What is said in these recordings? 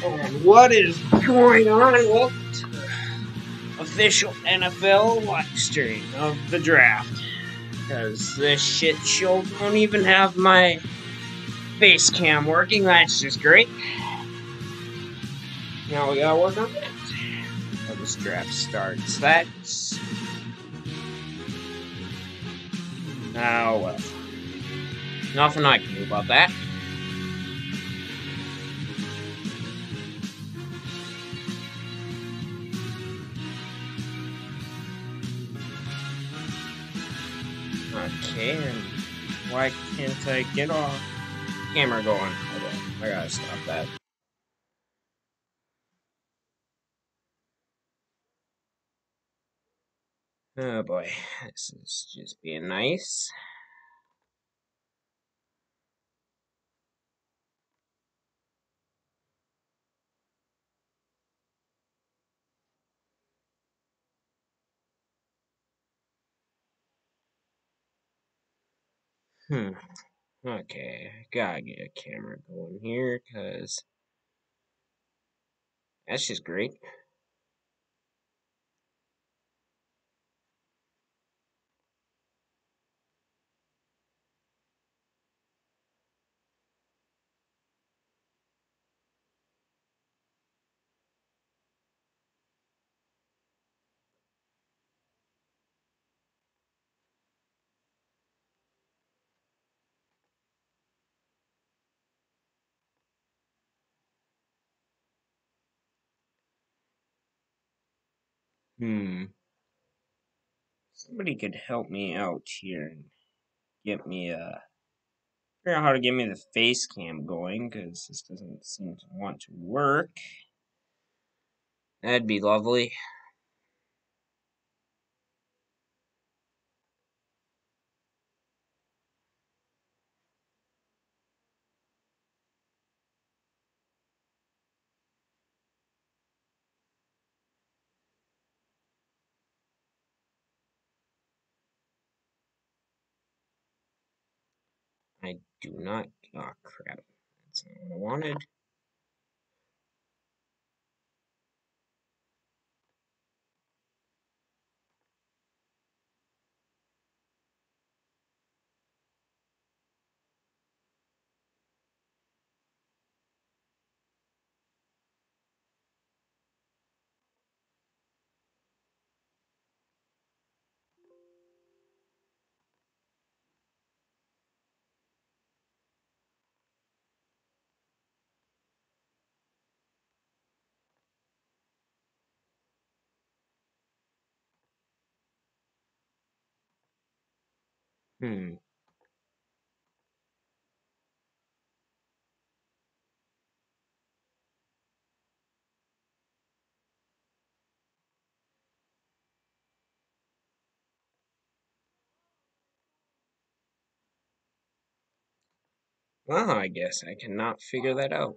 And what is going on? Welcome to the official NFL live stream of the draft. Because this shit show don't even have my face cam working. That's just great. Now we gotta work on that. How this draft starts. That's... oh well. Nothing I can do about that. Okay, and why can't I get off camera going? Hold on, I gotta stop that. Oh boy, this is just being nice. Okay, I gotta get a camera going here, cause that's just great. Somebody could help me out here and get me figure out how to get me the face cam going, cause this doesn't seem to want to work. That'd be lovely. I do not. Oh crap! That's not what I wanted. Hmm. Well, I guess I cannot figure that out.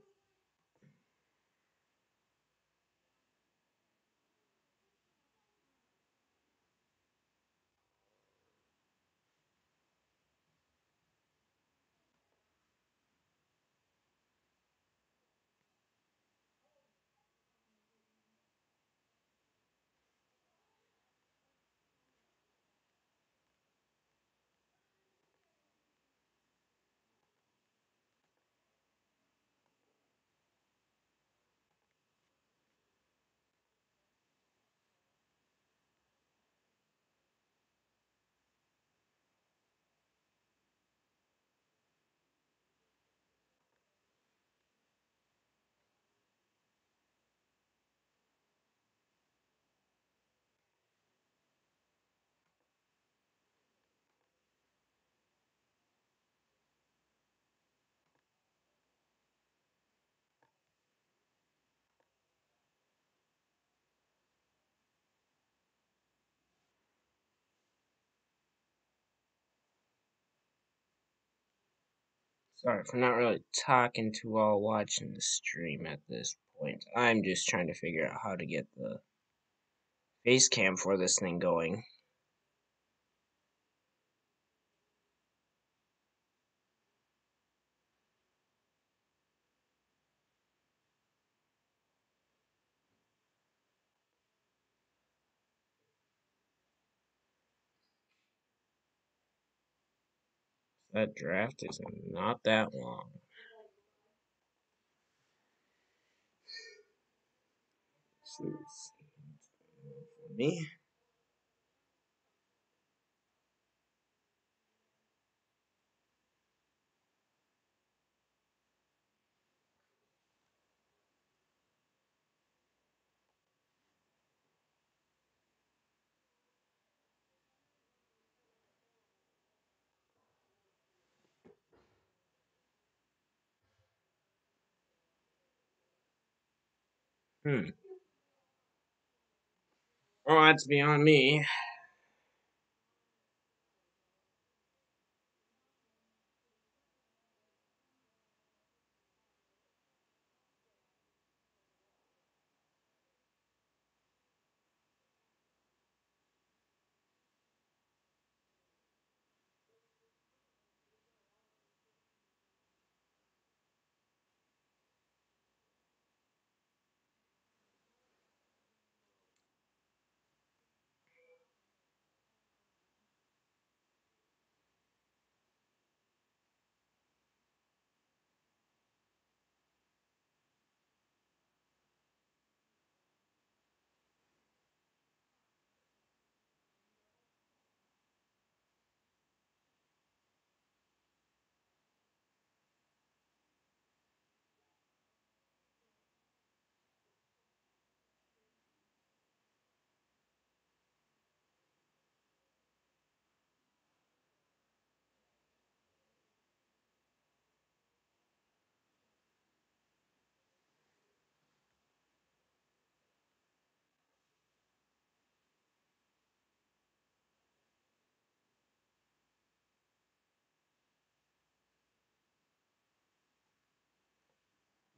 Sorry for not really talking to all watching the stream at this point. I'm just trying to figure out how to get the face cam for this thing going. That draft is not that long. So it's for me. Oh, that's beyond me.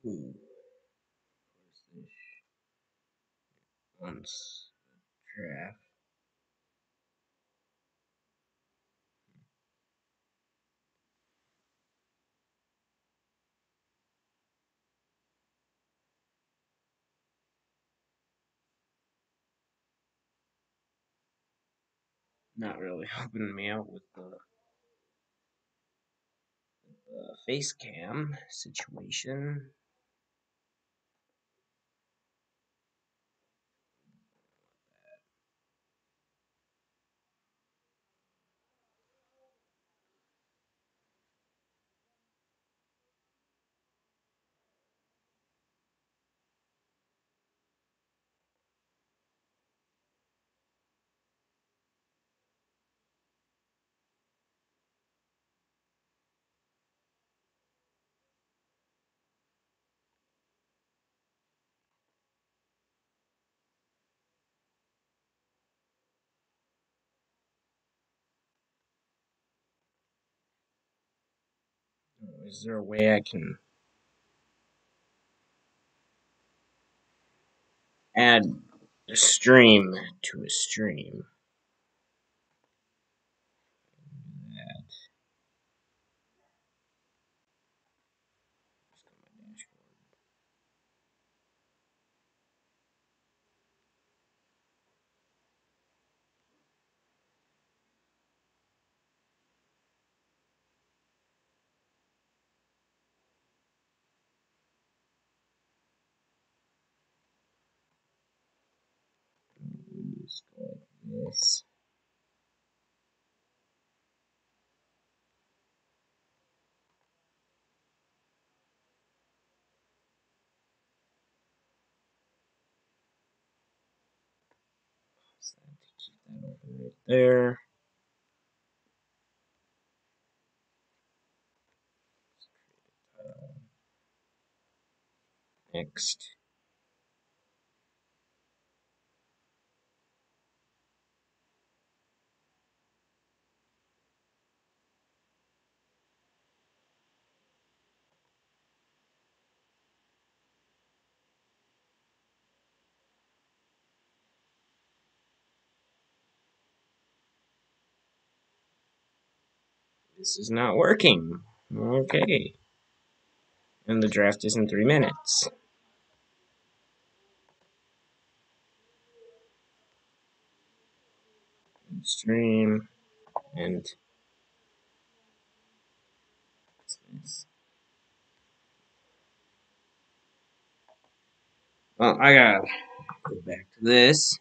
Ooh, where's this once draft? Not really helping me out with the face cam situation. Is there a way I can add a stream to a stream? Just go like this. So keep that open right there. Next. This is not working. Okay. And the draft is in 3 minutes. Stream and well, I gotta go back to this.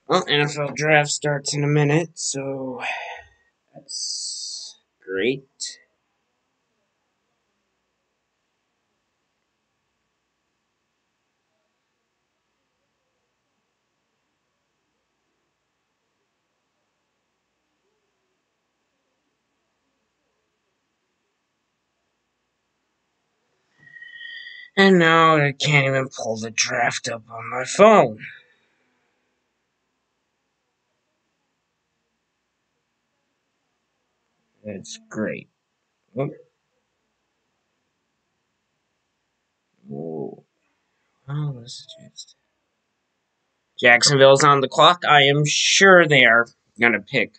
Well, NFL draft starts in a minute, so that's great. And now I can't even pull the draft up on my phone. That's great. Oh, whoa. Oh, this is just. Jacksonville's on the clock. I am sure they are gonna pick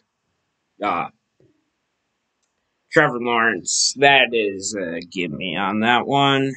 uh, Trevor Lawrence. That is a give me on that one.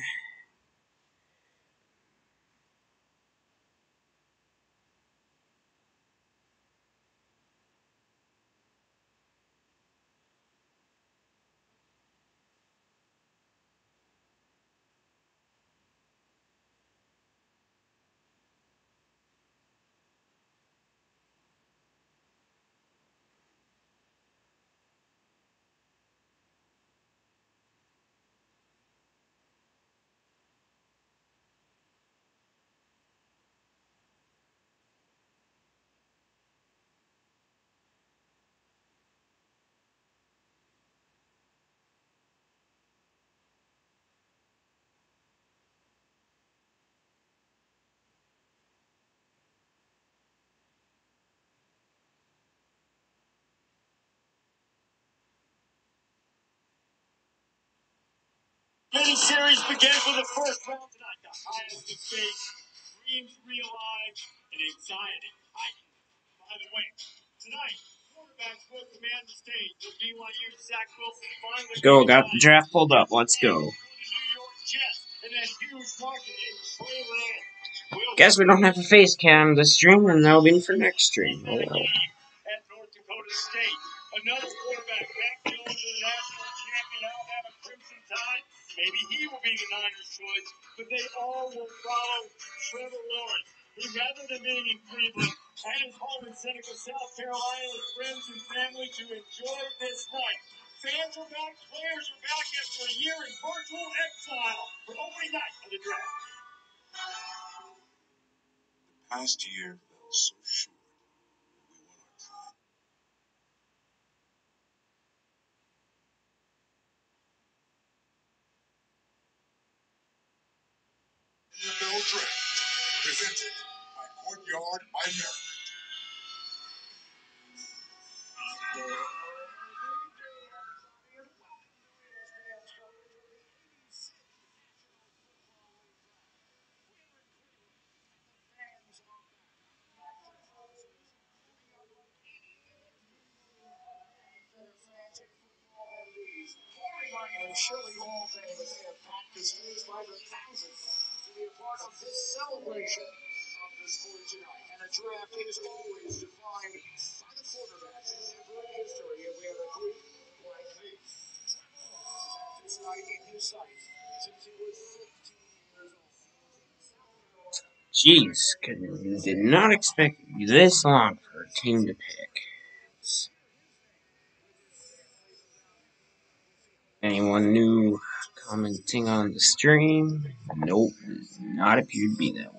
Mini series begins with the first round tonight. The highest of stakes, dreams realized, and anxiety heightened. By the way, tonight, quarterbacks will command the stage. With BYU, Zach Wilson finally. Let's go. Got the draft pulled up. Let's go. Guess we don't have a face cam this stream, and that'll be for next stream. Oh well. At North Dakota State, another quarterback, Mac Jones, the national champion, Alabama Crimson Tide. Maybe he will be the Niners' choice, but they all will follow Trevor Lawrence. He'd rather than being in Cleveland and his home in Seneca, South Carolina, with friends and family to enjoy this night. Fans are back, players are back after a year in virtual exile for opening night of the draft. The past year felt so short. We won our time. NFL Draft, presented by Courtyard by Merrick. Surely all day, but they have packed the streets by the thousands to be a part of this celebration of the sport tonight. And a draft is always defined by the quarterbacks. And never in history have we had a group like this. This night in his sights since he was 15 years old. Jeez, did not expect this long for a team to pick. Anyone new commenting on the stream? Nope, does not appear to be that way.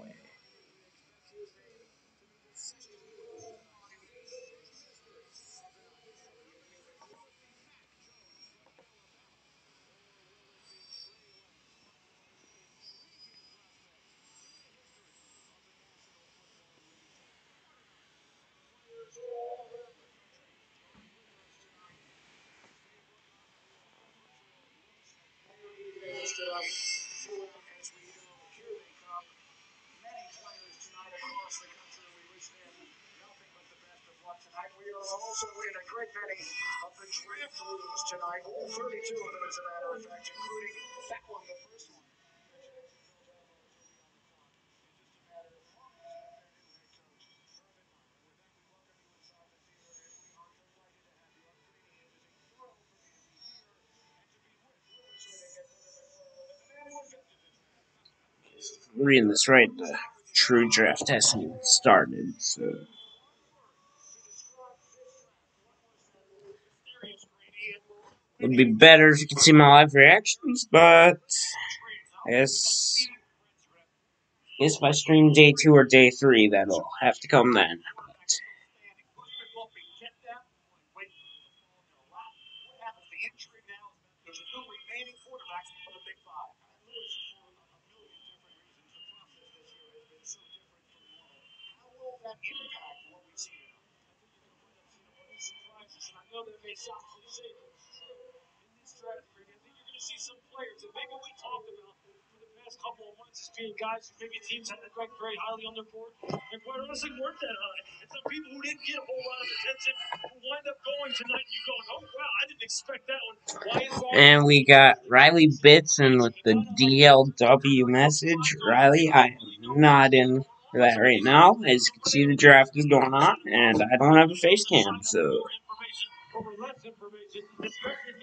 Many players tonight across the country. We wish them nothing but the best of luck tonight. We are also in a great many of the draft rooms tonight. All 32 of them, as a matter of fact, including that one, the first one. Reading this right, the true draft hasn't even started, so. Would be better if you could see my live reactions, but I guess if I stream day 2 or day 3, that'll have to come then. There's a new remaining quarterback for the Big Five. For a million different reasons, the process this year has been so different from normal. How will that impact what we see tonight? I think you're going to end up seeing a bunch of surprises, and I know that may sound cliche, but it's true. In this draft, I think you're going to see some players that maybe we talked about for the past couple of months as being guys who maybe teams had ranked very highly on their board, and quite honestly weren't that high. And some people who didn't get a whole lot of attention who wind up going tonight, and you going, oh wow, I didn't expect that one. Why is that? And we got Riley Bitson with the DLW message. Riley, I am not in for that right now. As you can see, the draft is going on, and I don't have a face cam, so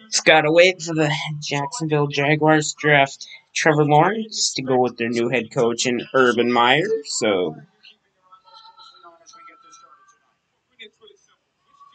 just gotta wait for the Jacksonville Jaguars draft Trevor Lawrence to go with their new head coach in Urban Meyer. So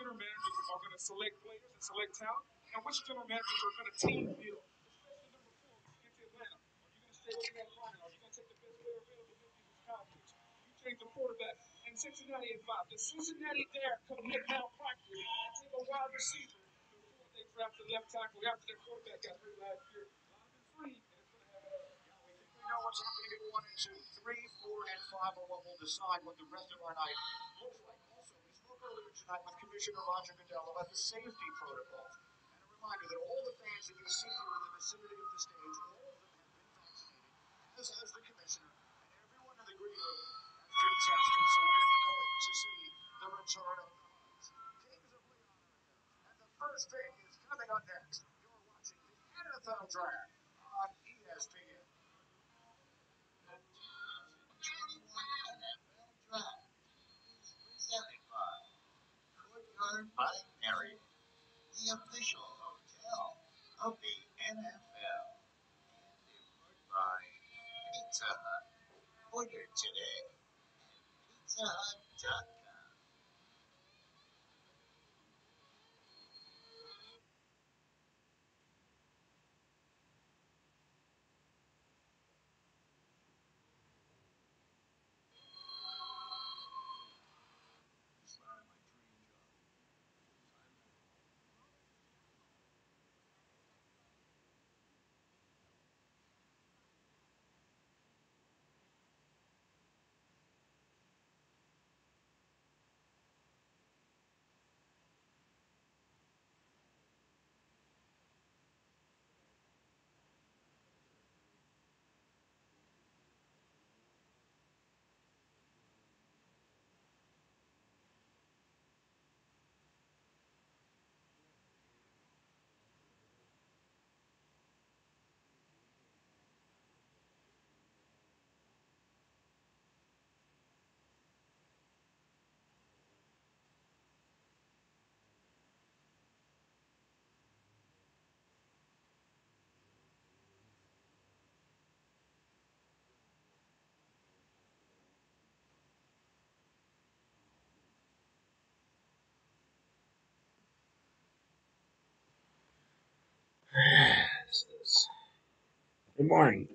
General managers are going to select players and select talent, and which general managers are going to team build. Especially number 4, against Atlanta. Are you going to stay with that line? Are you going to take the best player available to give these Cowboys? You change the quarterback, and Cincinnati in 5. The Cincinnati there could make malpractice and take a wide receiver before they draft the left tackle after their quarterback got hurt last year. Donovan Free, and it's going to happen. We think we know what's happening at 1 and 2. 3, 4, and 5 are what will decide what the rest of our night looks like. Also, we spoke earlier tonight with Commissioner Roger Goodell about the safety protocols. And a reminder that all the fans that you see here in the vicinity of the stage, all of them have been vaccinated, as has the commissioner, and everyone in the green room has been tested. So we are going to see the return of the Huns. Kings of Leon are here, and the first pick is coming up next. You're watching the NFL Draft on ESPN. The 2021 NFL Draft is presented by Courtyard by Marriott, the official hotel of the NFL, and improved by Pizza Hut. Order today at pizzahut.com. Good morning.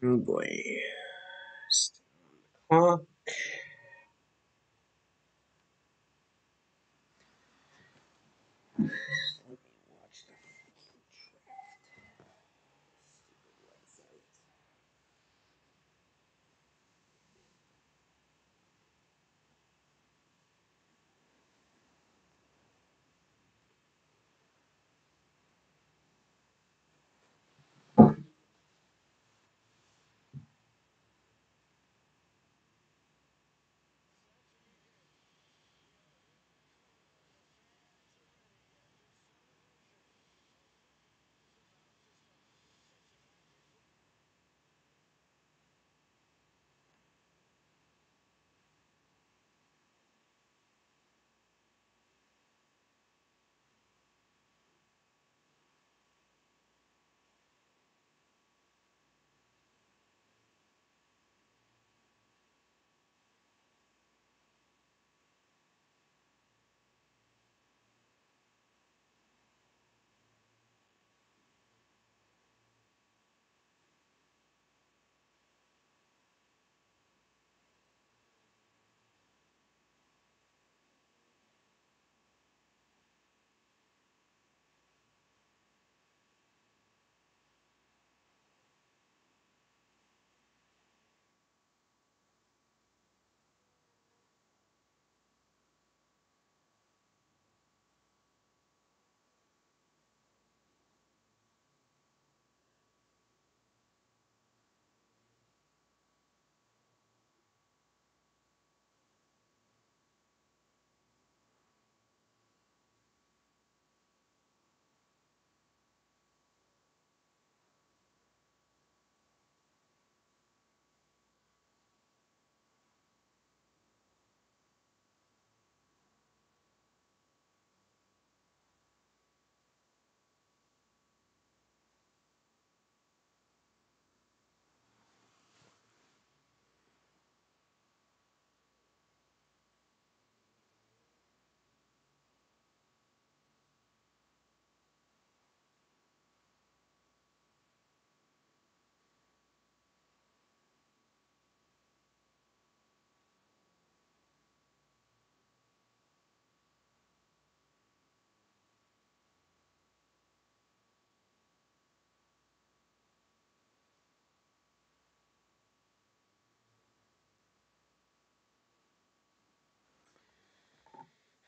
Oh boy. Huh?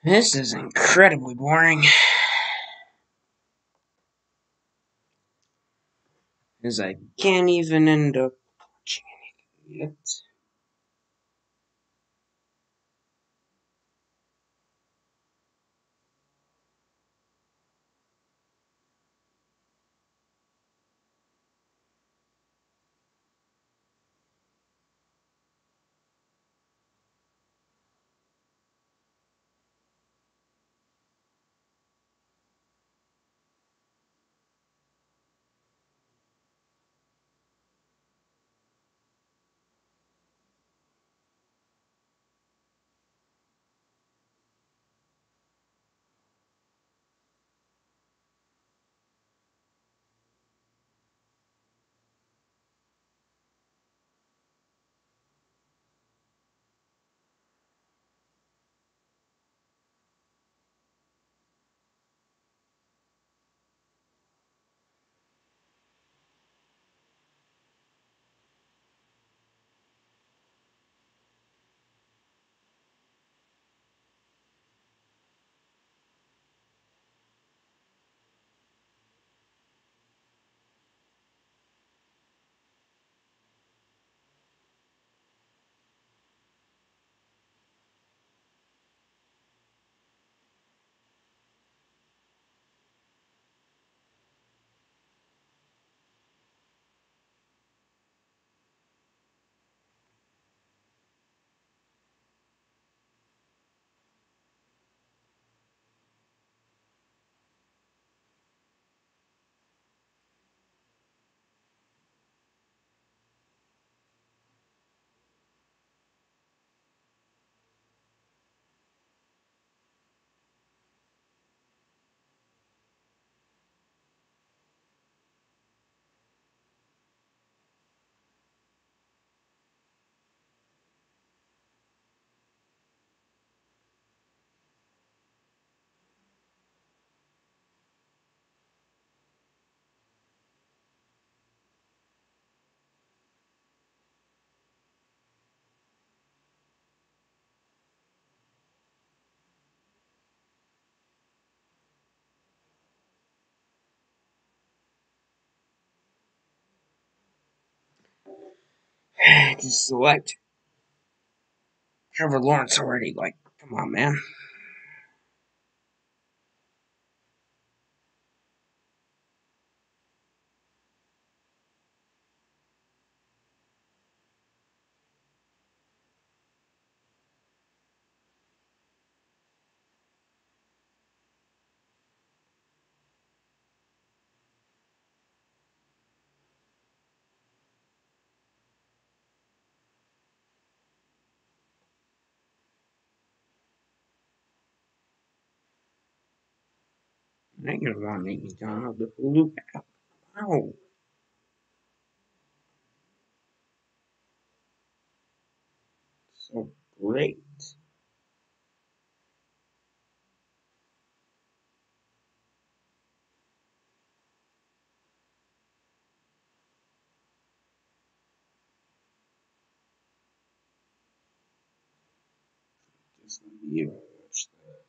This is incredibly boring. As I can't even end up watching anything yet. had to select Trevor Lawrence already. Like, come on, man. Now you're gonna make me download the Hulu app. Wow, so great. Just let me watch that.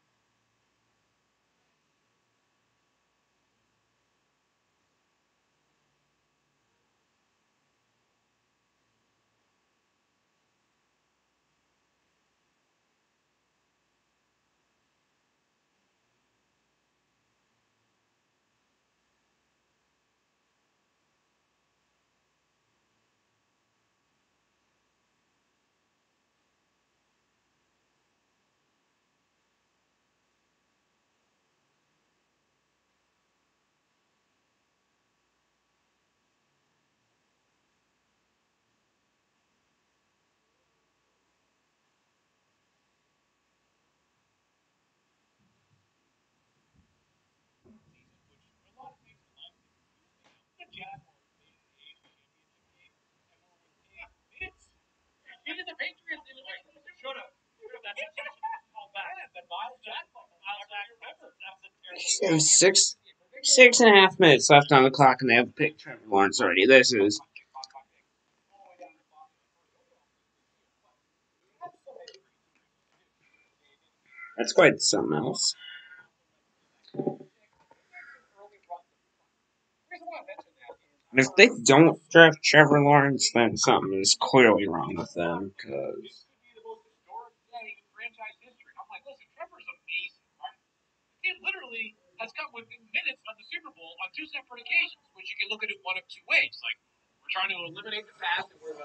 Even the Patriots didn't like should have. That interception called back. But Miles Jack, remember, that was a terrible. There's 6.5 minutes left on the clock, and they have picked Trevor Lawrence already. That's quite something else. And if they don't draft Trevor Lawrence, then something is clearly wrong with them. Because Franchise history. I'm like, listen, Trevor's amazing, right? He literally has come within minutes of the Super Bowl on two separate occasions, which you can look at it one of two ways. Like, we're trying to eliminate the past and we're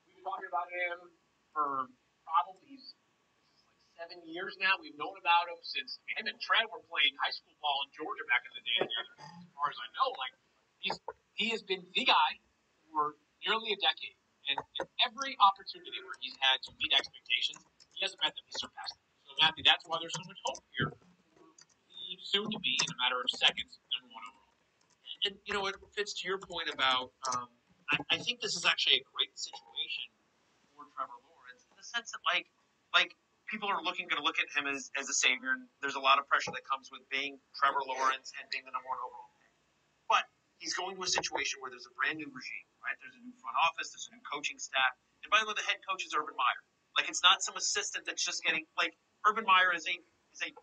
we've talked about him for probably this is like 7 years now. We've known about him since him and Trev were playing high school ball in Georgia back in the day together. As far as I know, like he has been the guy for nearly a decade, and in every opportunity where he's had to meet expectations, he hasn't met them. He's surpassed them. So Matthew, that's why there's so much hope here for the soon to be, in a matter of seconds, number one overall. And you know, it fits to your point about. I think this is actually a great situation for Trevor Lawrence in the sense that like people are going to look at him as a savior, and there's a lot of pressure that comes with being Trevor Lawrence and being the number one overall pick. But he's going to a situation where there's a brand new regime, right? There's a new front office, there's a new coaching staff, and by the way, the head coach is Urban Meyer. Like it's not some assistant that's just getting like Urban Meyer is a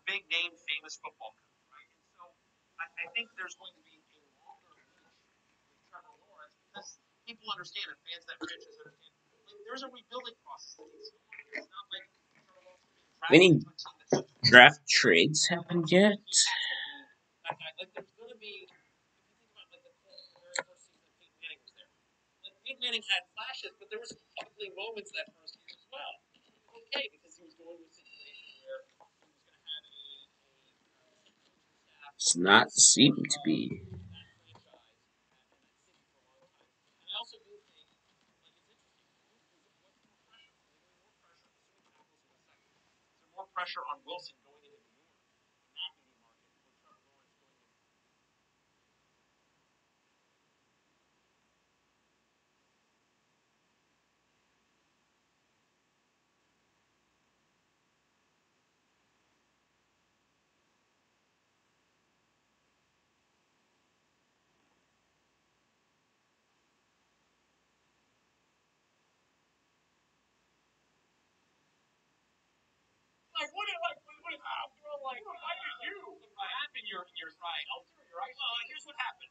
big name, famous football coach, right? And so I think there's going to be a longer leash with Trevor Lawrence because people understand and fans that franchise understand. Like, there's a rebuilding process that needs to go on. It's not like Trevor Lawrence being any drafted to a team that's just draft trades happened yet? that guy. Like there's going to be if you think about like the Colts, the very first season that Peyton Manning was there. Like Peyton Manning had flashes, but there was some ugly moments that first year as well. It was okay because he was going to a situation where he was going to have a staff It's not seem to be. that franchise and that city for a long time. And I also do think like it's interesting. What's more pressure? Are they going more pressure? Assuming tackles in the second. Is there more pressure on Wilson going into New York, in that media market, or Trevor Lawrence going into like what after all like why did you what happened you're right. You're right. Well, here's what happened.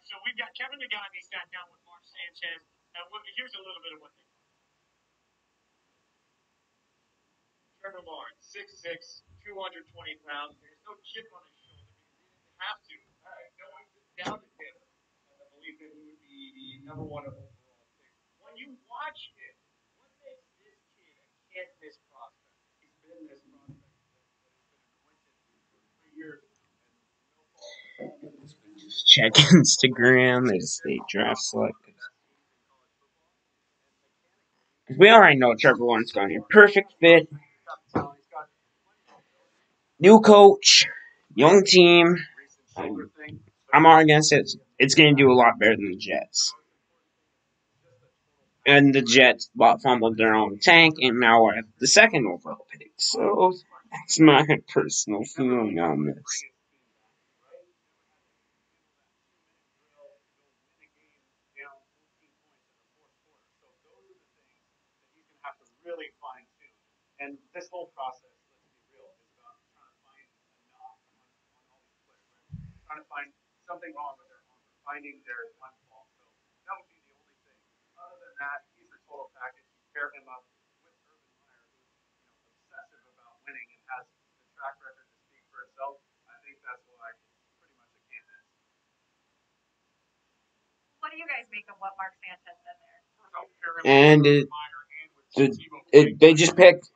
right, so we've got Kevin Nagani sat down with Mark Sanchez. Here's a little bit of what they Trevor Lawrence, 6'6", 220 pounds. There's no chip on his shoulder because he didn't have to. No one doubted him and the belief that he would be the number one overall pick. When you watch him, what makes this kid a can't miss prospect? He's been this prospect that has been anointed for 3 years. Just check Instagram. They say draft select. We already know Trevor Lawrence going here. Perfect fit. New coach. Young team. I'm already going to say it's going to do a lot better than the Jets. And the Jets fumbled their own tank and now are at the second overall pick. So that's my personal feeling on this. Really fine tune. And this whole process, let's be real, is about trying to find enough on all these players, right? Trying to find something wrong with their armor, finding their one fault. So that would be the only thing. Other than that, he's the total package. You pair him up with Urban Meyer, who's obsessive about winning and has the track record to speak for itself. I think that's why it's pretty much a can't miss. What do you guys make of what Mark Sanchez said there? And they just picked.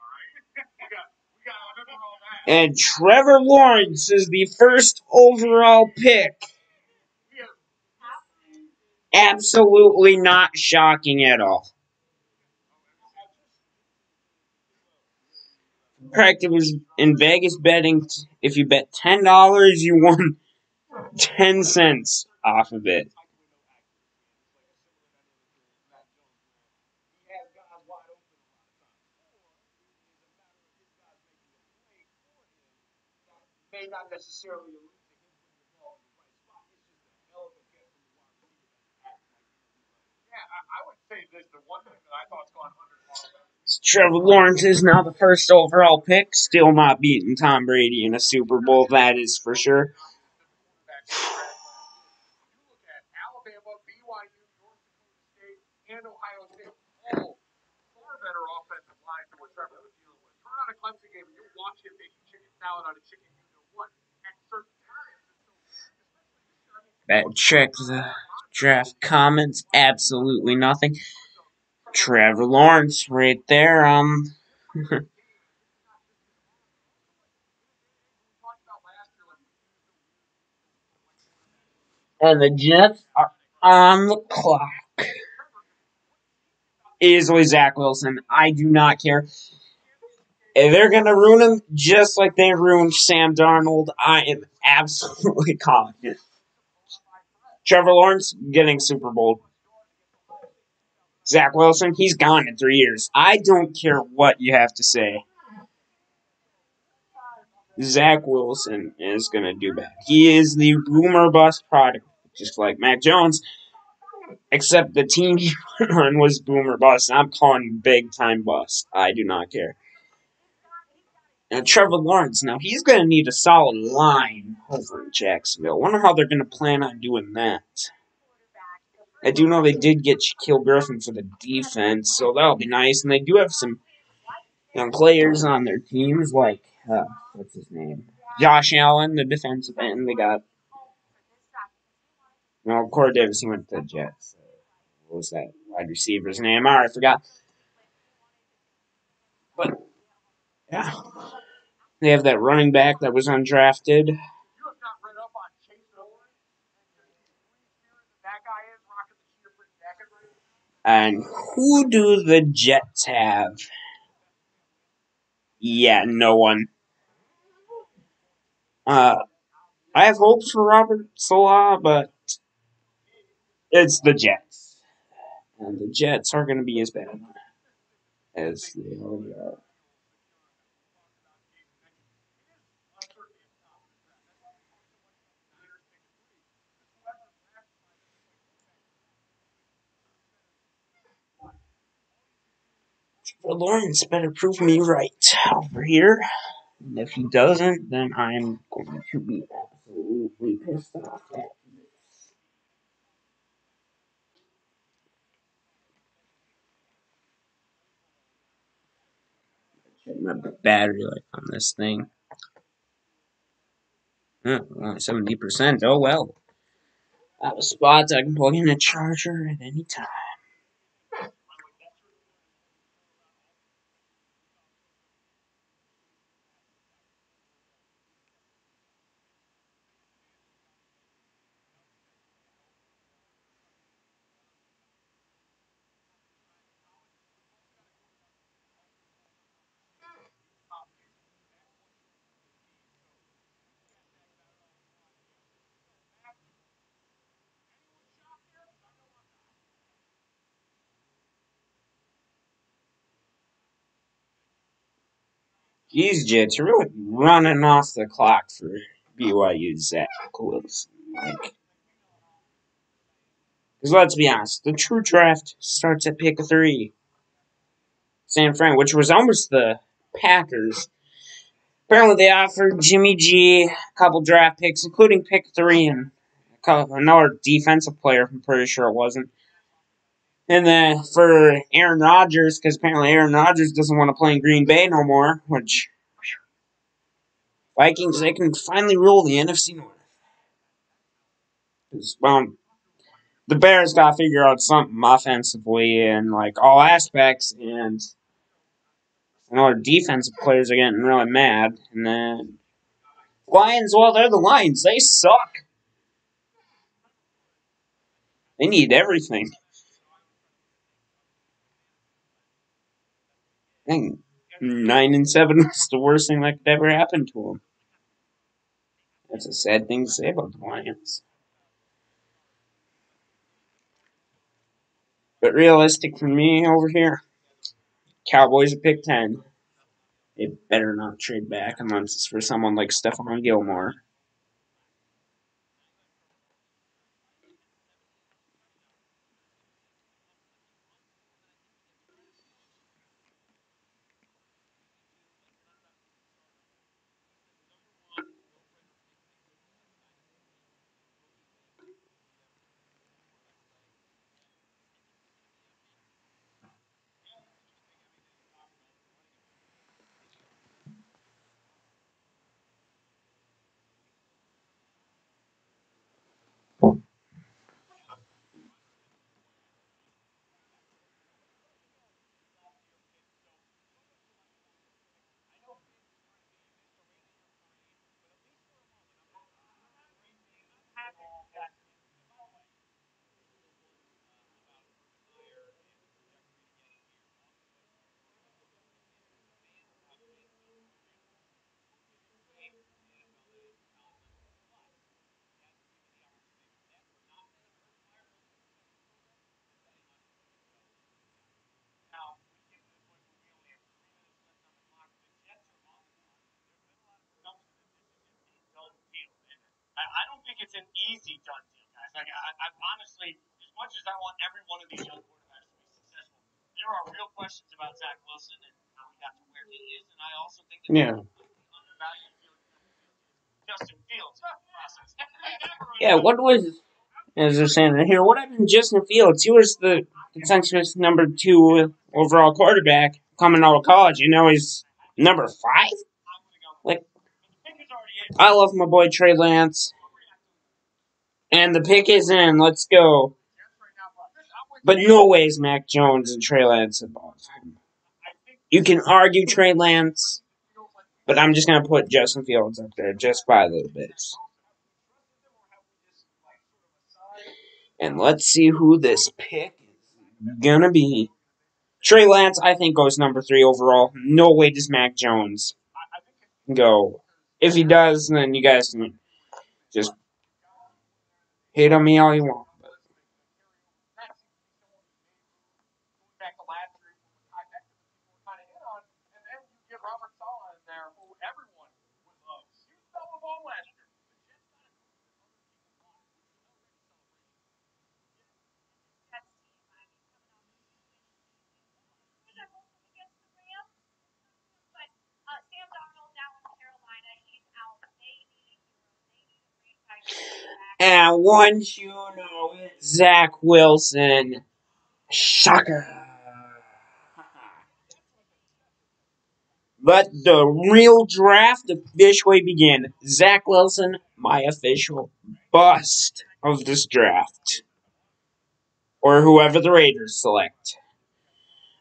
And Trevor Lawrence is the first overall pick. Absolutely not shocking at all. Correct, it was in Vegas betting. If you bet $10, you won 10 cents off of it. May not necessarily allude to him putting the ball in the right spot. It's just a hell of a get from the wide receiver that acts like he's right. Yeah, I would say this. The one thing that I thought's gone under. Trevor Lawrence is now the first overall pick, still not beating Tom Brady in a Super Bowl, that is for sure. You look at Alabama, BYU, North Dakota State, and Ohio State, all far better offensive lines than what Trevor was dealing with. Turn on a Clemson game and you'll watch him making chicken salad out of chicken you-know-what at certain times. That check the draft comments, absolutely nothing. Trevor Lawrence right there. And the Jets are on the clock. Easily Zach Wilson. I do not care. If they're going to ruin him just like they ruined Sam Darnold, I am absolutely confident. Trevor Lawrence getting Super Bowl. Zach Wilson, he's gone in 3 years. I don't care what you have to say. Zach Wilson is going to do bad. He is the boomer bust product, just like Mac Jones. Except the team he went on was boomer bust. I'm calling big time bust. I do not care. And Trevor Lawrence, now he's going to need a solid line over in Jacksonville. I wonder how they're going to plan on doing that. I do know they did get Shaquille Griffin for the defense, so that'll be nice. And they do have some young players on their teams, like, what's his name? Josh Allen, the defensive end. They got, well, Corey Davis, he went to the Jets. What was that wide receiver's name? All right, I forgot. But, yeah. They have that running back that was undrafted. And who do the Jets have? Yeah, no one. I have hopes for Robert Salah, but it's the Jets. And the Jets are going to be as bad as they already are. Well, Lawrence better prove me right over here. And if he doesn't, then I'm going to be absolutely pissed off at him. My battery life on this thing. Only 70%. Oh well. I have a spot I can plug in a charger at any time. These Jets are really running off the clock for BYU's Zach Wilson. Because let's be honest, the true draft starts at pick 3. San Fran, which was almost the Packers. Apparently, they offered Jimmy G a couple draft picks, including pick 3 and another defensive player. I'm pretty sure it wasn't. And then for Aaron Rodgers, because apparently Aaron Rodgers doesn't want to play in Green Bay no more, which Vikings, they can finally rule the NFC North. Well, the Bears got to figure out something offensively in all aspects, and I know our defensive players are getting really mad. And then Lions, well, they're the Lions. They suck. They need everything. I think 9-7 was the worst thing that could ever happen to them. That's a sad thing to say about the Lions. But realistic for me over here, Cowboys at pick 10. They better not trade back unless it's for someone like Stephon Gilmore. I don't think it's an easy done deal, guys. I honestly, as much as I want every one of these young quarterbacks to be successful, there are real questions about Zach Wilson and how he got to where he is. And I also think that Yeah. undervalued Justin Fields process. Yeah, what was, as they're saying right here, what happened to Justin Fields? He was the consensus number 2 overall quarterback coming out of college. He's number 5? I love my boy Trey Lance. And the pick is in. Let's go. But no ways Mac Jones and Trey Lance above him. You can argue Trey Lance, but I'm just going to put Justin Fields up there just by a little bit. And let's see who this pick is going to be. Trey Lance, I think, goes number 3 overall. No way does Mac Jones go. If he does, then you guys can just hate on me all you want. And once you know it, Zach Wilson. Shocker. Let the real draft officially begin. Zach Wilson, my official bust of this draft. Or whoever the Raiders select.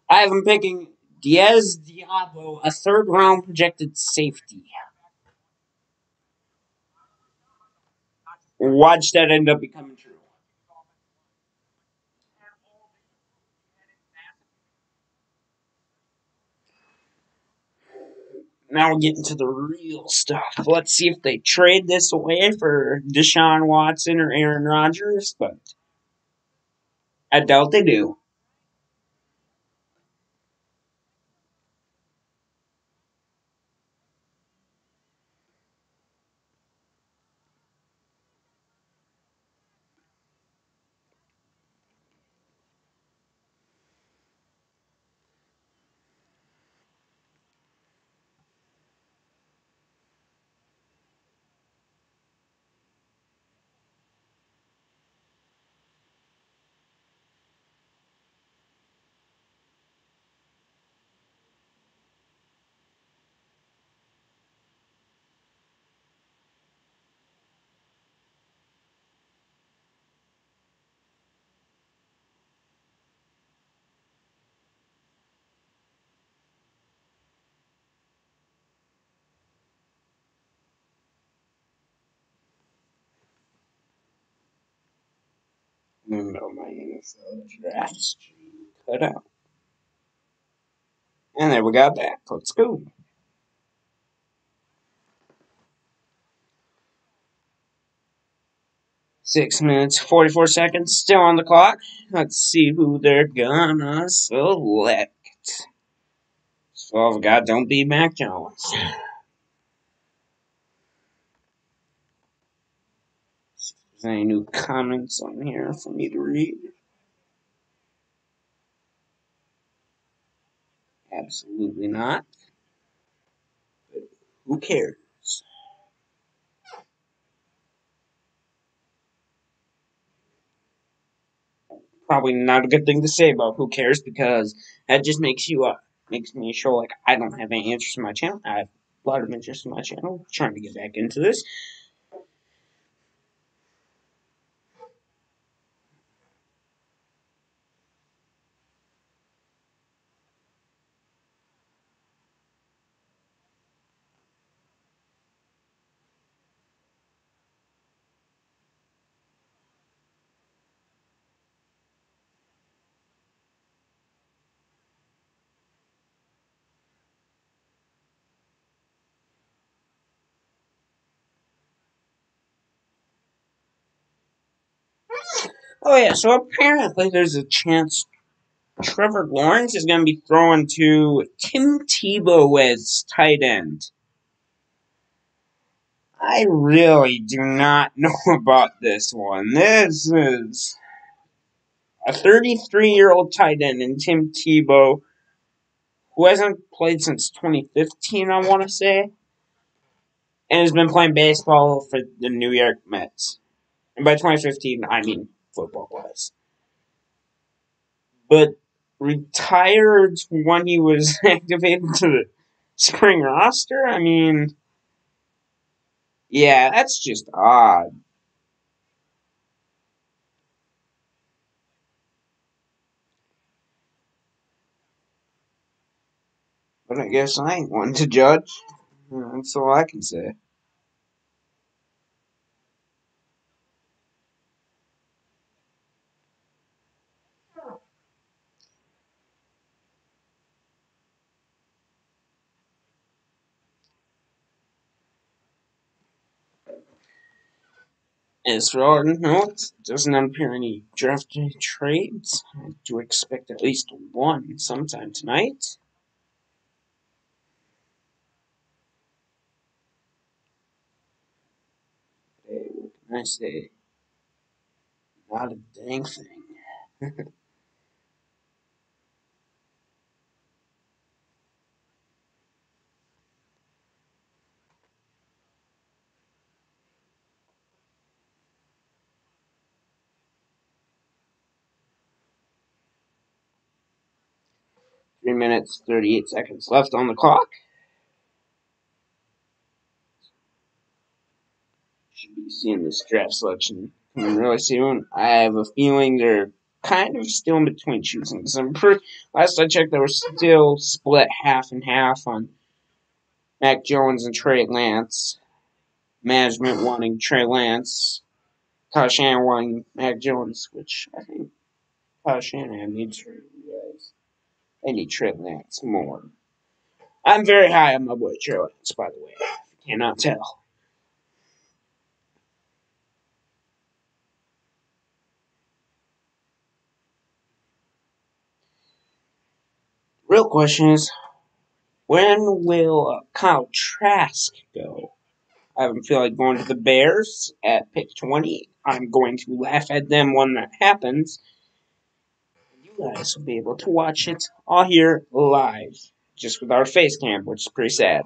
I have him picking Diaz Diablo, a third-round projected safety. Watch that end up becoming true. Now we're getting to the real stuff. Let's see if they trade this away for Deshaun Watson or Aaron Rodgers, but I doubt they do. No, my NFL draft stream cut out. And there we got back. Let's go. 6 minutes, 44 seconds, still on the clock. Let's see who they're gonna select. So, God, don't be Mac Jones. Is there any new comments on here for me to read? Absolutely not. But who cares? Probably not a good thing to say about who cares, because that just makes me show like I don't have any interest in my channel. I have a lot of interest in my channel. I'm trying to get back into this. Oh yeah, so apparently there's a chance Trevor Lawrence is going to be throwing to Tim Tebow as tight end. I really do not know about this one. This is a 33-year-old tight end in Tim Tebow, who hasn't played since 2015, I want to say, and has been playing baseball for the New York Mets. And by 2015, I mean football-wise. But retired when he was activated to the spring roster? I mean, yeah, that's just odd. But I guess I ain't one to judge. That's all I can say. As for all notes, doesn't appear any draft trades. I do expect at least one sometime tonight. Hey, what can I say? Not a dang thing. 3 minutes, 38 seconds left on the clock. should be seeing this draft selection coming really soon. I have a feeling they're kind of still in between choosing. Because last I checked, they were still split half and half on Mac Jones and Trey Lance. Management wanting Trey Lance. Kyle Shanahan wanting Mac Jones, which I think Kyle Shanahan needs for you guys. They need Trey Lance more. I'm very high on my boy Trey Lance, by the way. If you cannot tell. Real question is, when will Kyle Trask go? I have a feel like going to the Bears at pick 20. I'm going to laugh at them when that happens. You guys will be able to watch it all here live, just with our face cam, which is pretty sad.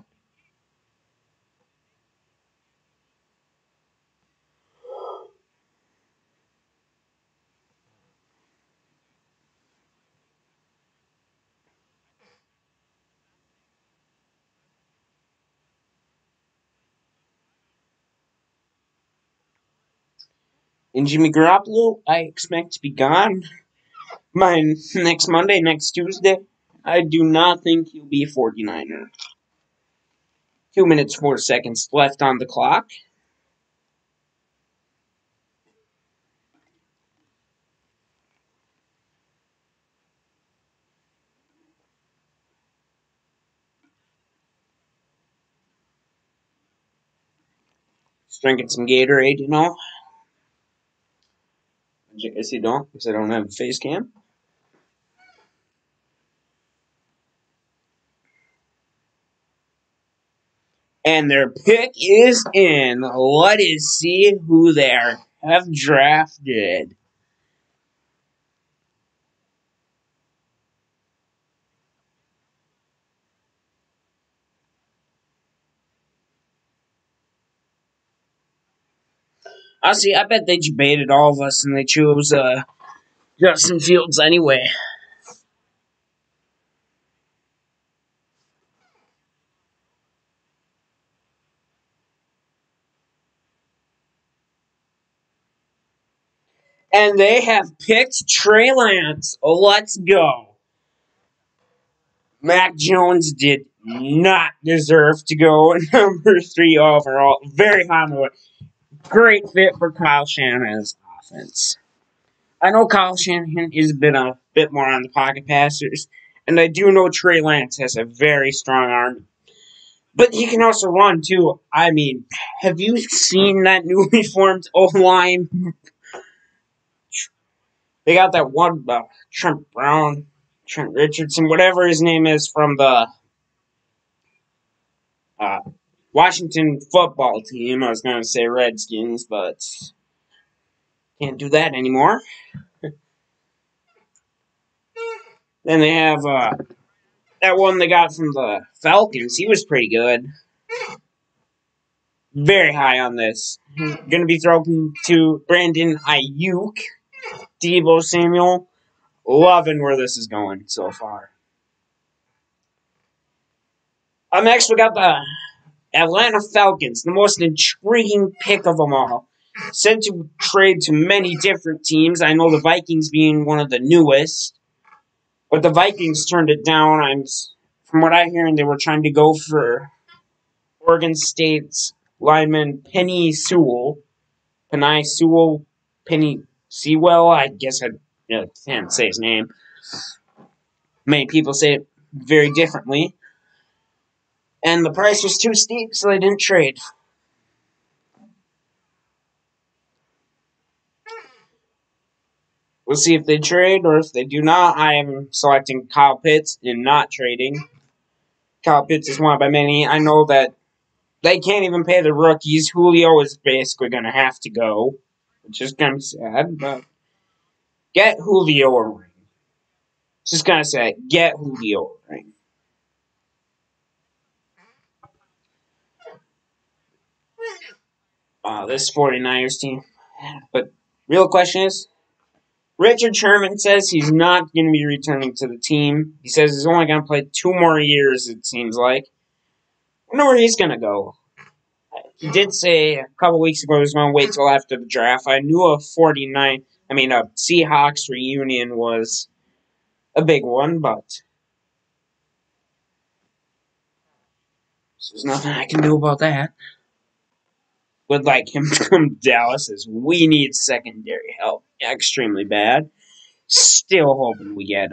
And Jimmy Garoppolo, I expect to be gone by next Monday, next Tuesday. I do not think he'll be a 49er. 2 minutes, 4 seconds left on the clock. Just drinking some Gatorade, you know. I guess you don't, because I don't have a face cam. And their pick is in. Let us see who they have drafted. Honestly, I bet they debated all of us and they chose Justin Fields anyway. And they have picked Trey Lance. Let's go. Mac Jones did not deserve to go at number 3 overall. Very high on the way. Great fit for Kyle Shanahan's offense. I know Kyle Shanahan has been a bit more on the pocket passers, and I do know Trey Lance has a very strong arm. But he can also run, too. I mean, have you seen that newly formed O-line? They got that one, Trent Brown, Trent Richardson, whatever his name is, from the Washington football team. I was going to say Redskins, but can't do that anymore. Then they have that one they got from the Falcons. He was pretty good. Very high on this. Going to be thrown to Brandon Ayuk, Deebo Samuel. Loving where this is going so far. Next, we got the Atlanta Falcons, the most intriguing pick of them all. Said to trade to many different teams. I know the Vikings being one of the newest, but the Vikings turned it down. From what I hear, and they were trying to go for Oregon State's lineman Penny Sewell. Penny Sewell. I guess I can't say his name. Many people say it very differently. And the price was too steep, so they didn't trade. We'll see if they trade, or if they do not. I am selecting Kyle Pitts and not trading. Kyle Pitts is wanted by many. I know that they can't even pay the rookies. Julio is basically going to have to go, which is kind of sad, but get Julio a ring. Just going to say, get Julio a ring. This 49ers team. But real question is, Richard Sherman says he's not going to be returning to the team. He says he's only going to play 2 more years, it seems like. I wonder where he's going to go. He did say a couple weeks ago he was going to wait till after the draft. I knew a Seahawks reunion was a big one, but there's nothing I can do about that. Would like him to come to Dallas as we need secondary help extremely bad. Still hoping we get,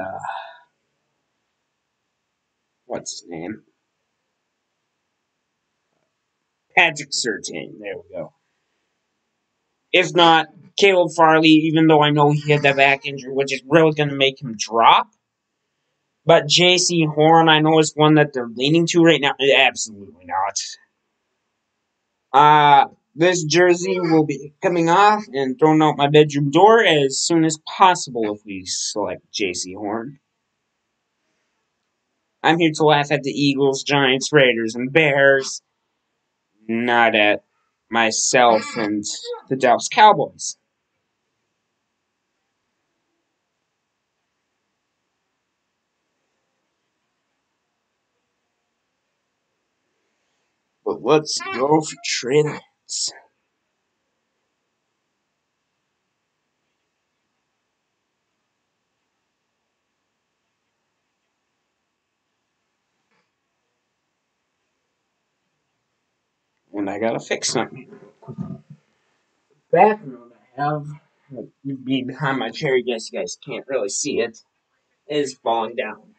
what's his name? Patrick Surtain. There we go. If not, Caleb Farley, even though I know he had that back injury, which is really going to make him drop. But J.C. Horn, I know, is one that they're leaning to right now. Absolutely not. This jersey will be coming off and thrown out my bedroom door as soon as possible if we select J.C. Horn. I'm here to laugh at the Eagles, Giants, Raiders, and Bears, not at myself and the Dallas Cowboys. But let's go for Trey Lance. And I gotta fix something. Background I have be behind my chair. Guess you guys can't really see it. Is falling down.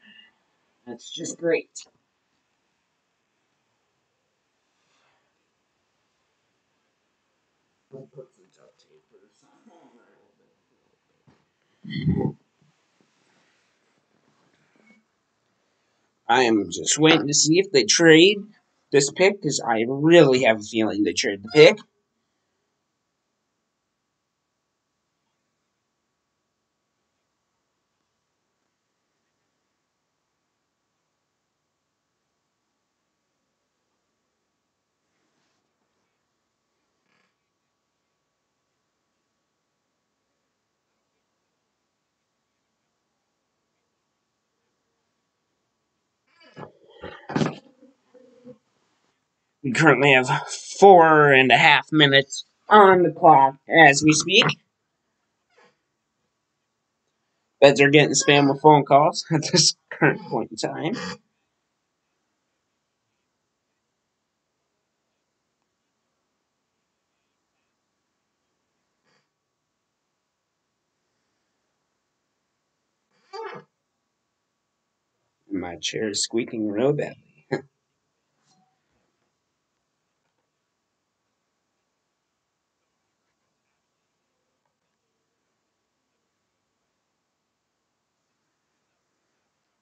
That's just great. I'll put some duct tape or something. I am just waiting to see if they trade this pick because I really have a feeling they trade the pick. We currently have 4.5 minutes on the clock as we speak. Beds are getting spammed with phone calls at this current point in time. My chair is squeaking real badly.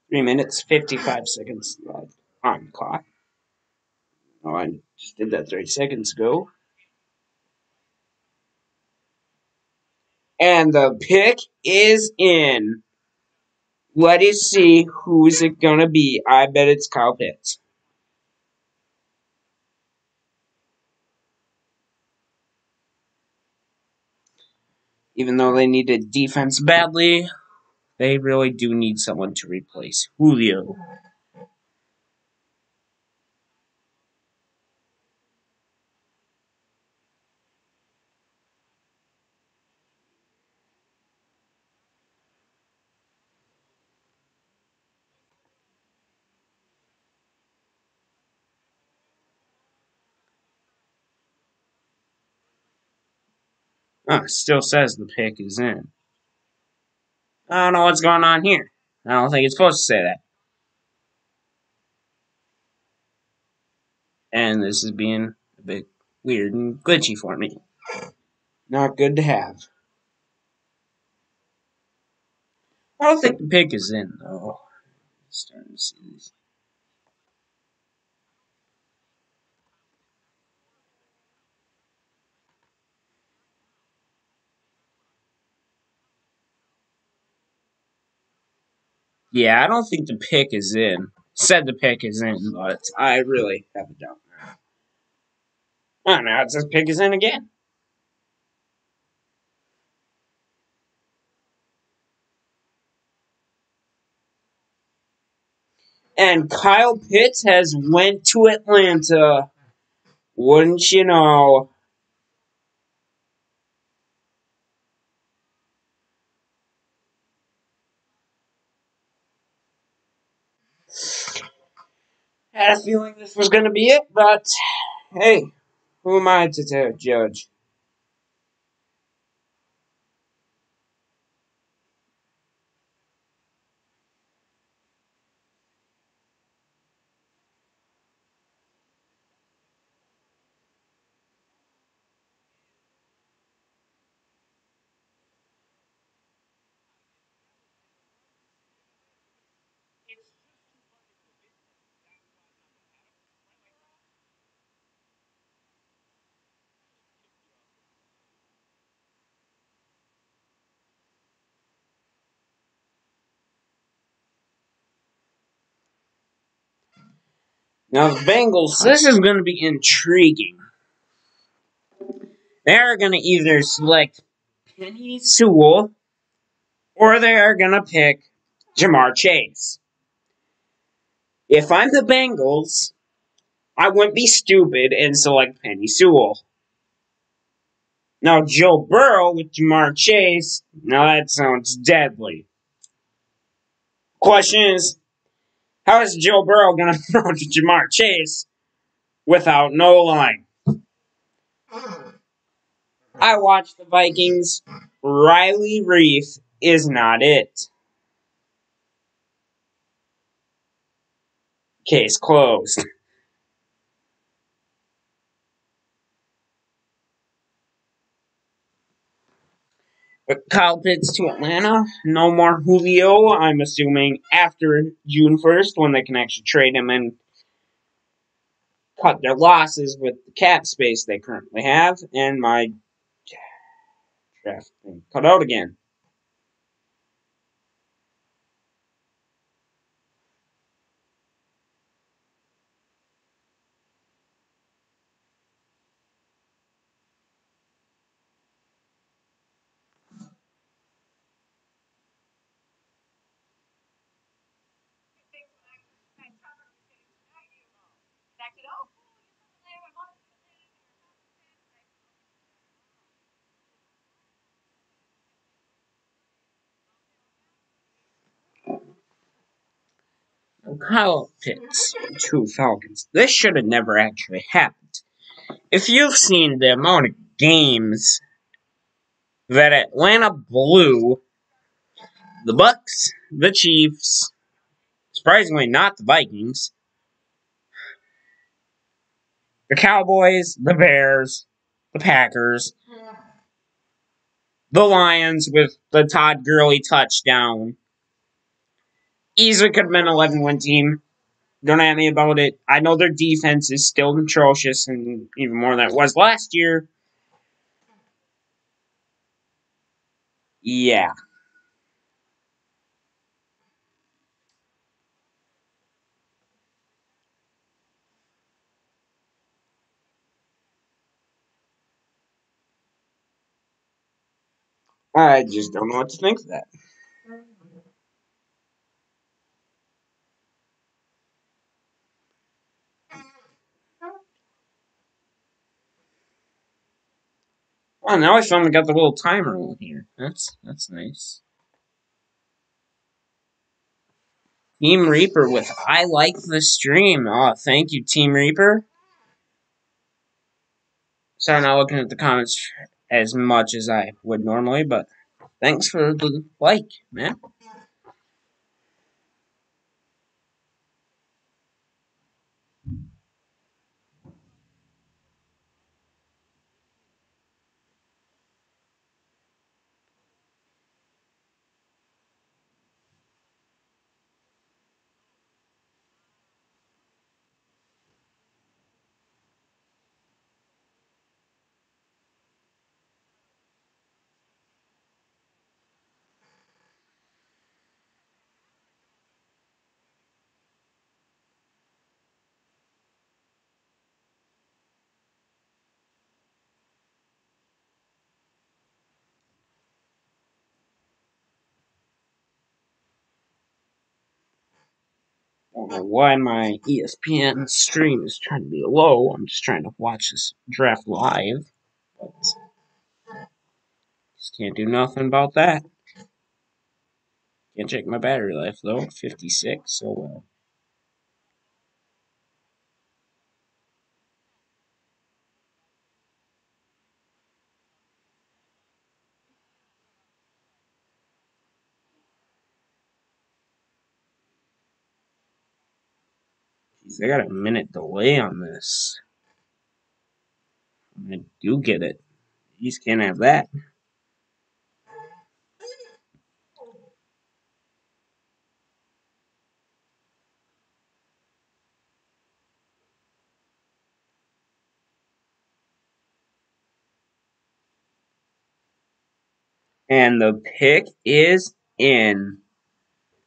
3 minutes, 55 seconds left on the clock. Oh, I just did that 30 seconds ago. And the pick is in. Let us see who's it gonna be. I bet it's Kyle Pitts. Even though they needed defense badly, they really do need someone to replace Julio. Still says the pick is in. I don't know what's going on here. I don't think it's supposed to say that. And this is being a bit weird and glitchy for me. Not good to have. I don't think the pick is in, though. Starting to see this. Yeah, I don't think the pick is in. Said the pick is in, but I really have a doubt. Oh, now it says pick is in again. And Kyle Pitts has went to Atlanta. Wouldn't you know? Had a feeling this was going to be it, but hey, who am I to judge? Now, the Bengals, this is going to be intriguing. They're going to either select Penny Sewell or they're going to pick Jamar Chase. If I'm the Bengals, I wouldn't be stupid and select Penny Sewell. Now, Joe Burrow with Jamar Chase, now that sounds deadly. Question is, how is Joe Burrow going to throw to Jamar Chase without no line? I watched the Vikings. Riley Reef is not it. Case closed. But Kyle Pitts to Atlanta. No more Julio, I'm assuming, after June 1st when they can actually trade him and cut their losses with the cap space they currently have. And my draft thing cut out again. Kyle Pitts to Falcons. This should have never actually happened. If you've seen the amount of games that Atlanta blew, the Bucks, the Chiefs, surprisingly not the Vikings, the Cowboys, the Bears, the Packers, the Lions with the Todd Gurley touchdown. Easily could have been an 11-win team. Don't at me about it. I know their defense is still atrocious and even more than it was last year. Yeah. I just don't know what to think of that. Well, now I finally got the little timer on here. That's nice. Team Reaper with I like the stream. Oh, thank you, Team Reaper. Sorry, not looking at the comments as much as I would normally, but thanks for the like, man. don't know why my ESPN stream is trying to be low. I'm just trying to watch this draft live. But just can't do nothing about that. Can't check my battery life though. 56, so well. Jeez, I got a minute delay on this. I do get it. You just can't have that. And the pick is in.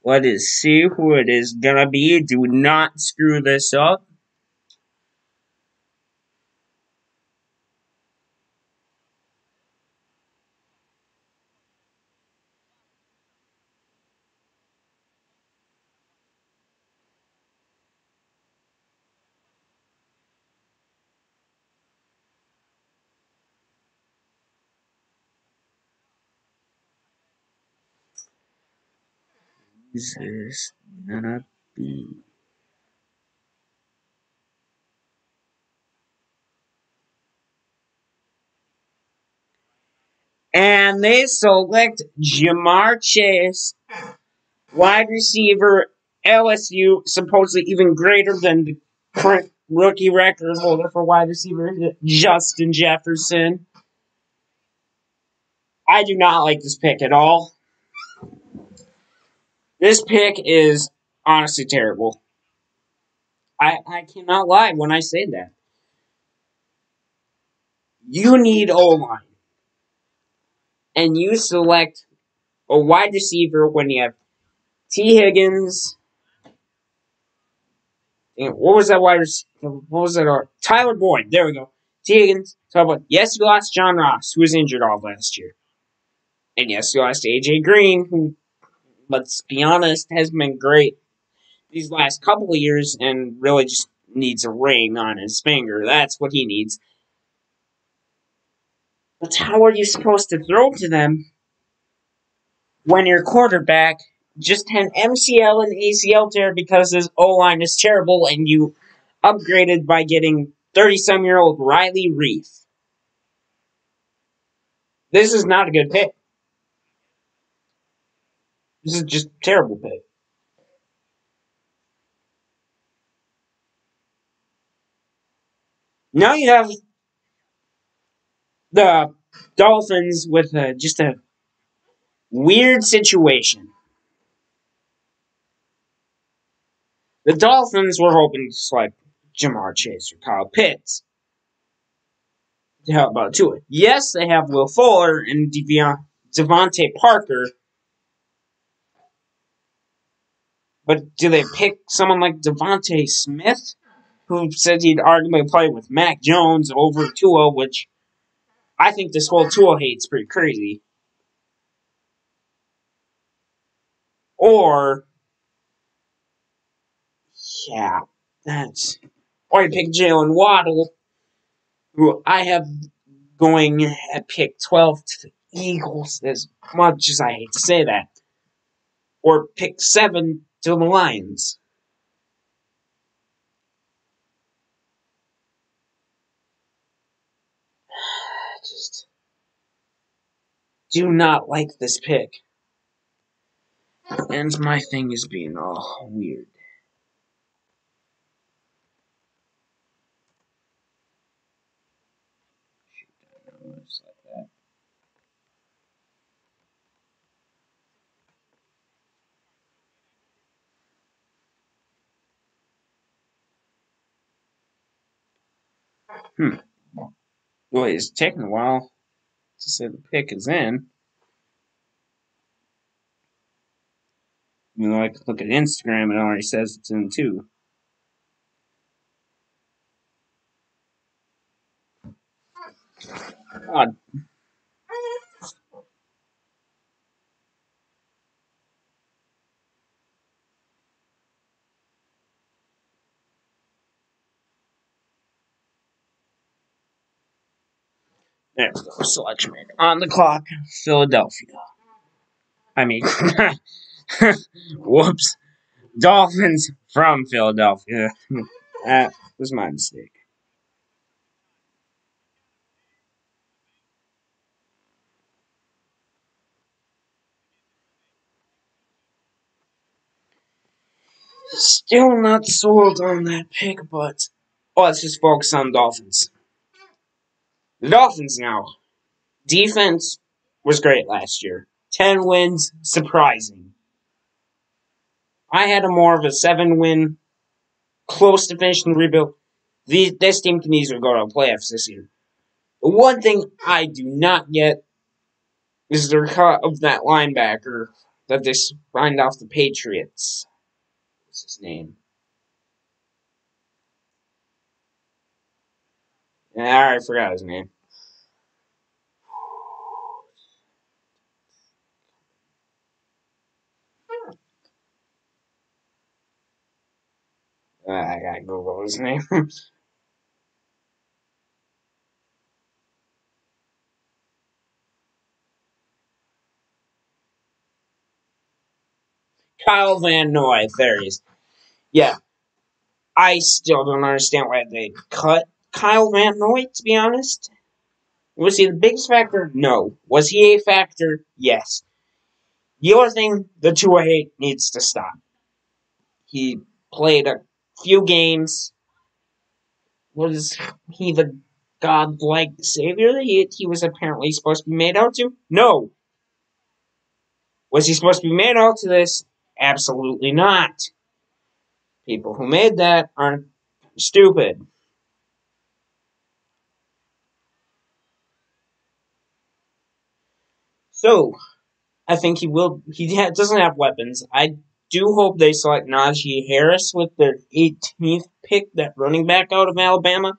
Let us see who it is gonna be. Do not screw this up. This is gonna be. And they select Jamar Chase, wide receiver, LSU, supposedly even greater than the current rookie record holder for wide receiver, Justin Jefferson. I do not like this pick at all. This pick is honestly terrible. I cannot lie when I say that. You need O-line. And you select a wide receiver when you have T. Higgins. What was that wide receiver? What was that? Tyler Boyd. There we go. T. Higgins. Yes, you lost John Ross, who was injured all last year. And yes, you lost A.J. Green, who, let's be honest, has been great these last couple of years and really just needs a ring on his finger. That's what he needs. But how are you supposed to throw to them when your quarterback just had MCL and ACL tear because his O-line is terrible and you upgraded by getting 30-some-year-old Riley Reef? This is not a good pick. This is just a terrible pick. Now you have the Dolphins with just a weird situation. The Dolphins were hoping to select Jamar Chase or Kyle Pitts to help out to it. Yes, they have Will Fuller and Devontae Parker, but do they pick someone like Devontae Smith, who said he'd arguably play with Mac Jones over Tua, which I think this whole Tua hate's pretty crazy? Or, yeah, or you pick Jalen Waddle, who I have going at pick 12 to the Eagles, as much as I hate to say that. Or pick 7 to the Lions. I just do not like this pick. And my thing is being all weird. Just like that. Well, it's taking a while to say the pick is in. You know, I can look at Instagram and it already says it's in too. God. There we go. Selection on the clock. Philadelphia. I mean, whoops. Dolphins from Philadelphia. That was my mistake. Still not sold on that pick, but let's just focus on Dolphins. The Dolphins now. Defense was great last year. 10 wins, surprising. I had a more of a 7-win, close to finishing the rebuild. This team can easily go to the playoffs this year. The one thing I do not get is their cut of that linebacker that they signed off the Patriots. What's his name? I forgot his name. I gotta Google his name. Kyle Van Noy. There he is. Yeah, I still don't understand why they cut Kyle Van Noy, to be honest. Was he the biggest factor? No. Was he a factor? Yes. The other thing, the Tua needs to stop. He played a few games. Was he the godlike savior that he was apparently supposed to be made out to? No. Was he supposed to be made out to this? Absolutely not. People who made that aren't stupid. So, I think he will. Doesn't have weapons. I do hope they select Najee Harris with their 18th pick, that running back out of Alabama.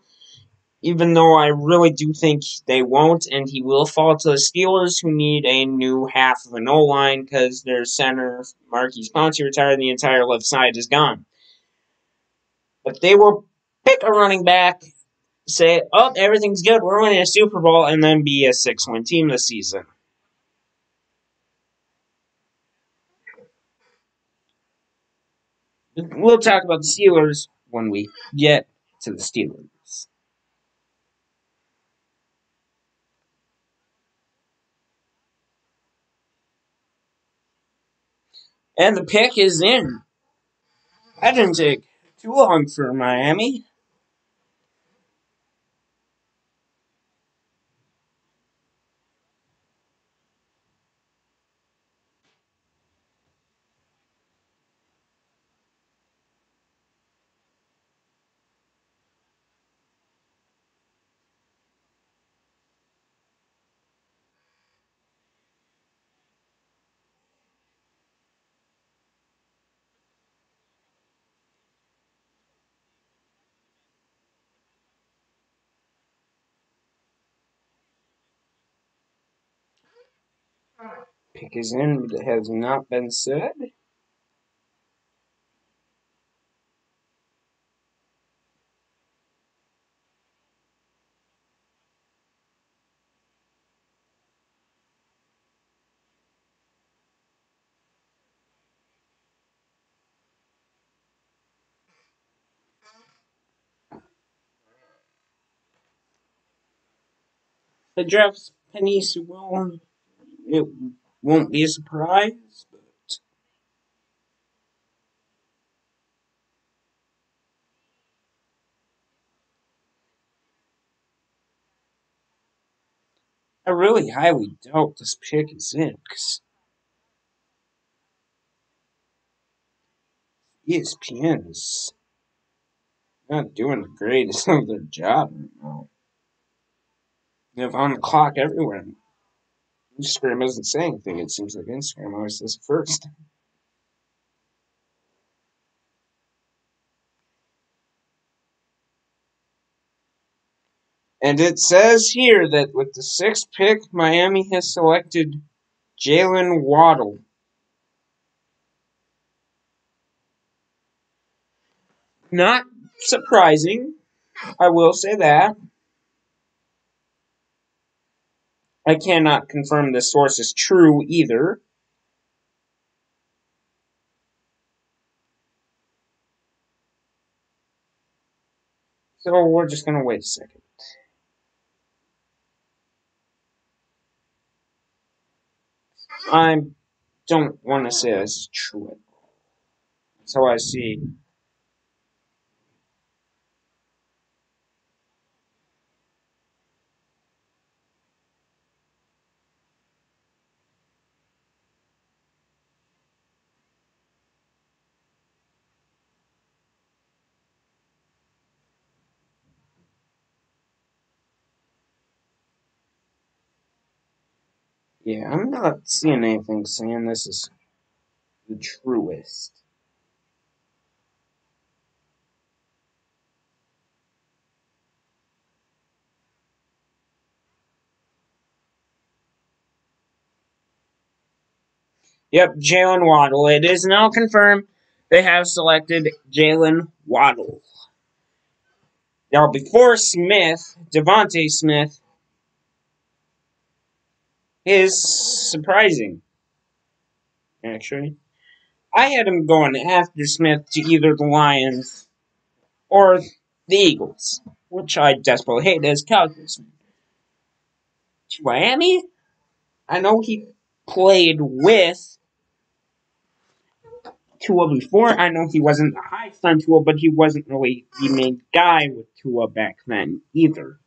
Even though I really do think they won't, and he will fall to the Steelers, who need a new half of an O-line because their center, Marquise Pouncey, retired, and the entire left side is gone. But they will pick a running back, say, oh, everything's good, we're winning a Super Bowl, and then be a 6-win team this season. We'll talk about the Steelers when we get to the Steelers. And the pick is in. That didn't take too long for Miami. Pick is in, but it has not been said. The draft's penny, so it won't be a surprise, but I really highly doubt this pick is in, because ESPN is not doing the greatest of their job right now. They have on the clock everywhere. Instagram doesn't say anything. It seems like Instagram always says it first. And it says here that with the 6th pick, Miami has selected Jalen Waddle. Not surprising, I will say that. I cannot confirm this source is true either. So we're just gonna wait a second. I don't want to say this is true. That's how I see. Yeah, I'm not seeing anything saying this is the truest. Yep, Jalen Waddle. It is now confirmed they have selected Jalen Waddle. Now, before Smith, Devontae Smith is surprising, actually. I had him going after Smith to either the Lions or the Eagles, which I desperately hate as Cowboys. To Miami, I know he played with Tua before. I know he wasn't the highest on Tua, but he wasn't really the main guy with Tua back then either.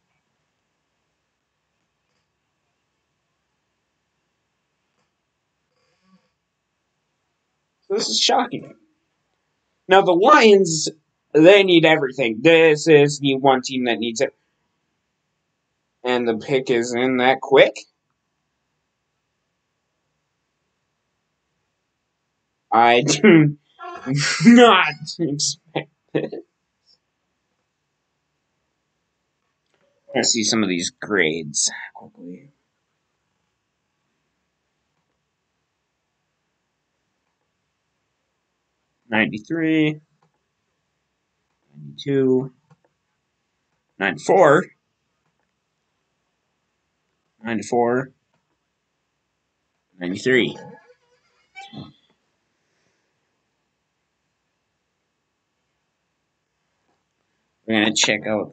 So this is shocking. Now the Lions, they need everything. This is the one team that needs it. And the pick is in that quick. I do not expect it. Let's see some of these grades quickly. 93, 92, 94, 94, 93. We're going to check out.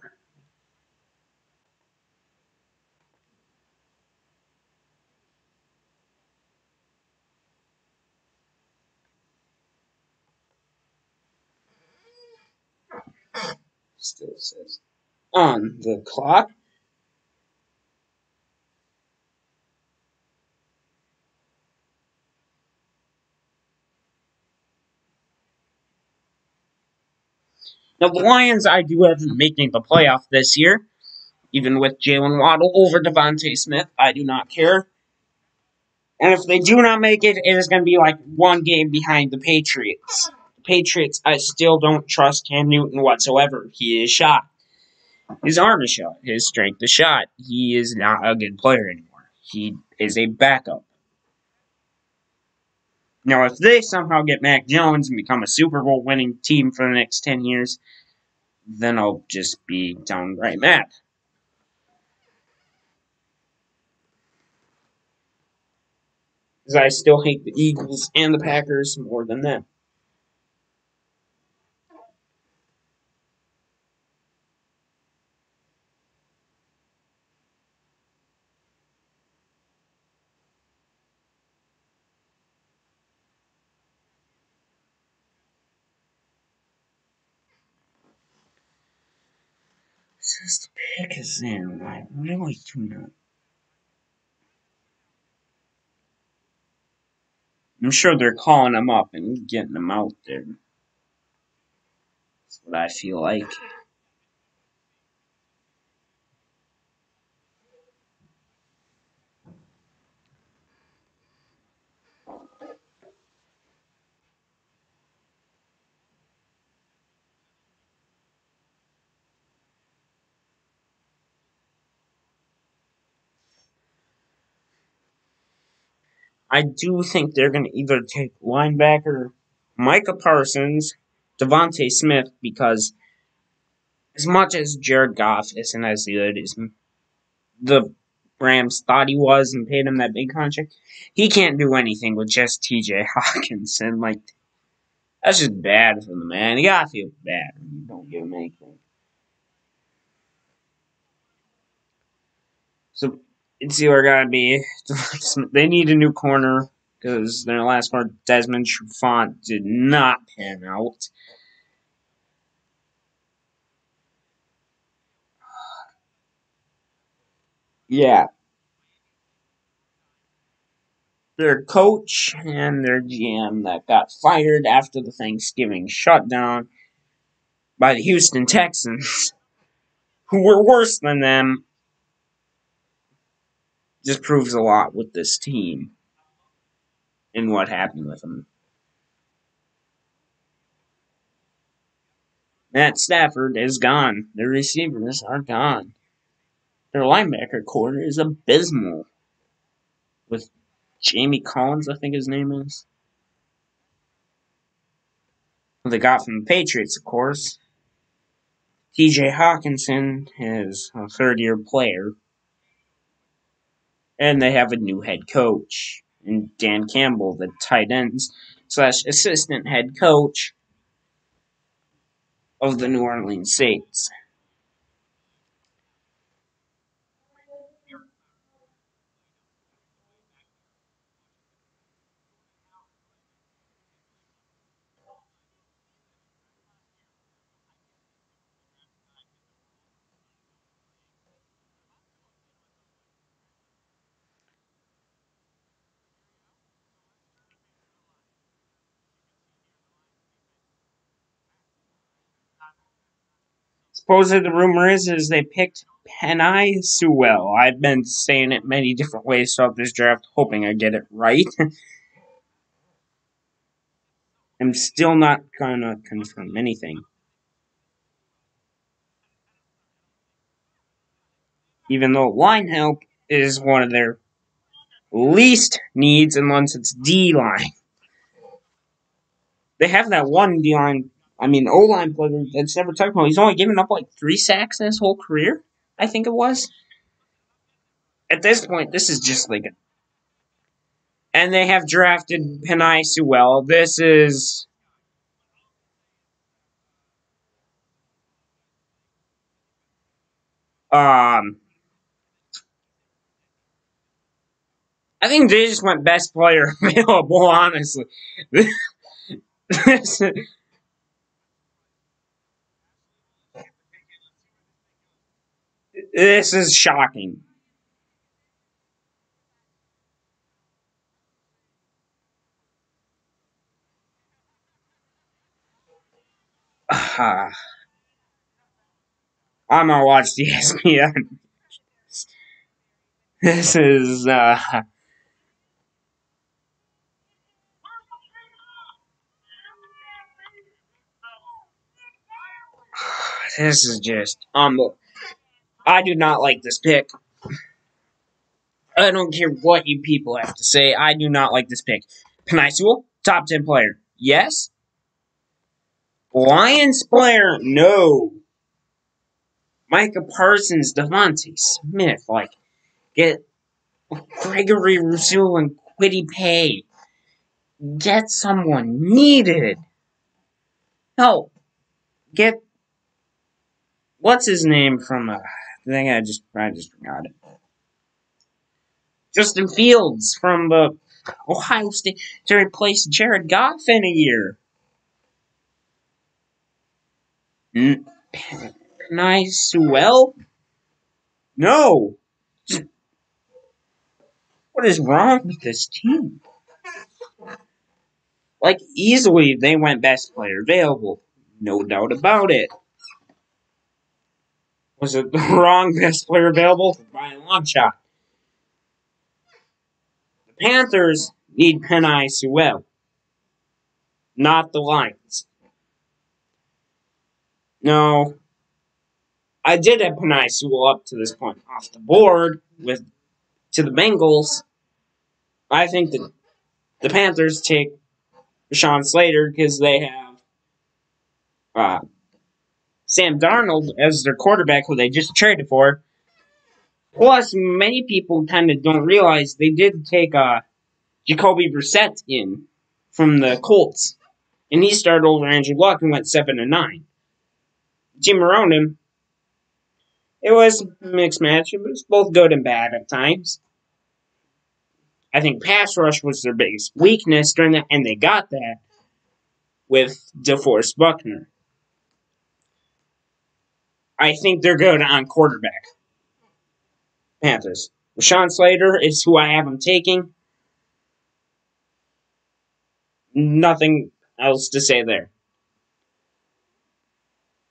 Still says on the clock. Now, the Lions, I do have them making the playoff this year, even with Jalen Waddle over Devontae Smith. I do not care. And if they do not make it, it is going to be like one game behind the Patriots. The Patriots, I still don't trust Cam Newton whatsoever. He is shot. His arm is shot. His strength is shot. He is not a good player anymore. He is a backup. Now, if they somehow get Mac Jones and become a Super Bowl winning team for the next 10 years, then I'll just be downright mad. Because I still hate the Eagles and the Packers more than them. Since the pick is in, I really do not. I'm sure they're calling him up and getting him out there. That's what I feel like. I do think they're going to either take linebacker Micah Parsons, Devontae Smith, because as much as Jared Goff isn't as good as the Rams thought he was and paid him that big contract. He can't do anything with just TJ Hawkinson. Like, that's just bad for the man. You gotta feel bad when you don't give him anything. So, it's either gotta be. They need a new corner because their last corner, Desmond Trufant, did not pan out. Yeah. Their coach and their GM that got fired after the Thanksgiving shutdown by the Houston Texans, who were worse than them, just proves a lot with this team and what happened with them. Matt Stafford is gone. Their receivers are gone. Their linebacker core is abysmal. With Jamie Collins, I think his name is. Who they got from the Patriots, of course. TJ Hawkinson is a third-year player. And they have a new head coach. And Dan Campbell, the tight ends / assistant head coach of the New Orleans Saints. Supposedly the rumor is they picked Penei Sewell. I've been saying it many different ways throughout this draft, hoping I get it right. I'm still not gonna confirm anything. Even though line help is one of their least needs unless it's D-line. They have that one D-line, O-line player that's never talked about. He's only given up like 3 sacks in his whole career, I think it was. At this point, this is just like a... And they have drafted Penei Sewell. This is... I think they just went best player available, honestly. this, this is shocking. I'm gonna watch the ESPN. This is, this is just, I do not like this pick. I don't care what you people have to say. I do not like this pick. Penei Sewell, top 10 player. Yes. Lions player, no. Micah Parsons, Devontae Smith, get Gregory Rousseau and Quiddy Pay. Get someone needed. No. Get, what's his name from, I think I just forgot it. Justin Fields from the Ohio State to replace Jared Goff in a year. Penei Sewell? No. What is wrong with this team? Easily they went best player available. No doubt about it. Was it the wrong best player available? By a long shot. The Panthers need Penei Sewell. Not the Lions. No. I did have Penei Sewell up to this point off the board to the Bengals. I think that the Panthers take Rashawn Slater because they have Sam Darnold as their quarterback, who they just traded for. Plus, many people kind of don't realize they did take Jacoby Brissett in from the Colts, and he started over Andrew Luck and went 7-9. Team around him, it was a mixed match. It was both good and bad at times. I think pass rush was their biggest weakness during that, and they got that with DeForest Buckner. I think they're good on quarterback. Panthers. Rashawn Slater is who I have them taking. Nothing else to say there.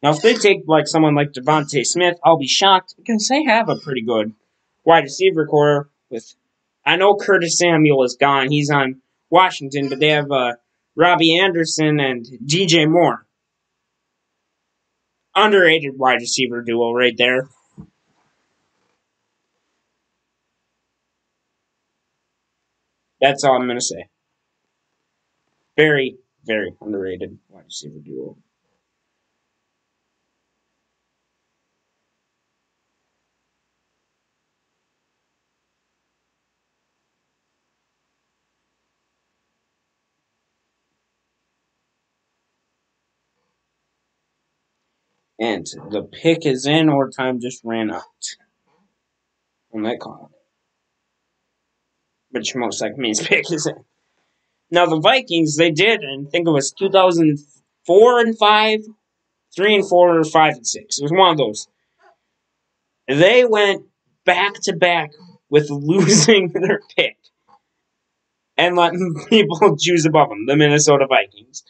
Now, if they take someone like Devontae Smith, I'll be shocked because they have a pretty good wide receiver core. I know Curtis Samuel is gone; he's on Washington, but they have Robbie Anderson and DJ Moore, underrated wide receiver duo right there. That's all I'm gonna say. Very, very underrated wide receiver duo. And the pick is in, or time just ran out on that call. Which most likely means pick is in. Now the Vikings, they did, and I think it was 2004 and 5, 3 and 4, or 5 and 6. It was one of those. They went back to back with losing their pick and letting people choose above them, the Minnesota Vikings.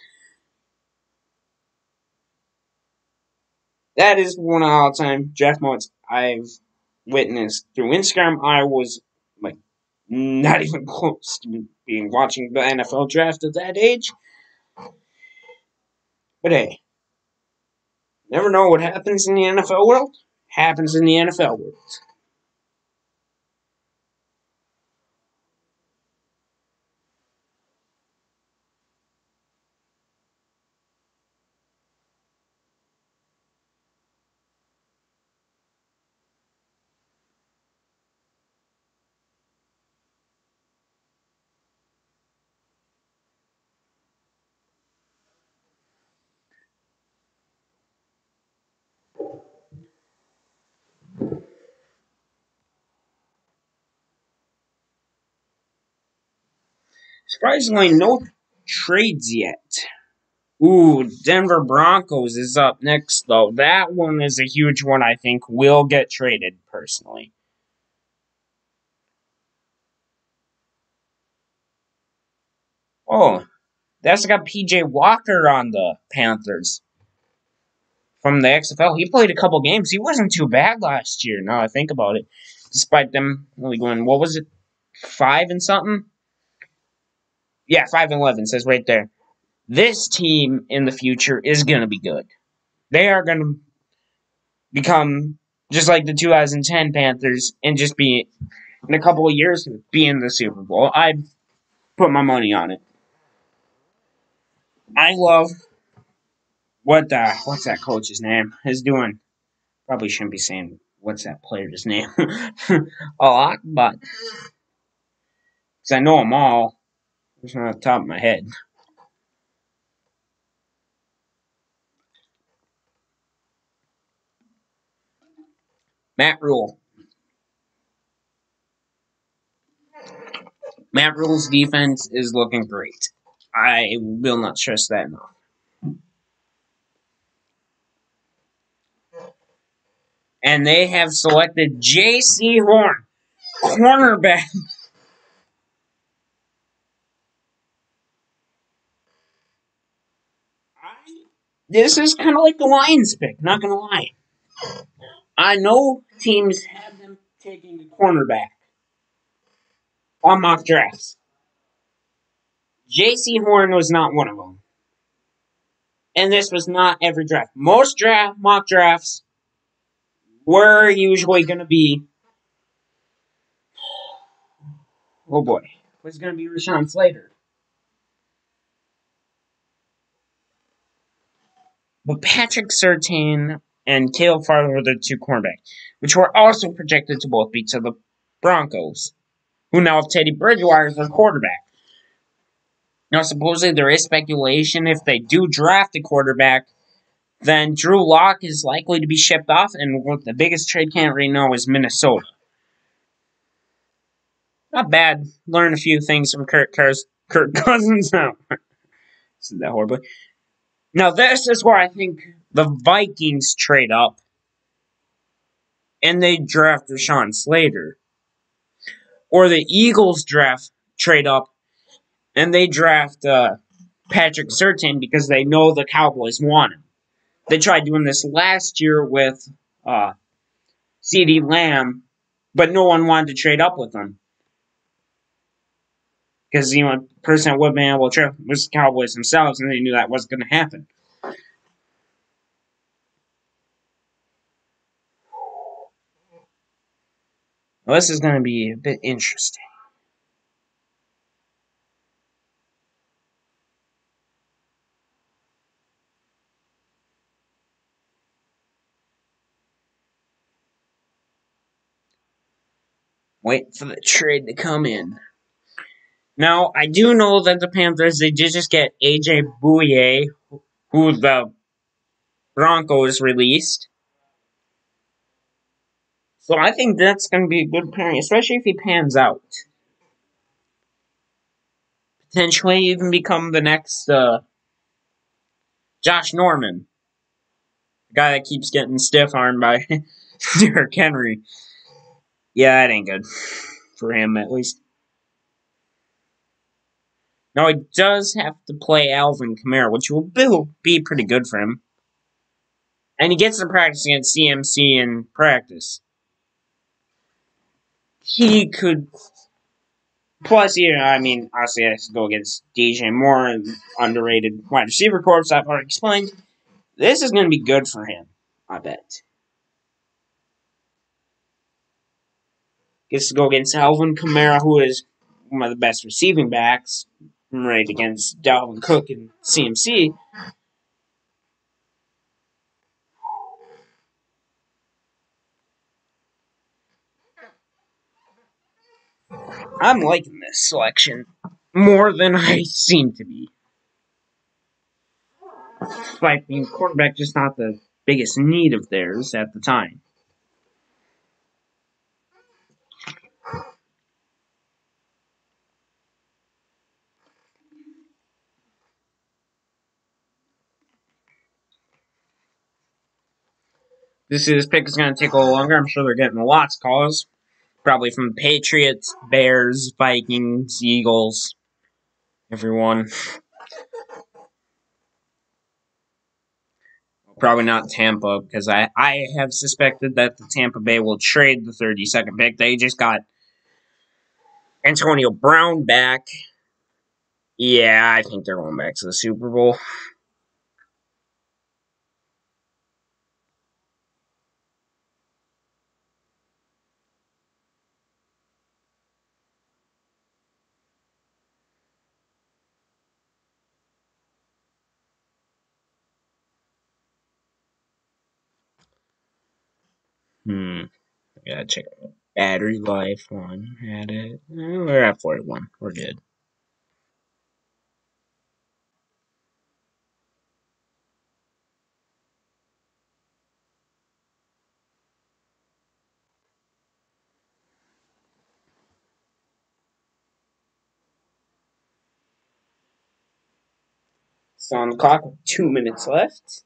That is one of all-time draft moments I've witnessed through Instagram. I was not even close to being watching the NFL draft at that age. But hey, never know what happens in the NFL world. Happens in the NFL world. Surprisingly, no trades yet. Ooh, Denver Broncos is up next, though. That one is a huge one I think will get traded, personally. Oh, that's got PJ Walker on the Panthers from the XFL. He played a couple games. He wasn't too bad last year, now I think about it. Despite them only going, what was it, 5 and something? Yeah, 5-11 says right there. This team in the future is going to be good. They are going to become just like the 2010 Panthers and just be, in a couple of years, be in the Super Bowl. I'd put my money on it. I love what's that coach's name is doing. Probably shouldn't be saying what's that player's name a lot, but because I know them all, just not off the top of my head. Matt Rule. Matt Rule's defense is looking great. I will not stress that enough. And they have selected J.C. Horn, cornerback. This is kind of like the Lions pick, not going to lie. I know teams have them taking a cornerback on mock drafts. J.C. Horn was not one of them. And this was not every draft. Most mock drafts were usually going to be, oh boy, was going to be Rashawn Slater. But Patrick Surtain and Caleb Farley were the two cornerbacks, which were also projected to both be to the Broncos, who now have Teddy Bridgewater as their quarterback. Now, supposedly there is speculation if they do draft a quarterback, then Drew Lock is likely to be shipped off, and the biggest trade candidate right now is Minnesota. Not bad. Learn a few things from Kirk Cousins now. Said that horribly. Now, this is where I think the Vikings trade up, and they draft Rashawn Slater. Or the Eagles trade up, and they draft Patrick Surtain because they know the Cowboys want him. They tried doing this last year with CeeDee Lamb, but no one wanted to trade up with him. Because, the person that would have been able to trade was the Cowboys themselves, and they knew that wasn't going to happen. Well, this is going to be a bit interesting. Wait for the trade to come in. Now, I do know that the Panthers, they did just get A.J. Bouye, who the Broncos released. So I think that's going to be a good pairing, especially if he pans out. Potentially even become the next Josh Norman. The guy that keeps getting stiff-armed by Derrick Henry. Yeah, that ain't good. For him, at least. Now, he does have to play Alvin Kamara, which will be pretty good for him. And he gets to practice against CMC in practice. He could... Plus, obviously, he has to go against DJ Moore and underrated wide receiver corps I've already explained. This is going to be good for him, I bet. Gets to go against Alvin Kamara, who is one of the best receiving backs, right against Dalvin Cook and CMC. I'm liking this selection more than I seem to be. Like, quarterback just not the biggest need of theirs at the time. This pick is going to take a little longer. I'm sure they're getting lots of calls. Probably from the Patriots, Bears, Vikings, Eagles, everyone. Probably not Tampa, because I have suspected that the Tampa Bay will trade the 32nd pick. They just got Antonio Brown back. Yeah, I think they're going back to the Super Bowl. I gotta check out battery life one. Had it. We're at 41. We're good. It's on the clock with 2 minutes left.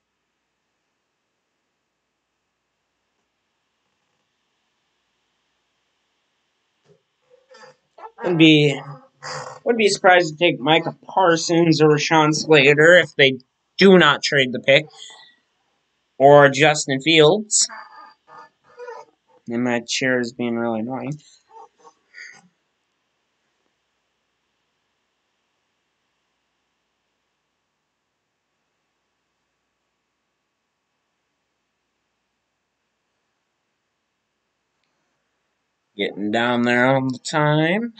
Wouldn't be surprised to take Micah Parsons or Rashawn Slater if they do not trade the pick. Or Justin Fields. And my chair is being really annoying. Getting down there on the time.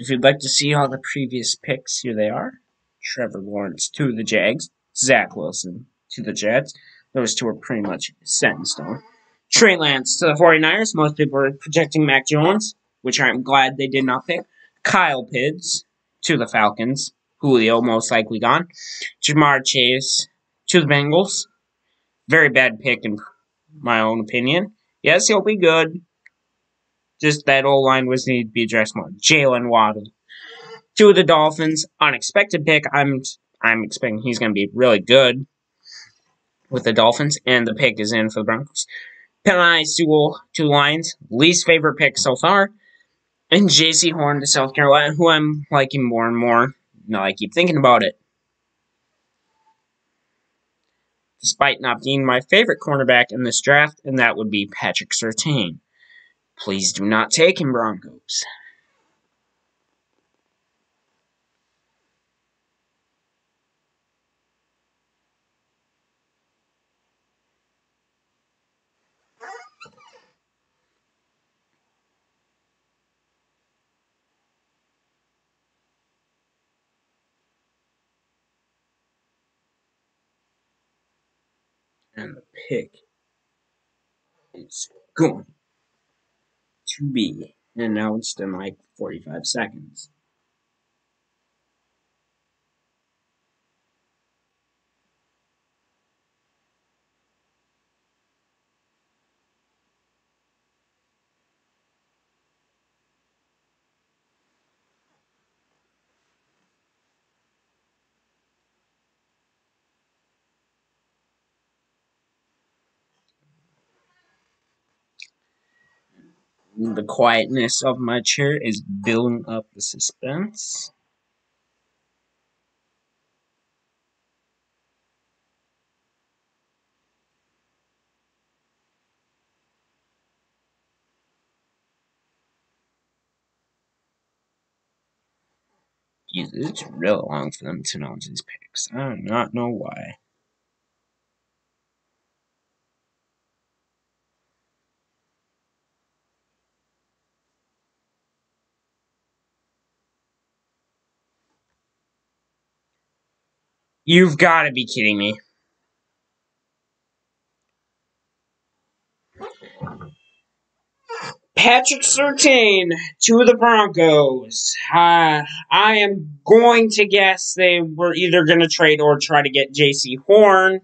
If you'd like to see all the previous picks, here they are. Trevor Lawrence to the Jags. Zach Wilson to the Jets. Those two are pretty much set in stone. Trey Lance to the 49ers. Most people are projecting Mac Jones, which I'm glad they did not pick. Kyle Pitts to the Falcons. Julio most likely gone. Jamar Chase to the Bengals. Very bad pick in my own opinion. Yes, he'll be good. Just that O-line was needed to be addressed more. Jalen Waddle to the Dolphins. Unexpected pick. I'm expecting he's going to be really good with the Dolphins, and the pick is in for the Broncos. Penei Sewell to the Lions. Least favorite pick so far. And J.C. Horn to South Carolina, who I'm liking more and more. Now I keep thinking about it. Despite not being my favorite cornerback in this draft, and that would be Patrick Surtain. Please do not take him, Broncos. And the pick is going to be announced in like 45 seconds. The quietness of my chair is building up the suspense. Jesus, it's real long for them to announce these picks. I do not know why. You've got to be kidding me. Patrick Surtain to the Broncos. I am going to guess they were either going to trade or try to get J.C. Horn.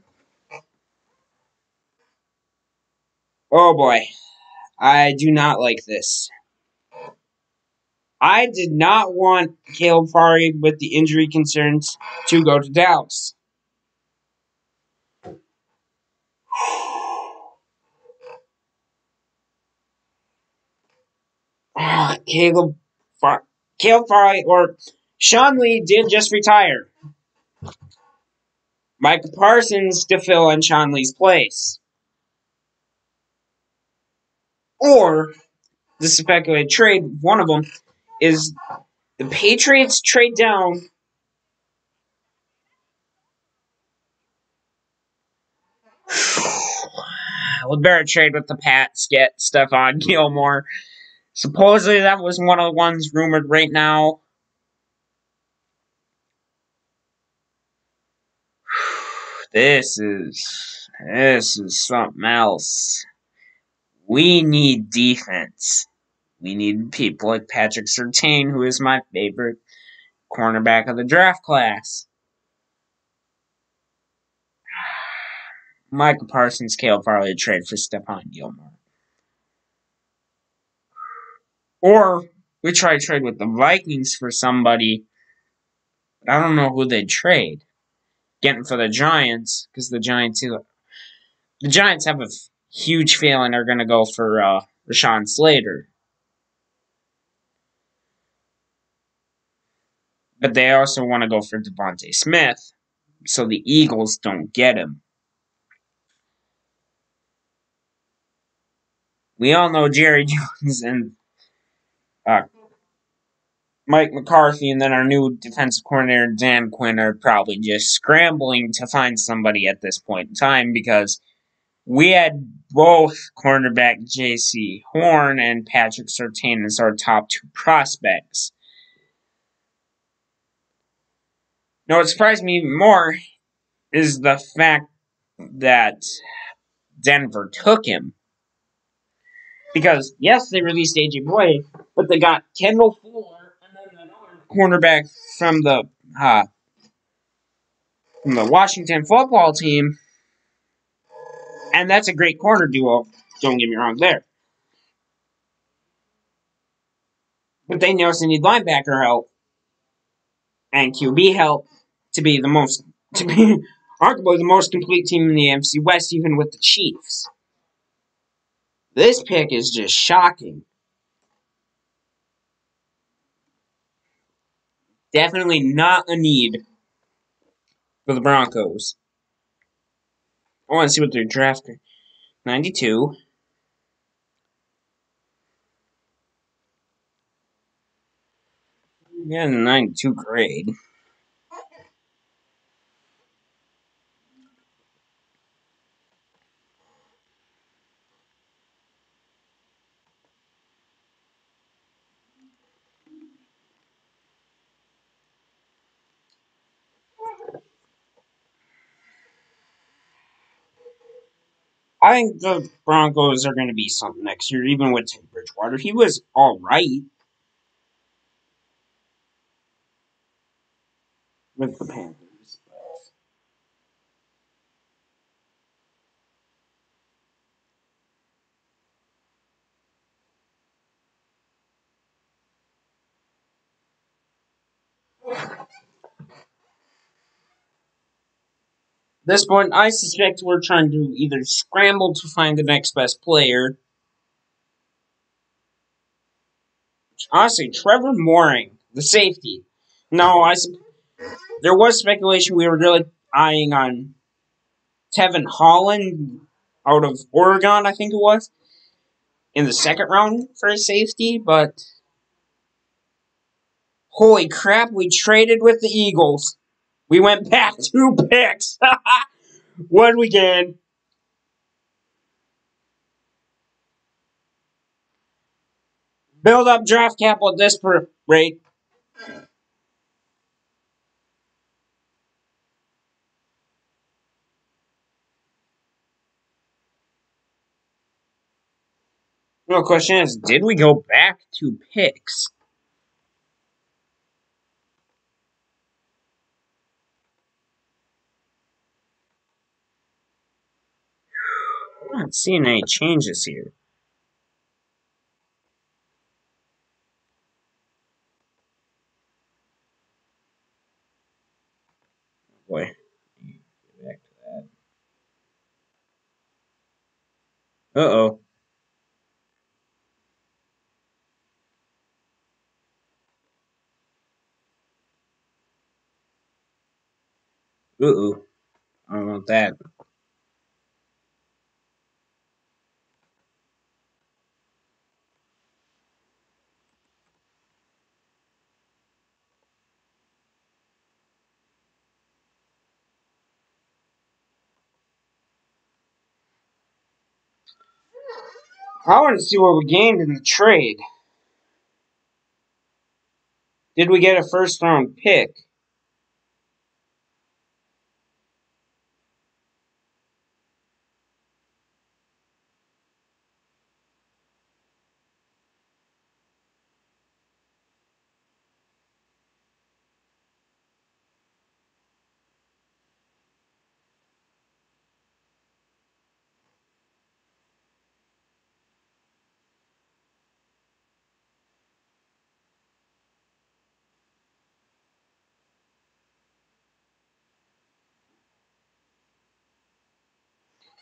Oh boy. I do not like this. I did not want Caleb Farley with the injury concerns to go to Dallas. Caleb Farley or Sean Lee did just retire. Micah Parsons to fill in Sean Lee's place. Or the speculated trade, one of them, is the Patriots trade down we better trade with the Pats, get Stephon Gilmore. Supposedly that was one of the ones rumored right now. This is something else. We need defense. We need people like Patrick Surtain, who is my favorite cornerback of the draft class. Michael Parsons, Caleb Farley to trade for Stephon Gilmore. Or we try to trade with the Vikings for somebody, but I don't know who they'd trade. Getting for the Giants, because the Giants have a huge feeling they're going to go for Rashawn Slater. But they also want to go for Devontae Smith, so the Eagles don't get him. We all know Jerry Jones and Mike McCarthy, and then our new defensive coordinator, Dan Quinn, are probably just scrambling to find somebody at this point in time because we had both cornerback J.C. Horn and Patrick Surtain as our top two prospects. Now, what surprised me even more is the fact that Denver took him. Because, yes, they released A.J. Boyd, but they got Kendall Fuller and then another cornerback from the Washington football team. And that's a great corner duo. Don't get me wrong there. But they also need linebacker help and QB help to be arguably the most complete team in the NFC West, even with the Chiefs. This pick is just shocking. Definitely not a need for the Broncos. I want to see what their draft 92. Yeah, 92 grade. I think the Broncos are going to be something next year, even with Teddy Bridgewater. He was all right with the Panthers. At this point, I suspect we're trying to either scramble to find the next best player. Honestly, Trevor Mooring, the safety. No, there was speculation we were really eyeing on Tevin Holland out of Oregon, I think it was, in the second round for a safety, but holy crap, we traded with the Eagles. We went back 2 picks. What did we get? Build up draft capital at this rate. The question is, did we go back 2 picks? I'm not seeing any changes here. Boy, get back to that. Uh-oh. Uh-oh. I don't want that. I want to see what we gained in the trade. Did we get a first round pick?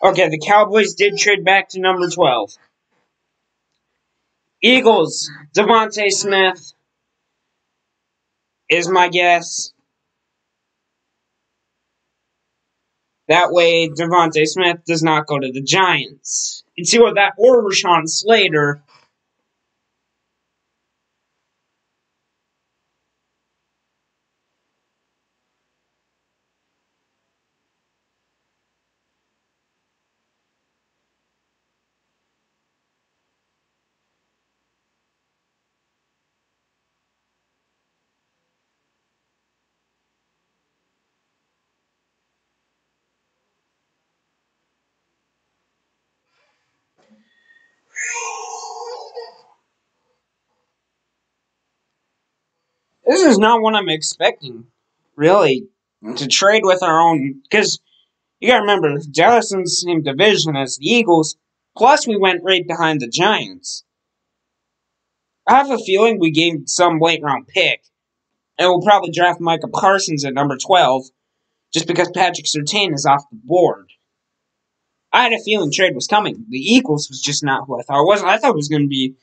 Okay, the Cowboys did trade back to number 12. Eagles, Devontae Smith is my guess. That way, Devontae Smith does not go to the Giants. You can see what that, or Rashawn Slater. This is not what I'm expecting, really, to trade with our own. Because you gotta remember, Dallas in the same division as the Eagles. Plus, we went right behind the Giants. I have a feeling we gained some late round pick, and we'll probably draft Micah Parsons at number 12, just because Patrick Surtain is off the board. I had a feeling trade was coming. The Eagles was just not who I thought it was. I thought it was going to be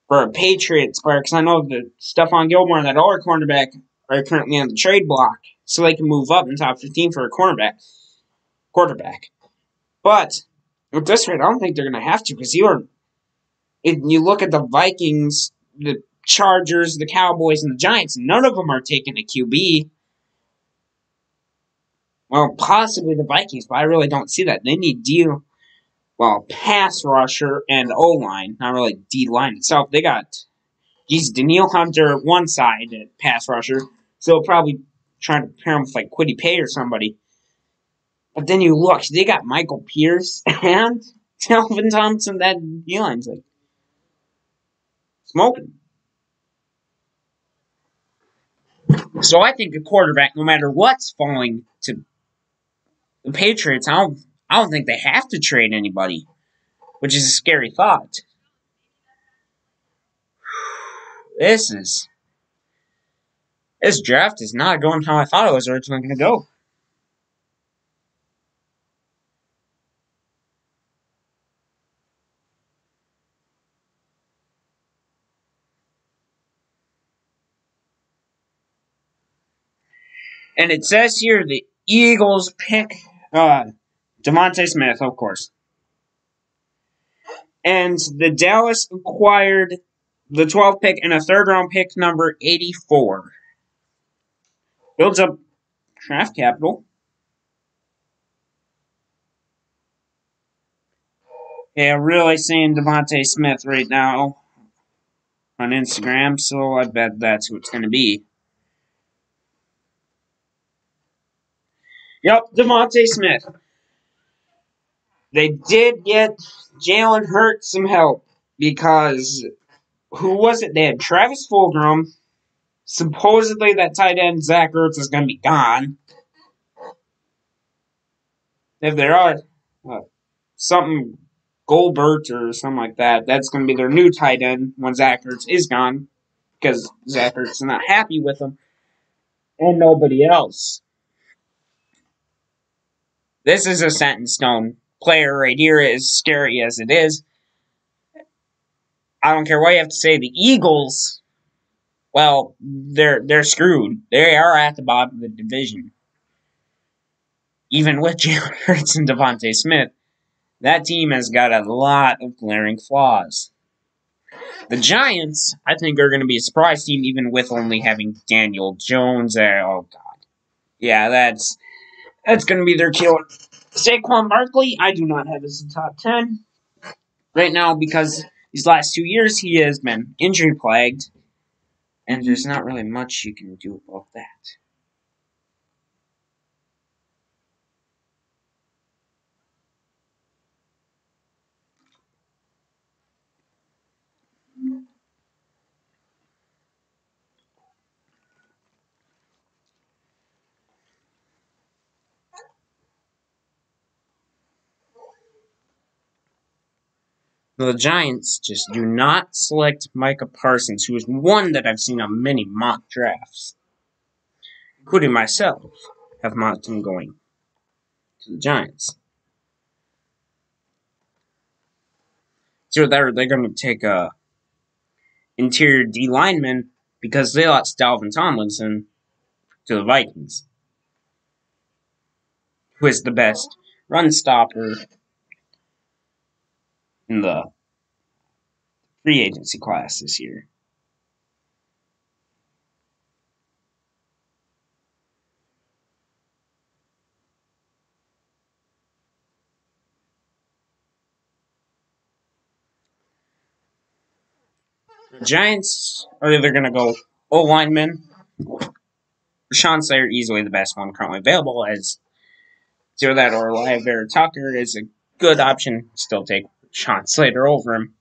for a Patriots player, because I know that Stephon Gilmore and that other cornerback are currently on the trade block, so they can move up in top 15 for a quarterback. But with this rate, I don't think they're going to have to, because you look at the Vikings, the Chargers, the Cowboys, and the Giants, and none of them are taking a QB. Well, possibly the Vikings, but I really don't see that. They need pass rusher and O-line, not really D-line itself. They got Daniil Hunter one side at pass rusher, so they'll probably try to pair him with like Kwity Paye or somebody. But then you look, they got Michael Pierce and Telvin Thompson. That D-line's like smoking. So I think a quarterback, no matter what's falling to the Patriots, I don't think they have to trade anybody, which is a scary thought. This draft is not going how I thought it was originally going to go. And it says here the Eagles pick Devontae Smith, of course. And the Dallas acquired the 12th pick and a third-round pick, number 84. Builds up draft capital. Yeah, really seeing Devontae Smith right now on Instagram, so I bet that's who it's going to be. Yep, Devontae Smith. They did get Jalen Hurts some help because who was it? They had Travis Fulgham. Supposedly that tight end Zach Ertz is going to be gone. If there are something Goldberg or something like that, that's going to be their new tight end when Zach Ertz is gone because Zach Ertz is not happy with him and nobody else. This is a set in stone player right here, as scary as it is. I don't care what you have to say. The Eagles, well, they're screwed. They are at the bottom of the division. Even with Jalen Hurts and Devontae Smith, that team has got a lot of glaring flaws. The Giants, I think, are going to be a surprise team, even with only having Daniel Jones there. Oh, God. Yeah, that's going to be their killer. Saquon Barkley, I do not have as a top 10 right now because these last 2 years he has been injury-plagued, and there's not really much you can do about that. The Giants just do not select Micah Parsons, who is one that I've seen on many mock drafts, including myself, have mocked him going to the Giants. So they're going to take a interior D lineman because they lost Dalvin Tomlinson to the Vikings, who is the best run stopper in the free agency class this year. The Giants are either going to go O-lineman. Rashawn Slater, easily the best one currently available, as either that or Vera Tucker is a good option. Still take Rashawn Slater over him.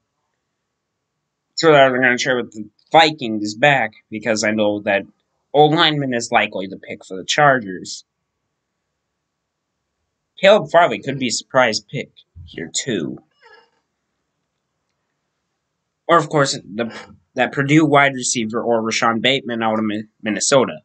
So they're going to trade with the Vikings back because I know that old lineman is likely the pick for the Chargers. Caleb Farley could be a surprise pick here too. Or of course that Purdue wide receiver or Rashawn Bateman out of Minnesota.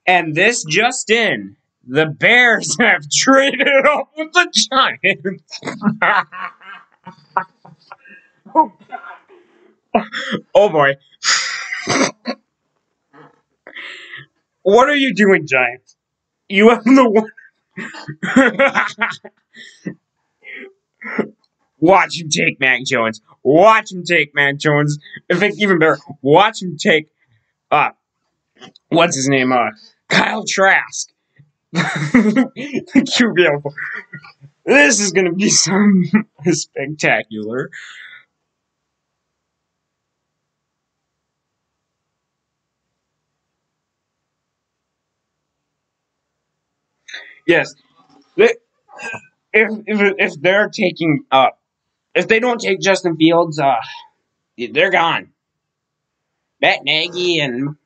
And this just in. The Bears have traded up with the Giants. Oh boy. What are you doing, Giants? You have the one. Watch him take Mac Jones. Watch him take Mac Jones. In fact, even better, watch him take, what's his name? Kyle Trask. QB. This is going to be some spectacular. Yes. If they're taking, if they don't take Justin Fields, they're gone. Matt Nagy and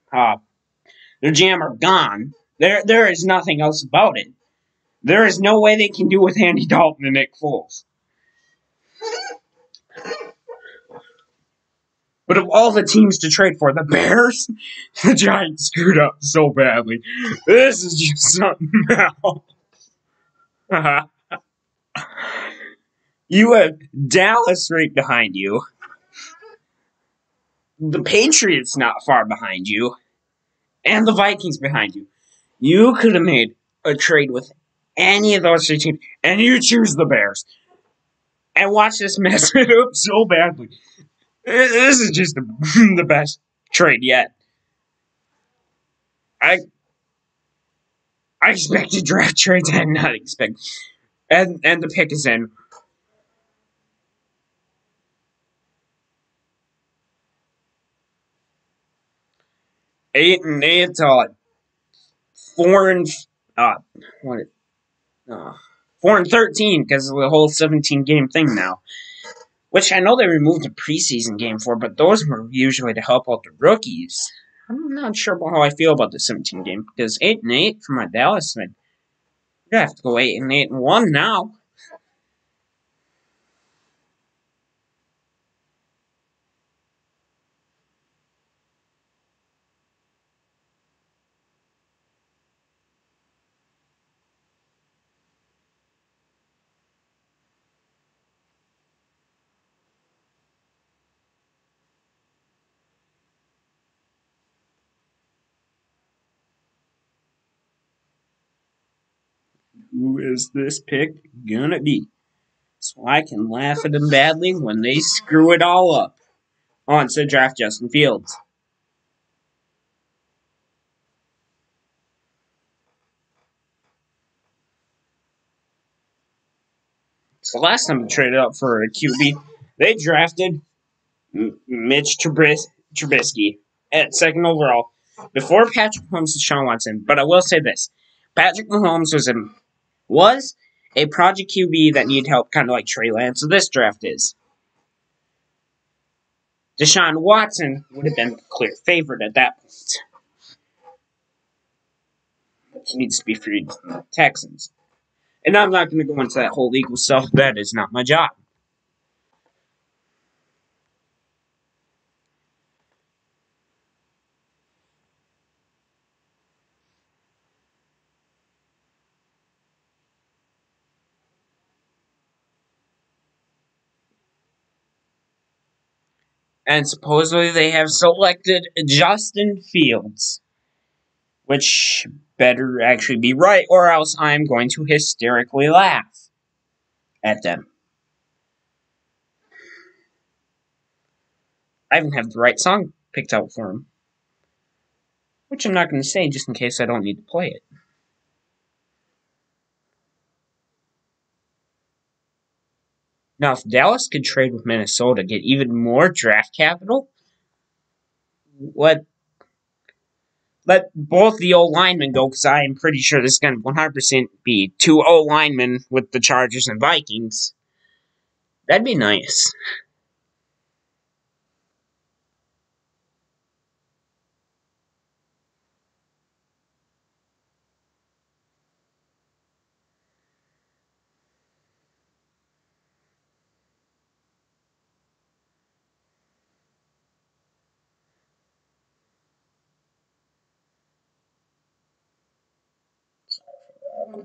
their GM are gone. There is nothing else about it. There is no way they can do with Andy Dalton and Nick Foles. But of all the teams to trade for, the Bears, the Giants screwed up so badly. This is just something else. You have Dallas right behind you. The Patriots not far behind you. And the Vikings behind you. You could have made a trade with any of those three teams, and you choose the Bears. And watch this mess it up so badly. This is just the best trade yet. I expected draft trades I did not expect. And the pick is in. Eight and 4 and what? 4-13 because of the whole 17-game thing now. Which I know they removed a preseason game for, but those were usually to help out the rookies. I'm not sure about how I feel about the 17 game because 8 and 8 for my Dallas side. You have to go 8 and 8 and 1 now. Who is this pick gonna be? So I can laugh at them badly when they screw it all up. On to draft Justin Fields. So last time they traded up for a QB, they drafted Mitch Trubisky at second overall before Patrick Mahomes and Sean Watson. But I will say this: Patrick Mahomes was a project QB that needed help, kind of like Trey Lance. So this draft is. Deshaun Watson would have been the clear favorite at that point. But he needs to be freed from the Texans. And I'm not going to go into that whole legal stuff. That is not my job. And supposedly they have selected Justin Fields. Which better actually be right, or else I'm going to hysterically laugh at them. I even have the right song picked out for him. Which I'm not going to say just in case I don't need to play it. Now, if Dallas could trade with Minnesota, get even more draft capital, let both the O linemen go, because I am pretty sure this is going to 100% be 2 O linemen with the Chargers and Vikings. That'd be nice.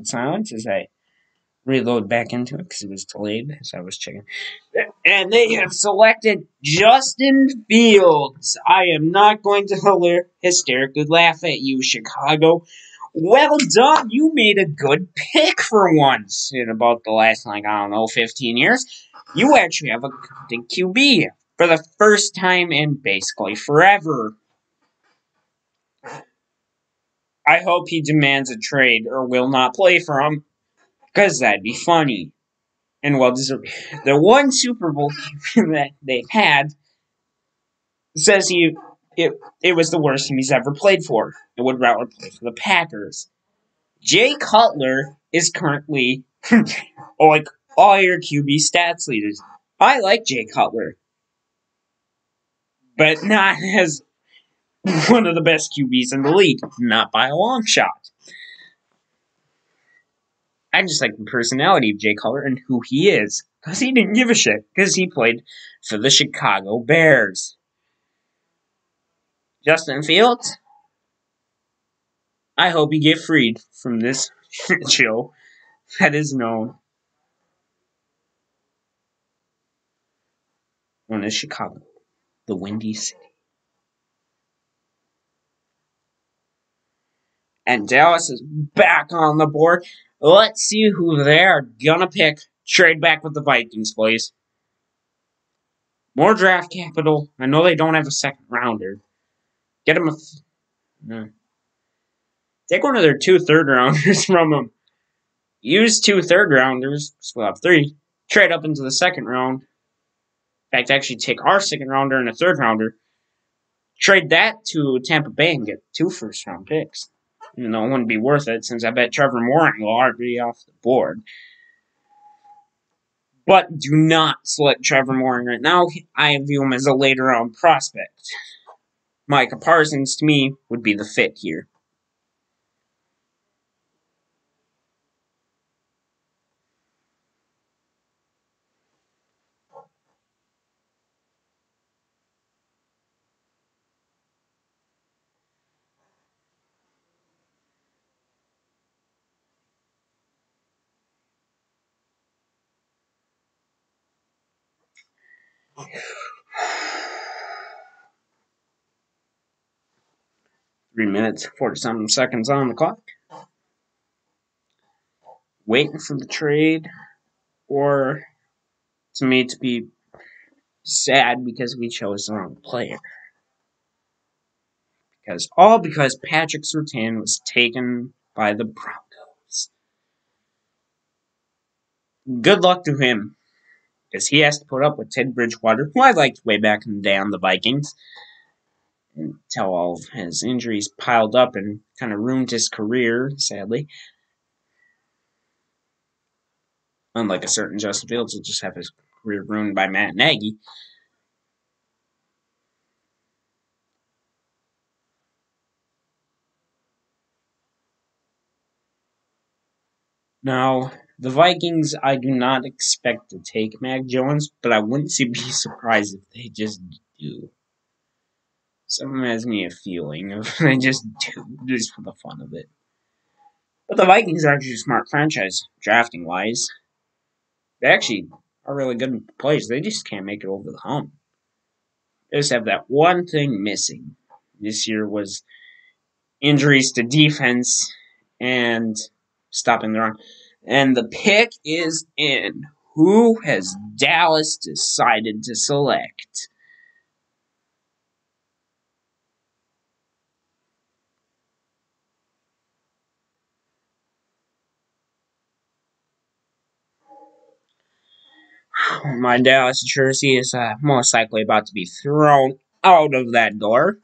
Silence as I reload back into it because it was delayed as I was checking. And they have selected Justin Fields. I am not going to hysterically laugh at you, Chicago. Well done. You made a good pick for once in about the last, 15 years. You actually have a good QB for the first time in basically forever. I hope he demands a trade or will not play for him, because that'd be funny and well deserved. The one Super Bowl that they've had says it was the worst team he's ever played for. It would rather play for the Packers. Jay Cutler is currently like all your QB stats leaders. I like Jay Cutler, but not as one of the best QBs in the league. Not by a long shot. I just like the personality of Jay Cutler and who he is. Because he didn't give a shit. Because he played for the Chicago Bears. Justin Fields, I hope you get freed from this show that is known as Chicago, the Windy City. And Dallas is back on the board. Let's see who they're gonna pick. Trade back with the Vikings, please. More draft capital. I know they don't have a second rounder. Get them take one of their 2 third-rounders from them. Use 2 third-rounders, so we'll have 3. Trade up into the second round. In fact, actually take our second rounder and a third rounder. Trade that to Tampa Bay and get 2 first-round picks. Even though it wouldn't be worth it, since I bet Trevor Moore will already be off the board. But do not select Trevor Moore right now. I view him as a later-round prospect. Micah Parsons, to me, would be the fit here. Three minutes, 47 seconds on the clock. Waiting for the trade, or to me to be sad because we chose the wrong player. Because Patrick Surtain was taken by the Broncos. Good luck to him, because he has to put up with Ted Bridgewater, who I liked way back in the day on the Vikings, until all of his injuries piled up and kind of ruined his career, sadly. Unlike a certain Justin Fields, who'll just have his career ruined by Matt Nagy. Now, the Vikings, I do not expect to take Mac Jones, but I wouldn't be surprised if they just do. Something has me a feeling of they just do, just for the fun of it. But the Vikings are actually a smart franchise, drafting-wise. They actually are really good players. They just can't make it over the hump. They just have that one thing missing. This year was injuries to defense and stopping the run. And the pick is in. Who has Dallas decided to select? My Dallas jersey is most likely about to be thrown out of that door.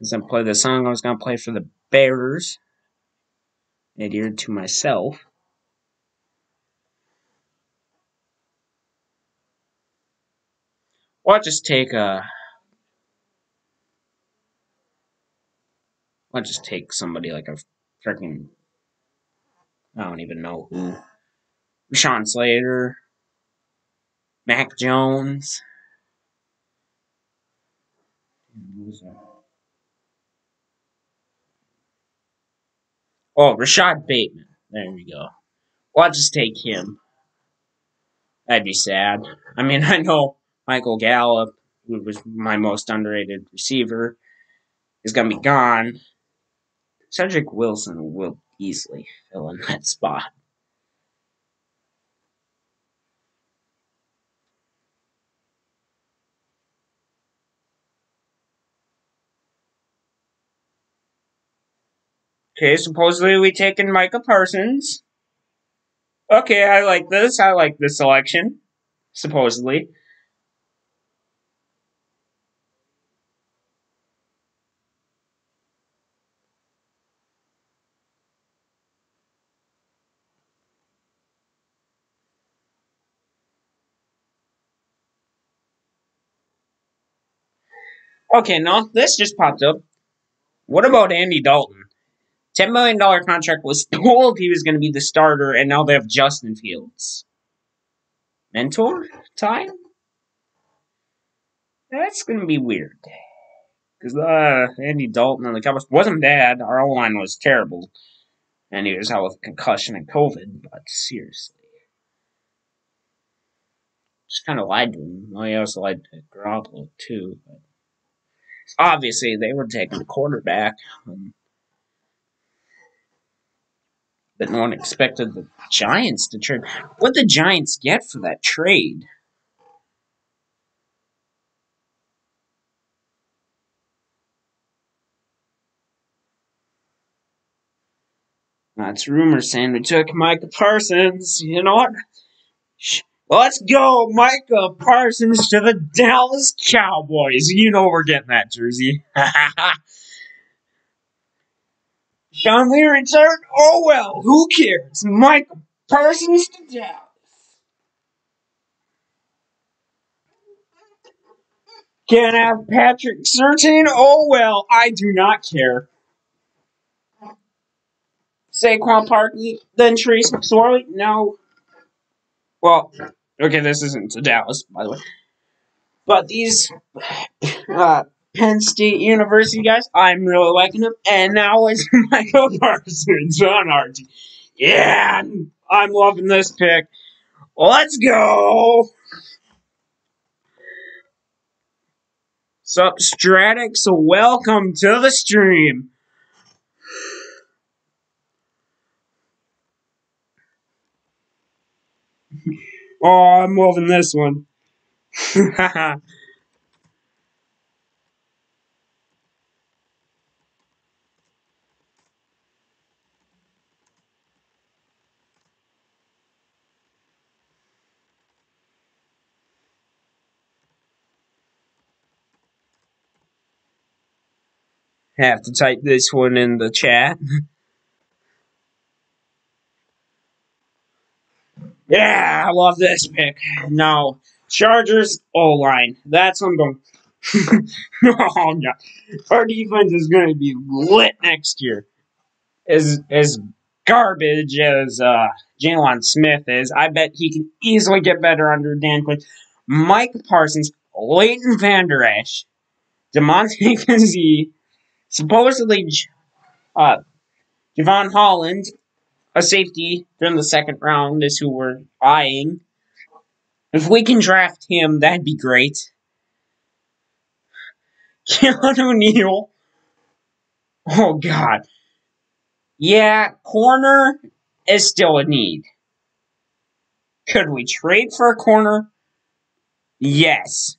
As I play the song I was going to play for the Bears, adhered to myself. Well, I'll just take somebody like a freaking, I don't even know who. Sean Slater, Mac Jones. Oh, Rashad Bateman. There we go. Well, I'll just take him. That'd be sad. I mean, I know Michael Gallup, who was my most underrated receiver, is going to be gone. Cedric Wilson will easily fill in that spot. Okay, supposedly we taken Micah Parsons. Okay, I like this. I like this selection. Supposedly. Okay, no, this just popped up. What about Andy Dalton? $10 million contract, was told he was going to be the starter, and now they have Justin Fields. Mentor time? That's going to be weird. Because Andy Dalton on the Cowboys wasn't bad. Our O-line was terrible. And he was out with concussion and COVID, but seriously. Just kind of lied to him. Well, he also lied to Garoppolo, too. But obviously, they were taking the quarterback. But no one expected the Giants to trade. What did the Giants get for that trade? That's rumors saying we took Micah Parsons. You know what? Let's go, Micah Parsons to the Dallas Cowboys. You know we're getting that jersey. Sean Lee returned? Oh well, who cares? Micah Parsons to Dallas. Can't have Patrick Surtain? Oh well, I do not care. Saquon Barkley, then Trace McSorley? No. Well, okay, this isn't to Dallas, by the way. But these Penn State University guys, I'm really liking them. And now it's Michael Parsons on our team. Yeah, I'm loving this pick. Let's go. Sup, Stratix? Welcome to the stream. Oh, I'm loving this one. Have to type this one in the chat. Yeah, I love this pick. No, Chargers O-line. That's what I'm going. Oh, no. Our defense is going to be lit next year. As garbage as Jalen Smith is, I bet he can easily get better under Dan Quinn. Mike Parsons, Leighton Vander Esch, DeMonte Kazee, supposedly Javon Holland, a safety from the second round is who we're eyeing. If we can draft him, that'd be great. Keanu Neal. Oh, God. Yeah, corner is still a need. Could we trade for a corner? Yes.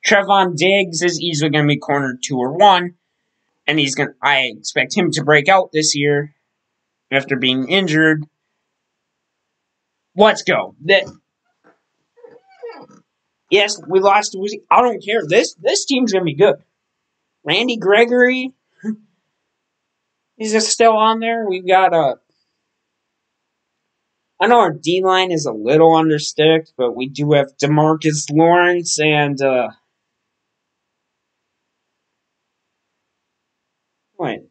Trevon Diggs is easily going to be corner 2 or 1. And I expect him to break out this year after being injured. Let's go. Yes, we lost to Wizzy. I don't care. This team's gonna be good. Randy Gregory, is this still on there? We've got I know our D line is a little understicked, but we do have DeMarcus Lawrence and wait,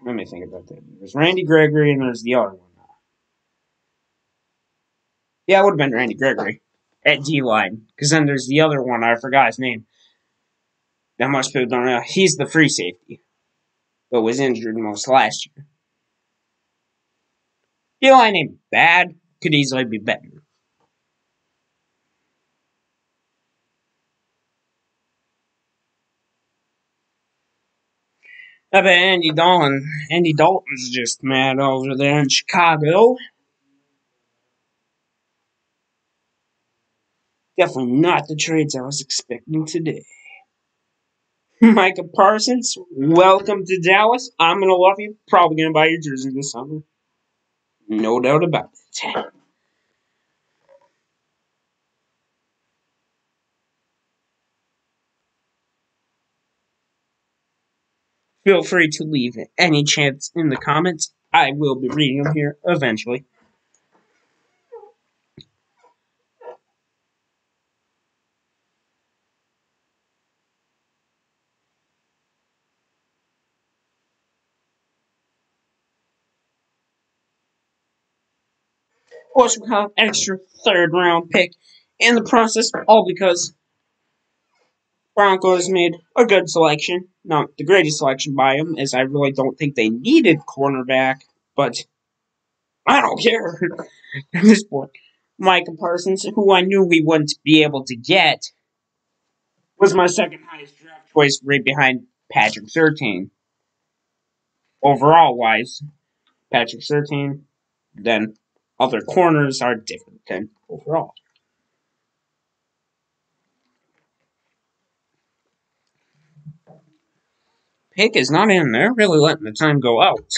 let me think about that. There's Randy Gregory and there's the other one. Yeah, it would have been Randy Gregory at D line, because then there's the other one. I forgot his name. That most people don't know. He's the free safety, but was injured most last year. D line ain't bad. Could easily be better. I bet Andy Dalton's just mad over there in Chicago. Definitely not the trades I was expecting today. Micah Parsons, welcome to Dallas. I'm going to love you. Probably going to buy your jersey this summer. No doubt about it. Feel free to leave any chants in the comments. I will be reading them here eventually. Also have extra third round pick in the process, all because Broncos made a good selection. Not the greatest selection by them, as I really don't think they needed cornerback, but I don't care at this point. Micah Parsons, who I knew we wouldn't be able to get, was my second highest draft choice, right behind Patrick Surtain. Overall wise, Patrick Surtain, then other corners are different than overall. Pick is not in there, really letting the time go out.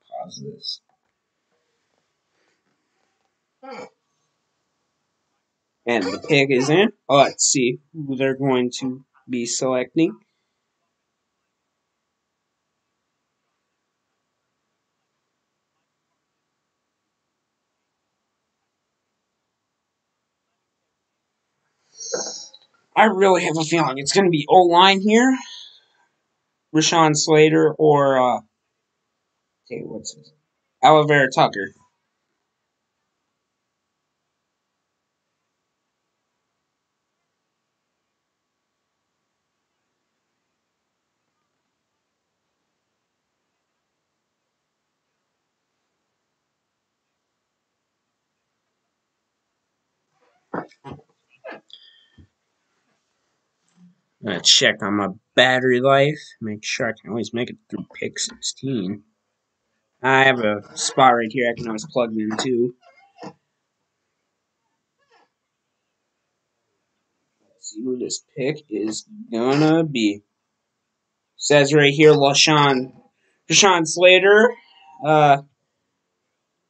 Pause this. And the pick is in. Let's see who they're going to be selecting. I really have a feeling it's going to be O-line here. Rashawn Slater or, what's his? Olivera Tucker. I'm going to check on my battery life. Make sure I can always make it through pick 16. I have a spot right here I can always plug in too. Let's see who this pick is gonna be. Says right here, Rashawn Slater.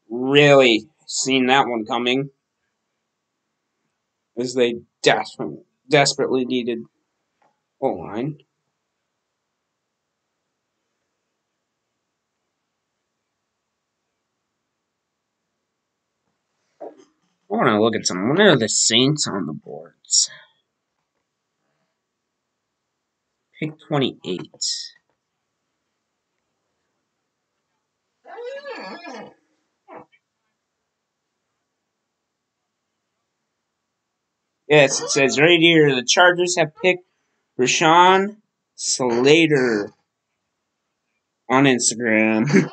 Really seen that one coming, as they desperately needed O-line. I want to look at some. When are the Saints on the boards? Pick 28. Yes, it says right here, the Chargers have picked Rashawn Slater on Instagram.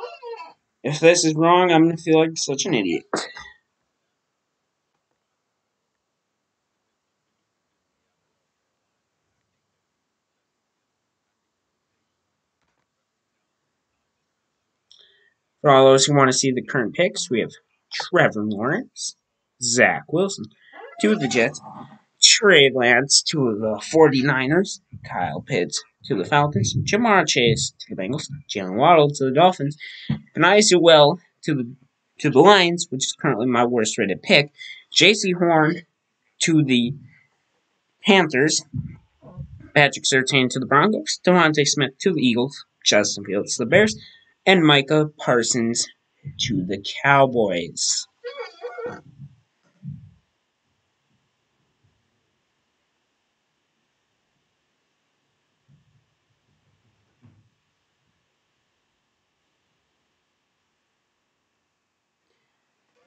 If this is wrong, I'm going to feel like such an idiot. For all those who want to see the current picks, we have Trevor Lawrence, Zach Wilson, two of the Jets, Trey Lance, two of the 49ers, Kyle Pitts, to the Falcons, Jamar Chase to the Bengals, Jalen Waddle to the Dolphins, Benai Sewell to the Lions, which is currently my worst rated pick, J.C. Horn to the Panthers, Patrick Surtain to the Broncos, Devontae Smith to the Eagles, Justin Fields to the Bears, and Micah Parsons to the Cowboys.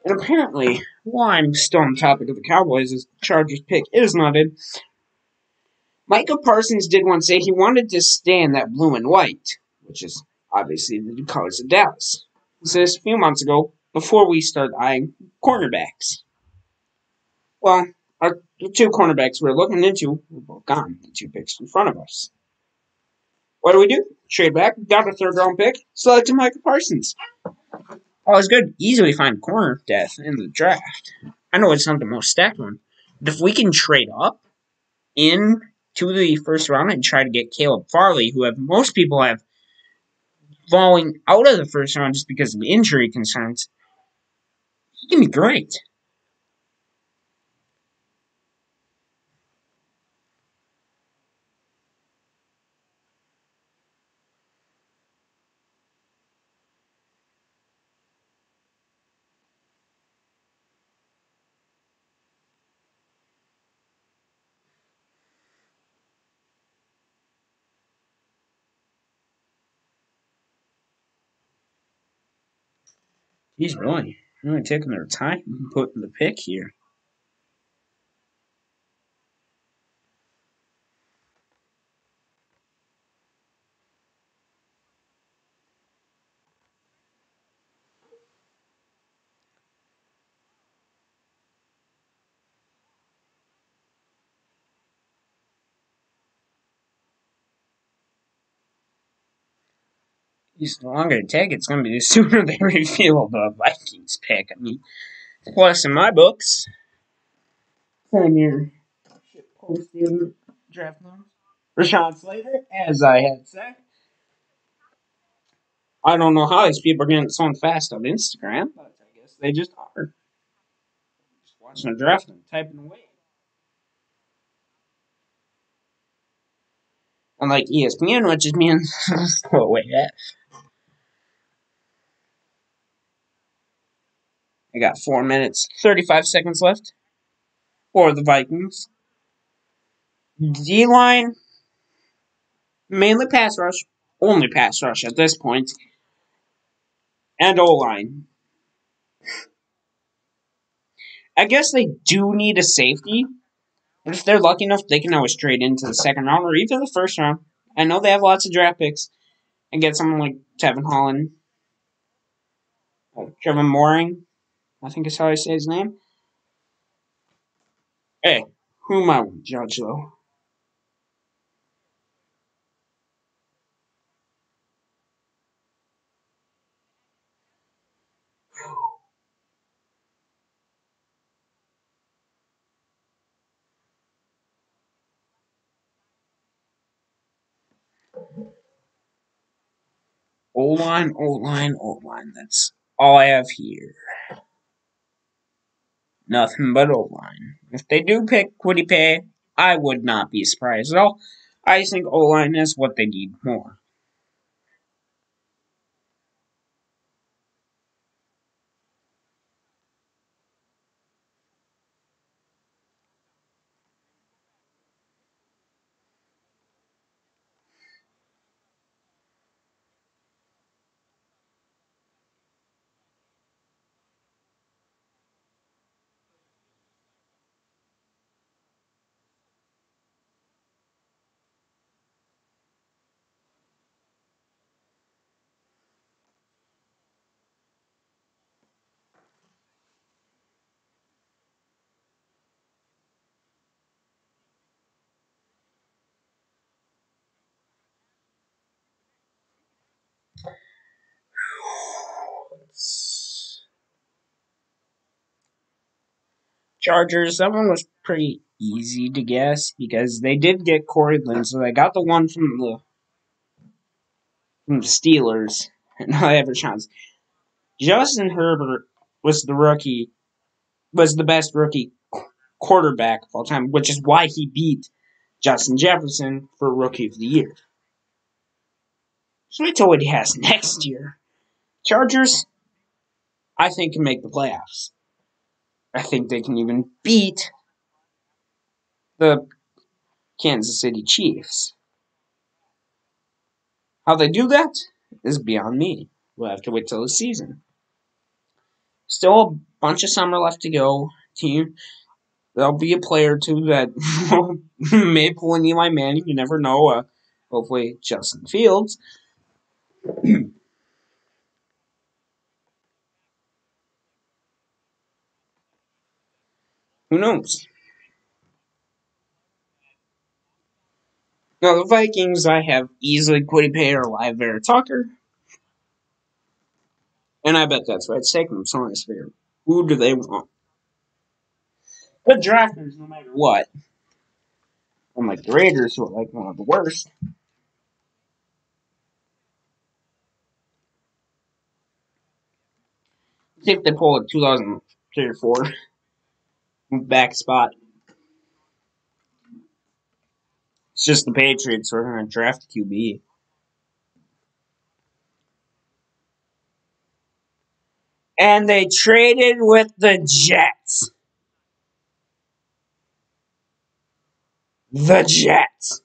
And apparently, while I'm still on the topic of the Cowboys, this Chargers pick is not in. Micah Parsons did once say he wanted to stay in that blue and white, which is obviously the colors of Dallas. He said this a few months ago, before we started eyeing cornerbacks. Well, the two cornerbacks we're looking into were both gone, the two picks in front of us. What do? Trade back, got a third round pick, selected Micah Parsons. All is good. Easily find corner depth in the draft. I know it's not the most stacked one, but if we can trade up in to the first round and try to get Caleb Farley, who most people have falling out of the first round just because of injury concerns, he can be great. He's really taking their time and putting the pick here. The longer it takes, it's going to be the sooner they reveal the Vikings pick. I mean, plus in my books, time your posting draft notes. Rashawn Slater, as I had said. I don't know how these people are getting so fast on Instagram, but I guess they just are. Just watching a draft and typing away. Unlike ESPN, which is being slow away at. I got 4 minutes, 35 seconds left for the Vikings. D line, mainly pass rush, only pass rush at this point, and O line. I guess they do need a safety, but if they're lucky enough, they can always trade into the second round or even the first round. I know they have lots of draft picks and get someone like Tevin Holland, Trevor Mooring, I think is how I say his name. Hey, who am I to judge though? O-line, O-line, O-line. That's all I have here. Nothing but O-line. If they do pick Kwity Paye, I would not be surprised at all. I just think O-line is what they need more. Chargers, that one was pretty easy to guess because they did get Corey Lynn, so they got the one from the from the Steelers, and I have a chance. Justin Herbert was the best rookie quarterback of all time, which is why he beat Justin Jefferson for Rookie of the Year. So wait till what he has next year. Chargers, I think, can make the playoffs. I think they can even beat the Kansas City Chiefs. How they do that is beyond me. We'll have to wait till the season. Still a bunch of summer left to go. There'll be a player or two that may pull an Eli Manning. You never know. Hopefully, Justin Fields. Who knows? Now, the Vikings, I have easily Quiddy Pay or Live Vera Tucker. And I bet that's why it's taking them so long to figure. Who do they want? But drafters, no matter what. Unlike the Raiders, who are like one of the worst. See if they pull a 2003 or 4 back spot. It's just the Patriots who are going to draft QB. And they traded with the Jets. The Jets.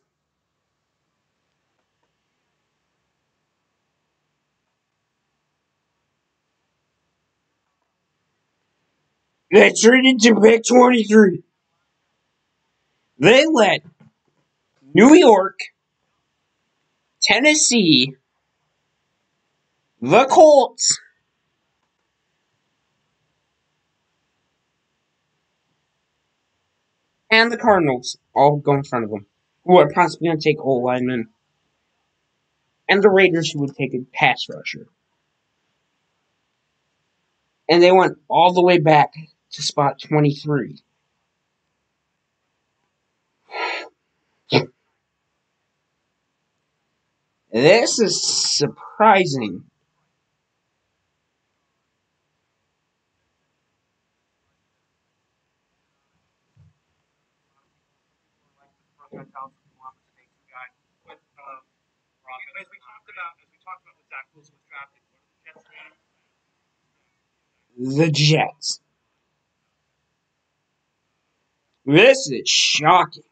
They traded to pick 23. They let New York, Tennessee, the Colts, and the Cardinals all go in front of them, who are possibly going to take O linemen, and the Raiders who would take a pass rusher. And they went all the way back to spot 23. This is surprising. As we talked about with Zach Wilson was drafted, what are the Jets named? The Jets. This is shocking.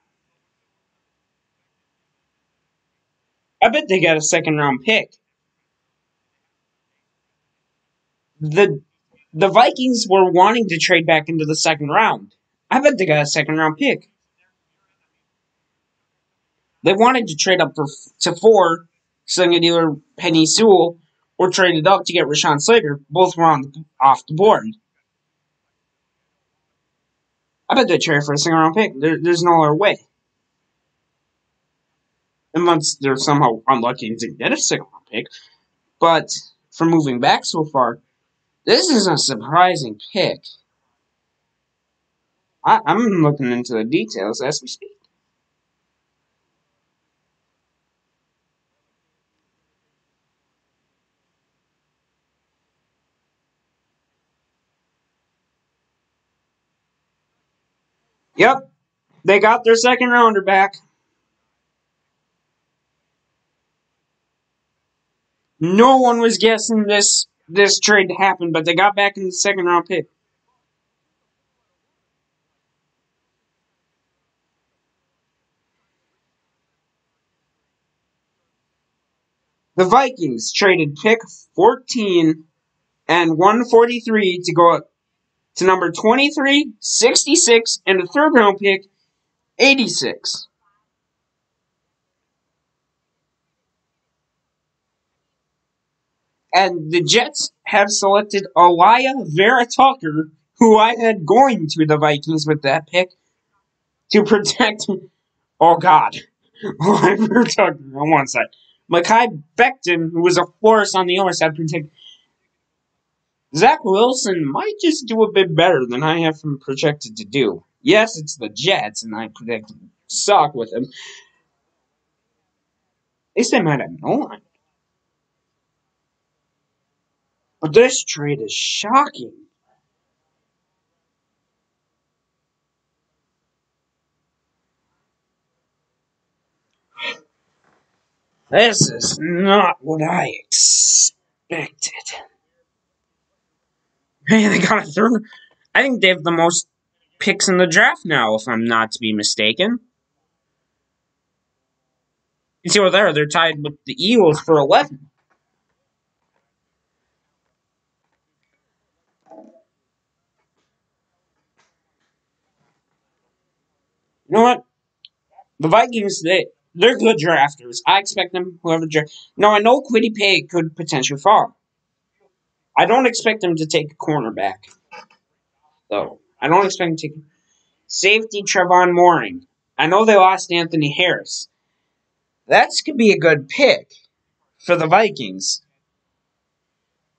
I bet they got a second round pick. The Vikings were wanting to trade back into the second round. I bet they got a second round pick. They wanted to trade up to 4, so they could either Penny Sewell or traded up to get Rashawn Slater. Both were off the board. I bet they traded for a second round pick. There's no other way. Unless they're somehow unlucky to get a second round pick. But for moving back so far, this is a surprising pick. I'm looking into the details as we speak. Yep, they got their second rounder back. No one was guessing this trade to happen, but they got back in the second round pick. The Vikings traded pick 14 and 143 to go to number 23, 66, and a third round pick, 86. And the Jets have selected Alijah Vera Tucker, who I had going to the Vikings with that pick, to protect. Oh, God. Alijah Vera Tucker on one side. Mekhi Becton, who was a force on the other side, protect. Zach Wilson might just do a bit better than I have him projected to do. Yes, it's the Jets, and I predict suck with him. At least they might have no line. But this trade is shocking. This is not what I expected. Hey, they got a third. I think they have the most picks in the draft now, if I'm not to be mistaken. You see what they're tied with the Eagles for 11. You know what? The Vikings, they're good drafters. I expect them, whoever draft. Now, I know Quiddy Pay could potentially fall. I don't expect them to take a cornerback, though. I don't expect them to take safety Trevon Mooring. I know they lost Anthony Harris. That could be a good pick for the Vikings.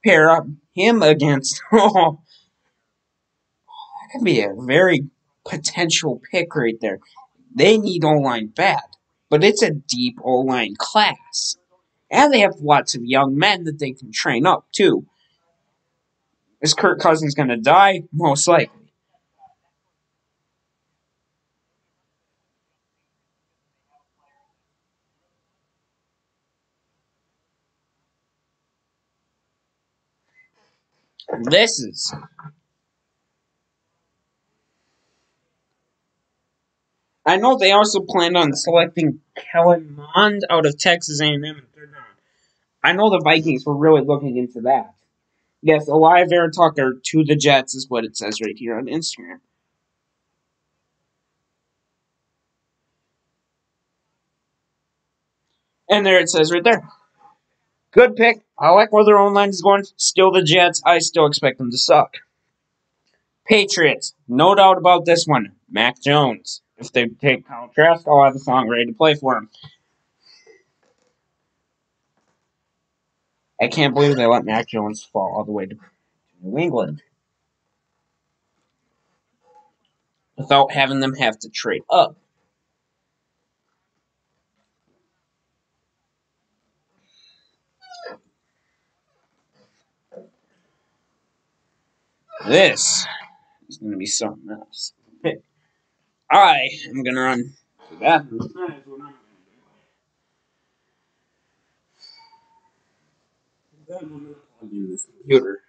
Pair up him against. Oh, that could be a very potential pick right there. They need O-line bad, but it's a deep O-line class. And they have lots of young men that they can train up, too. Is Kirk Cousins going to die? Most likely. This is... I know they also planned on selecting Kellen Mond out of Texas A&M in third round. I know the Vikings were really looking into that. Yes, Eli Vera Tucker to the Jets is what it says right here on Instagram. And there it says right there. Good pick. I like where their own line is going. Still the Jets. I still expect them to suck. Patriots. No doubt about this one. Mac Jones. If they take Kyle Trask, I'll have a song ready to play for him. I can't believe they let Mac Jones fall all the way to New England without having them have to trade up. This is going to be something else. I am going to run to the bathroom. That is what I'm going to do. Plug in this computer.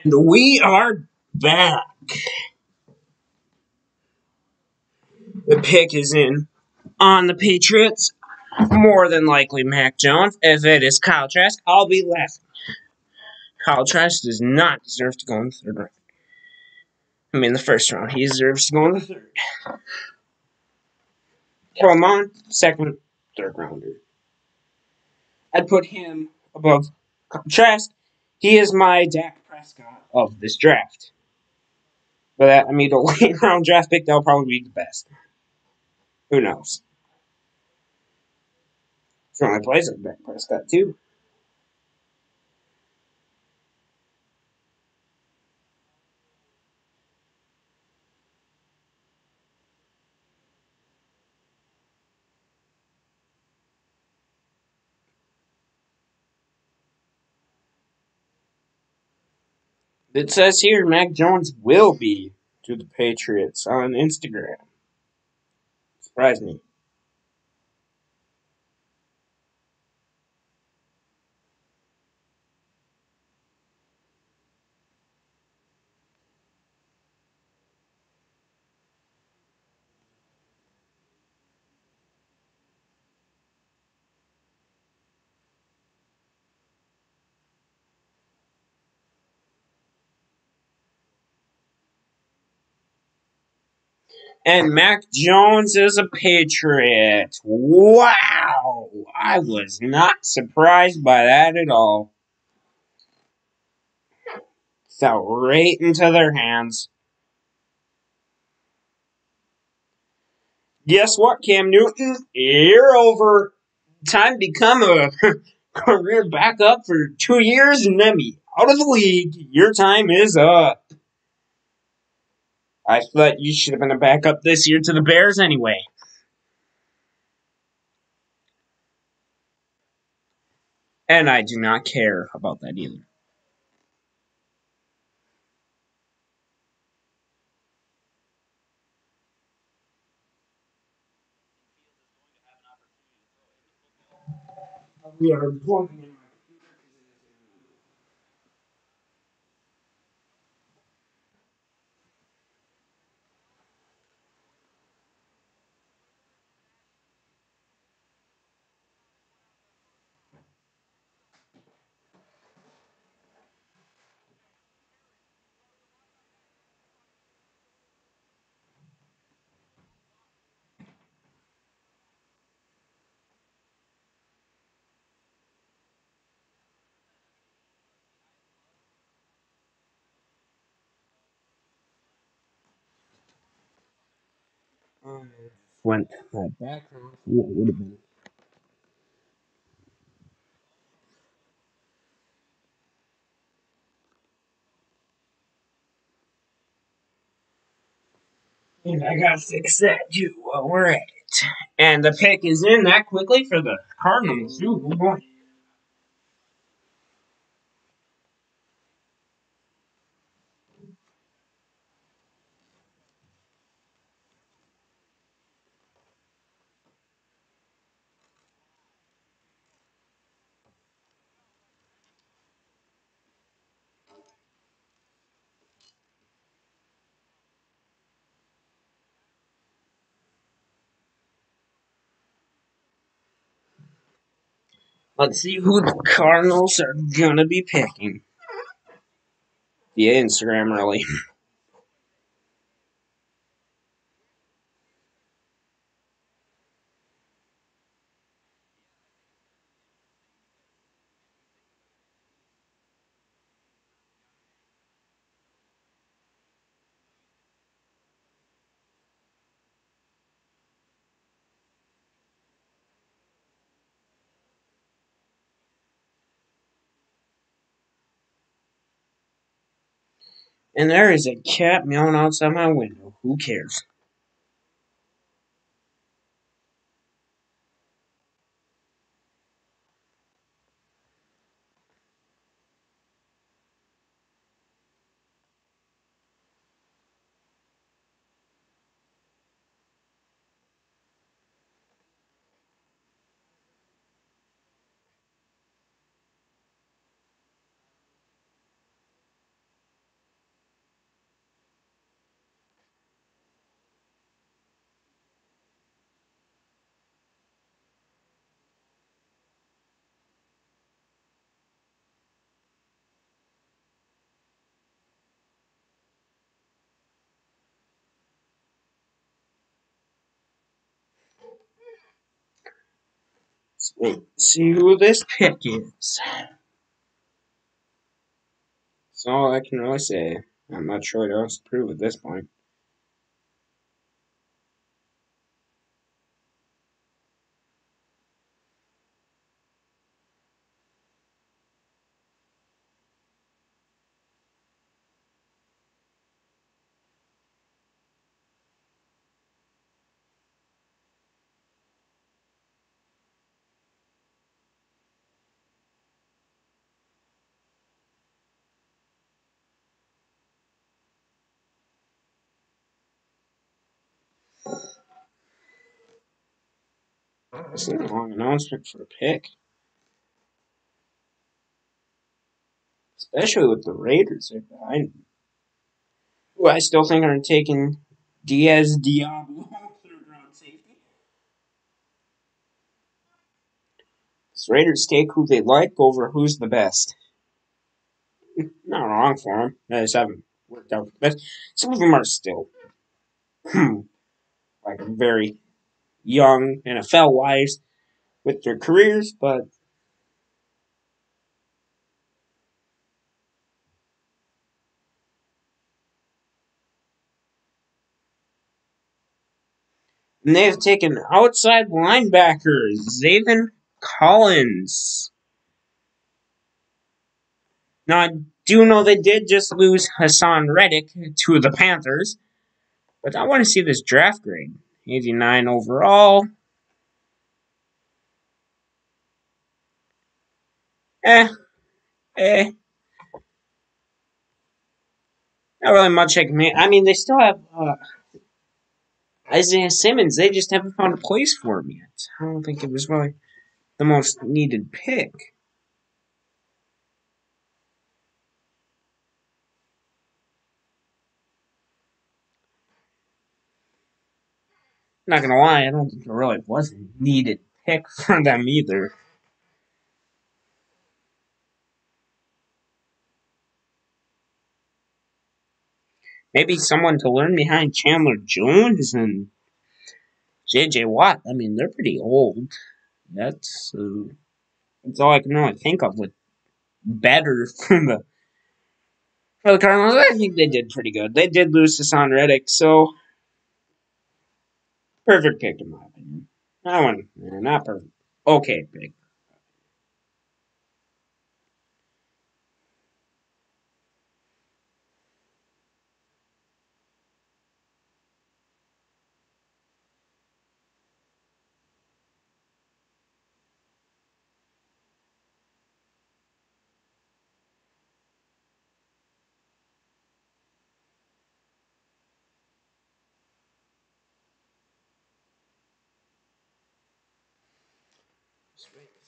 And we are back. The pick is in on the Patriots. More than likely Mac Jones. If it is Kyle Trask, I'll be laughing. Kyle Trask does not deserve to go in the third round. I mean, the first round. He deserves to go in the third. Come on, second, third rounder. I'd put him above Trask. He is my Dak Prescott of this draft. But that, I mean, the late round draft pick, that'll probably be the best. Who knows? So my plays like Dak Prescott too. It says here Mac Jones will be to the Patriots on Instagram. Surprised me. And Mac Jones is a Patriot. Wow! I was not surprised by that at all. Fell right into their hands. Guess what, Cam Newton? You're over. Time to become a career backup for 2 years and then be out of the league. Your time is up. I thought you should have been a backup this year to the Bears anyway. And I do not care about that either. We are plugging in. Went that background. What would have been? And I gotta fix that too while we're at it. And the pick is in that quickly for the Cardinals. Ooh, boy. Let's see who the Cardinals are gonna be picking. Via Instagram, really. And there is a cat meowing outside my window. Who cares? Let's wait, see who this pick is. That's all I can really say. I'm not sure what else to prove at this point. This is a long announcement for a pick. Especially with the Raiders right behind them. Who I still think are taking Diaz Diablo, third round safety. The Raiders take who they like over who's the best. Not wrong for them. They just haven't worked out. But some of them are still like very young NFL wise with their careers, but they've taken outside linebacker Zaven Collins. Now, I do know they did just lose Hassan Reddick to the Panthers, but I want to see this draft grade. 89 overall. Eh, eh. Not really much I can make. I mean, they still have Isaiah Simmons. They just haven't found a place for him yet. I don't think it was really the most needed pick. Not gonna lie, I don't think it really was a needed pick for them either. Maybe someone to learn behind Chandler Jones and J.J. Watt. I mean, they're pretty old. That's all I can really think of with better for the Cardinals. I think they did pretty good. They did lose to Hassan Reddick, so perfect pick in my opinion. That one, not perfect. Okay pick.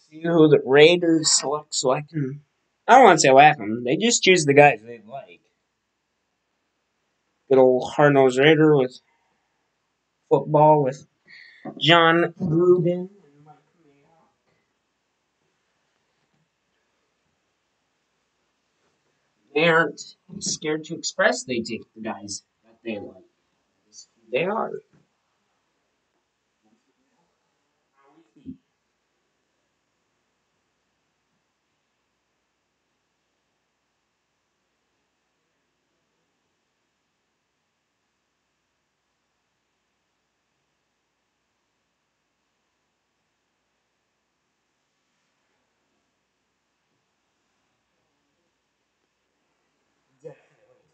See who the Raiders select so I can. I don't want to say laugh them. They just choose the guys they like. Good old hard-nosed Raider with football with John Gruden. They aren't scared to express they take the guys that they like. They are.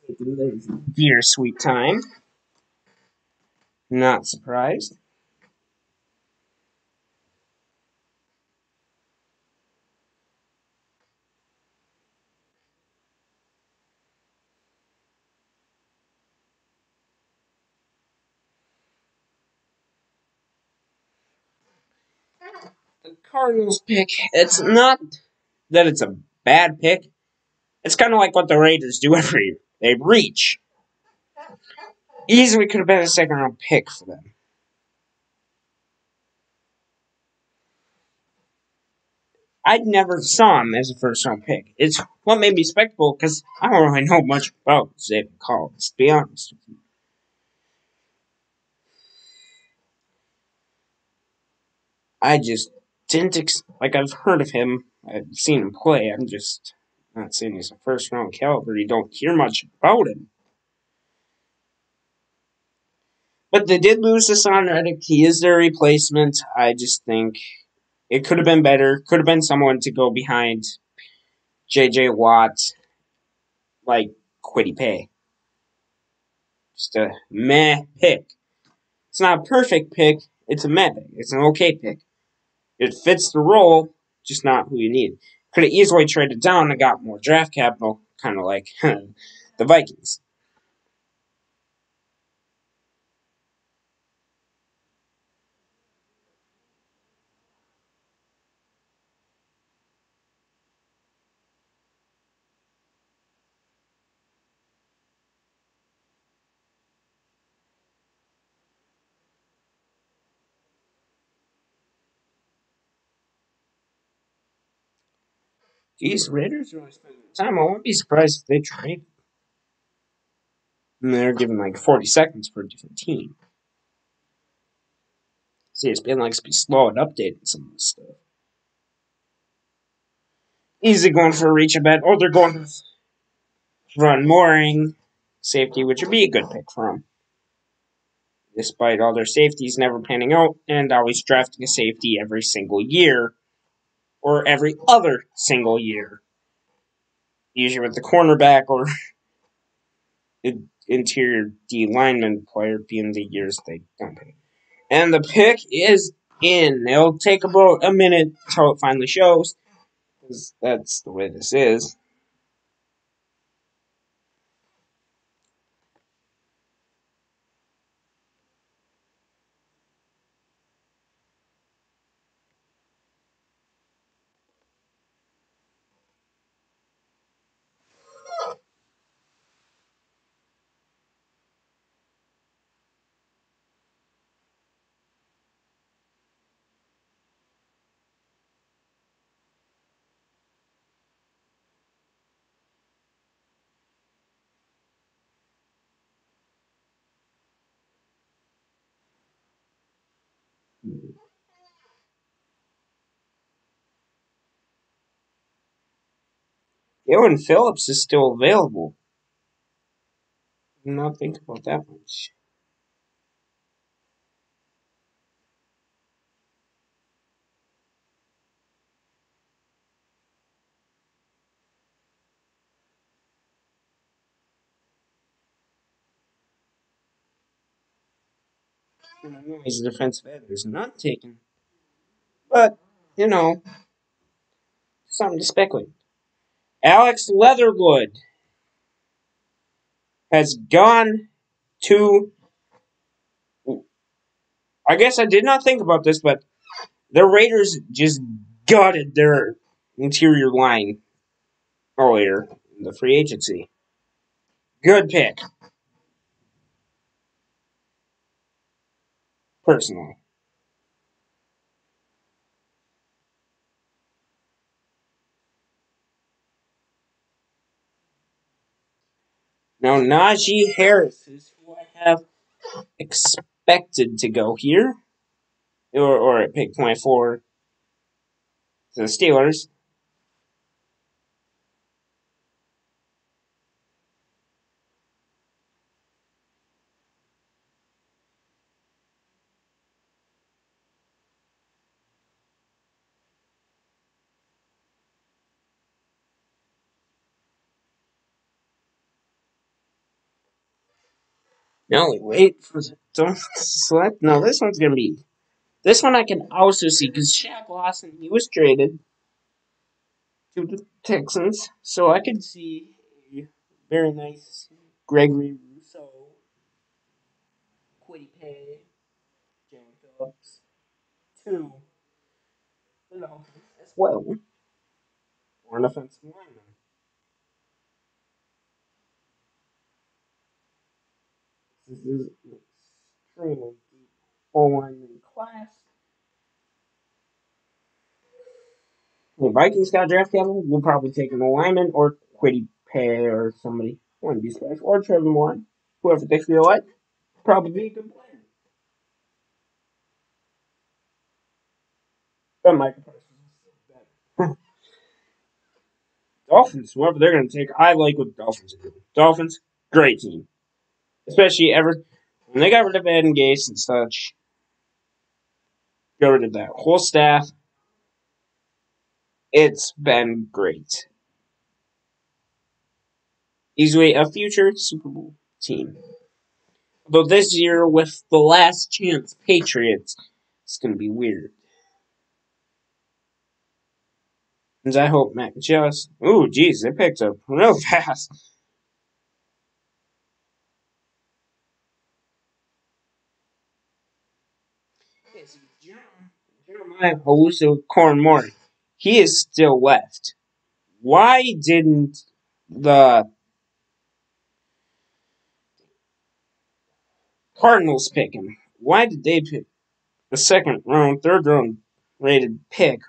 Taking their dear sweet time. Not surprised. The Cardinals pick, it's not that it's a bad pick. It's kind of like what the Raiders do every year. They reach. Easily could have been a second round pick for them. I never saw him as a first round pick. It's what made me spectacle because I don't really know much about Zaven Collins, to be honest. I just didn't like I've heard of him. I've seen him play. I'm just not saying he's a first round caliber. You don't hear much about him. But they did lose to Son Reddick. He is their replacement. I just think it could have been better. Could have been someone to go behind J.J. Watt, like Quiddy Pay. Just a meh pick. It's not a perfect pick. It's a meh pick. It's an okay pick. It fits the role, just not who you need. Could have easily traded down and got more draft capital, kind of like the Vikings. Geez, Raiders really spending time. I wouldn't be surprised if they trade. And they're given like 40 seconds for a different team. See, ESPN likes to be slow at updating some of this stuff. Easy going for a reach, I bet. Or they're going to run Mooring safety, which would be a good pick for them. Despite all their safeties never panning out and always drafting a safety every single year. Or every other single year. Usually with the cornerback or interior D lineman player being the years they don't pick. And the pick is in. It'll take about a minute until it finally shows. Because that's the way this is. Ewan Phillips is still available. Do not think about that much. And I know he's a defensive end. There's none taken. But, you know, something to speculate. Alex Leatherwood has gone to. I guess I did not think about this, but the Raiders just gutted their interior line earlier in the free agency. Good pick, personally. Now, Najee Harris is who I have expected to go here, or at pick 24 to the Steelers. No, wait for don't select. No, this one's gonna be. This one I can also see because Shaq Lawson he was traded to the Texans, so I could see a very nice Gregory Rousseau, Quiddy Pay, Jalen Phillips, two, as well, or an offensive lineman. This is an extremely deep O-lineman class. The Vikings got draft capital. We'll probably take an lineman or Quiddy Pay or somebody. Wouldn't be special. Or Trevor Moore. Whoever they feel like. Probably be a good player. But Michael Parsons is better. Dolphins, whoever they're going to take, I like what the Dolphins are doing. Dolphins, great team. Especially when they got rid of Ed and Gase and such. Got rid of that whole staff. It's been great. Easily a future Super Bowl team. Although this year, with the last chance Patriots, it's going to be weird. And I hope Mac Jones. Ooh, geez, they picked up real fast. Yes, Jeremiah Owusu Cornmore. He is still left. Why didn't the Cardinals pick him? Why did they pick the second round, third round rated pick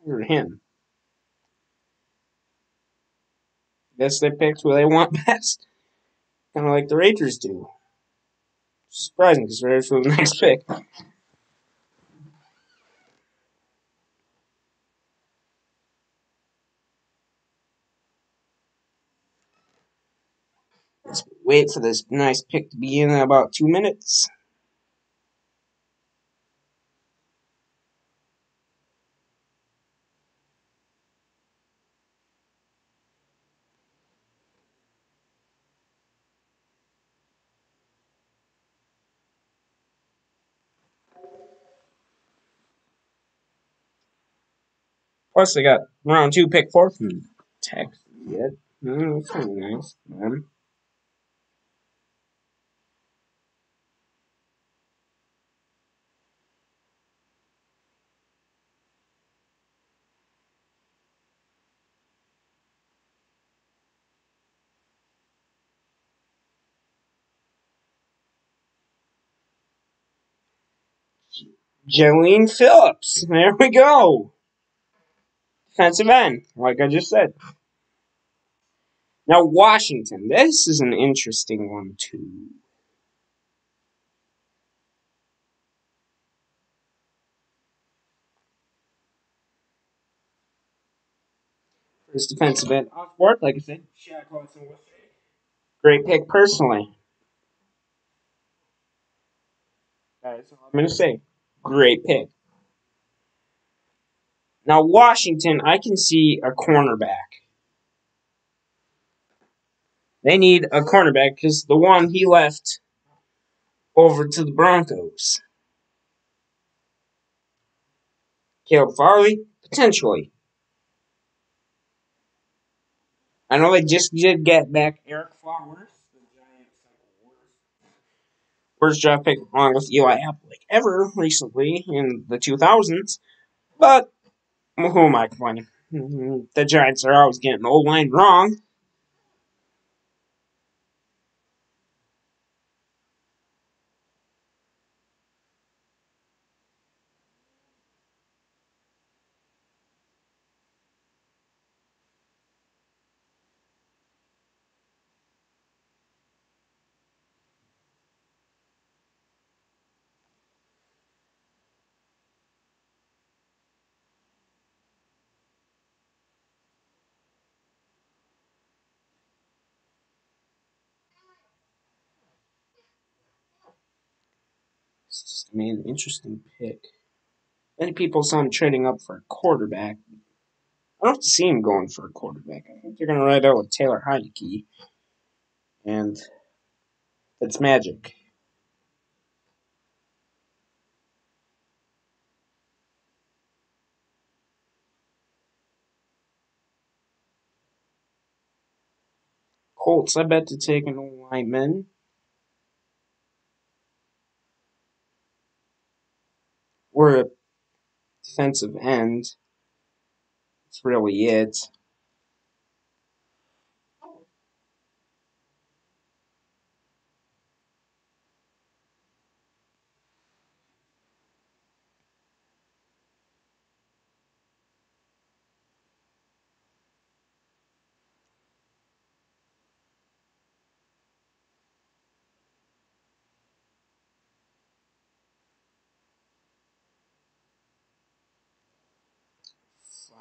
over him? Guess they picked who they want best. Kind of like the Rangers do. Surprising because they're ready for the next pick. Let's wait for this nice pick to begin in about 2 minutes. Plus, they got round 2, pick 4 from Texas yet. That's kind of nice. Jolene Phillips. There we go. Defensive end, like I just said. Now, Washington. This is an interesting one, too. First defensive end off board, like I said, Shaq Lawson was great pick personally. That's all I'm going to say. Great pick. Now, Washington, I can see a cornerback. They need a cornerback because the one he left over to the Broncos. Caleb Farley, potentially. I know they just did get back Eric Flowers, the Giants' worst draft pick, along with Eli Apple, ever recently in the 2000s. But who am I complaining? The Giants are always getting the old line wrong. It's just, an interesting pick. Many people saw him trading up for a quarterback. I don't see him going for a quarterback. I think they're going to ride out with Taylor Heineke, and that's magic. Colts, I bet to take an old lineman. We're a defensive end. That's really it.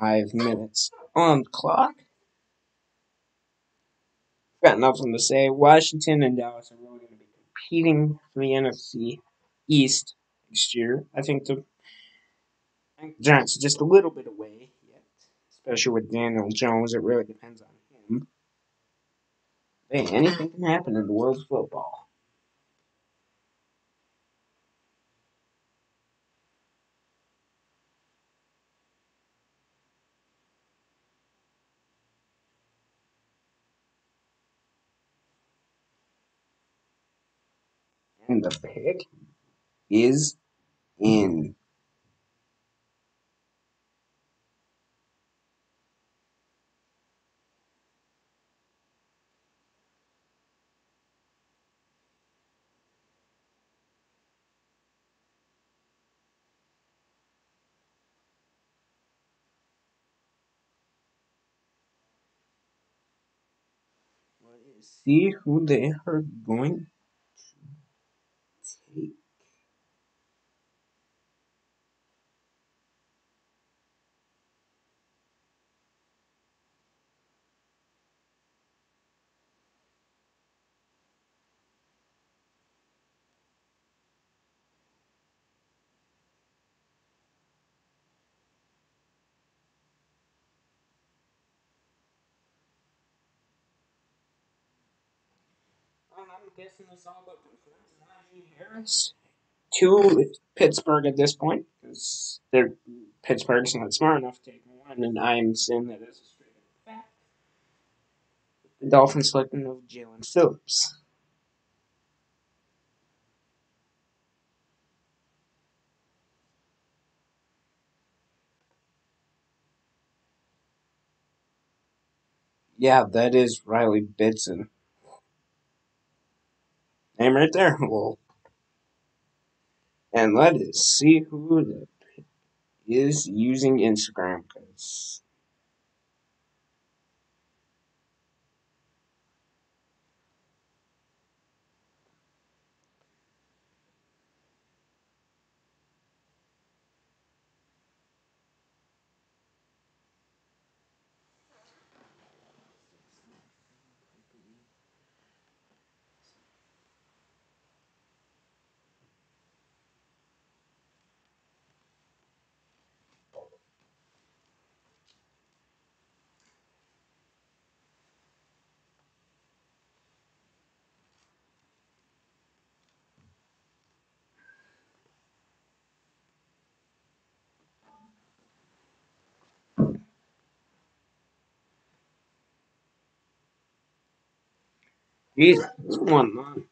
5 minutes on the clock. Got nothing to say. Washington and Dallas are really going to be competing for the NFC East next year. I think the Giants are just a little bit away yet, especially with Daniel Jones. It really depends on him. Hey, anything can happen in the world of football. And the pick is in. See who they are going to take. I'm guessing it's all about Najee Harris to Pittsburgh at this point because they're Pittsburgh's not smart enough to take one, and I'm saying that as a straight up fact. The Dolphins selecting of Jalen Phillips. Yeah, that is Riley Bitson. Name right there. Well, and let us see who is using Instagram because geez, this one.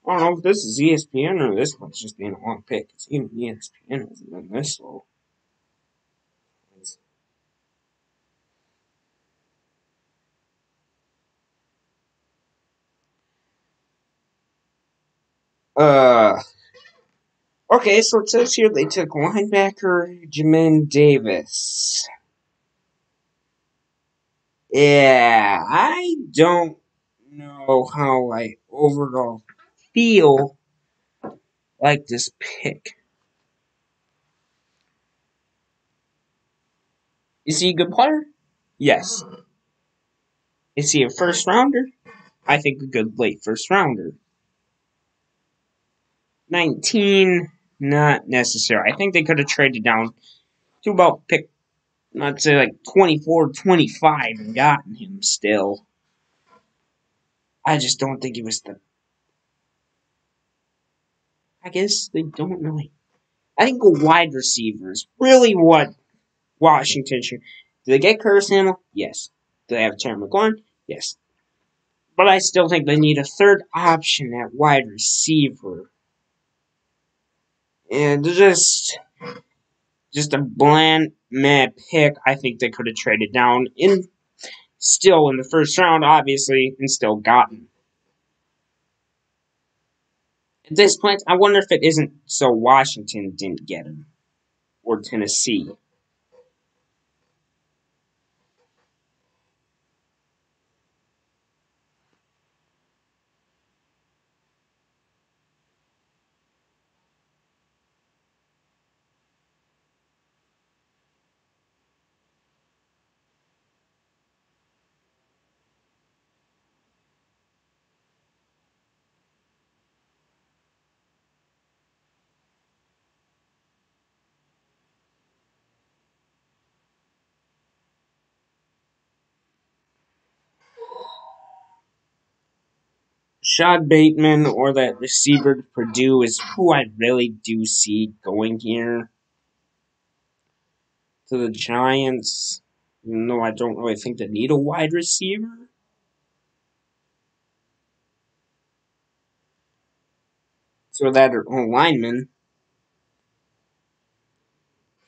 I don't know if this is ESPN or this one's just being a long pick. It's even ESPN hasn't been this slow. Uh, okay, so it says here they took linebacker Jamin Davis. Yeah, I don't know how I overall feel like this pick. Is he a good player? Yes. Is he a first rounder? I think a good late first rounder. 19, not necessary. I think they could have traded down to about pick, let's say like 24, 25 and gotten him still. I just don't think he was the. I guess they don't really. I think a wide receiver is really what Washington should. Do they get Curtis Samuel? Yes. Do they have Terry McLaurin? Yes. But I still think they need a third option at wide receiver. And just a bland meh pick. I think they could have traded down still in the first round, obviously, and still gotten. At this point, I wonder if it isn't so Washington didn't get him or Tennessee. Shad Bateman or that receiver to Purdue is who I really do see going here to the Giants. Even though I don't really think they need a wide receiver. So that or lineman.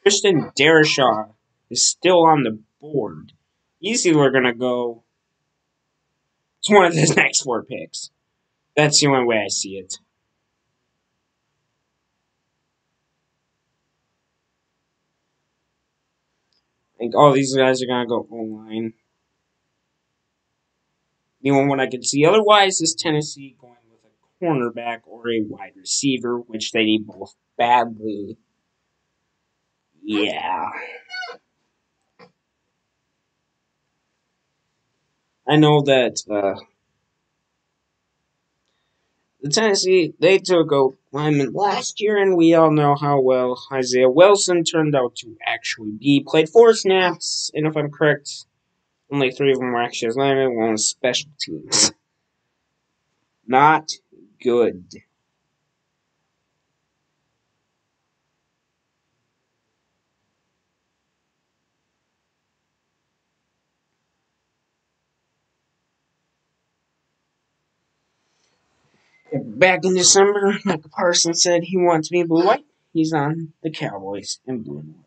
Christian Darashaw is still on the board. He's either going to go. It's one of his next four picks. That's the only way I see it. I think all these guys are going to go O-line. The only one I could see otherwise is Tennessee going with a cornerback or a wide receiver, which they need both badly. Yeah. I know that the Tennessee, they took a lineman last year, and we all know how well Isaiah Wilson turned out to actually be. Played 4 snaps, and if I'm correct, only 3 of them were actually as linemen, one was special teams. Not good. Back in December, Micah Parsons said he wants to be blue-white. He's on the Cowboys in blue and white.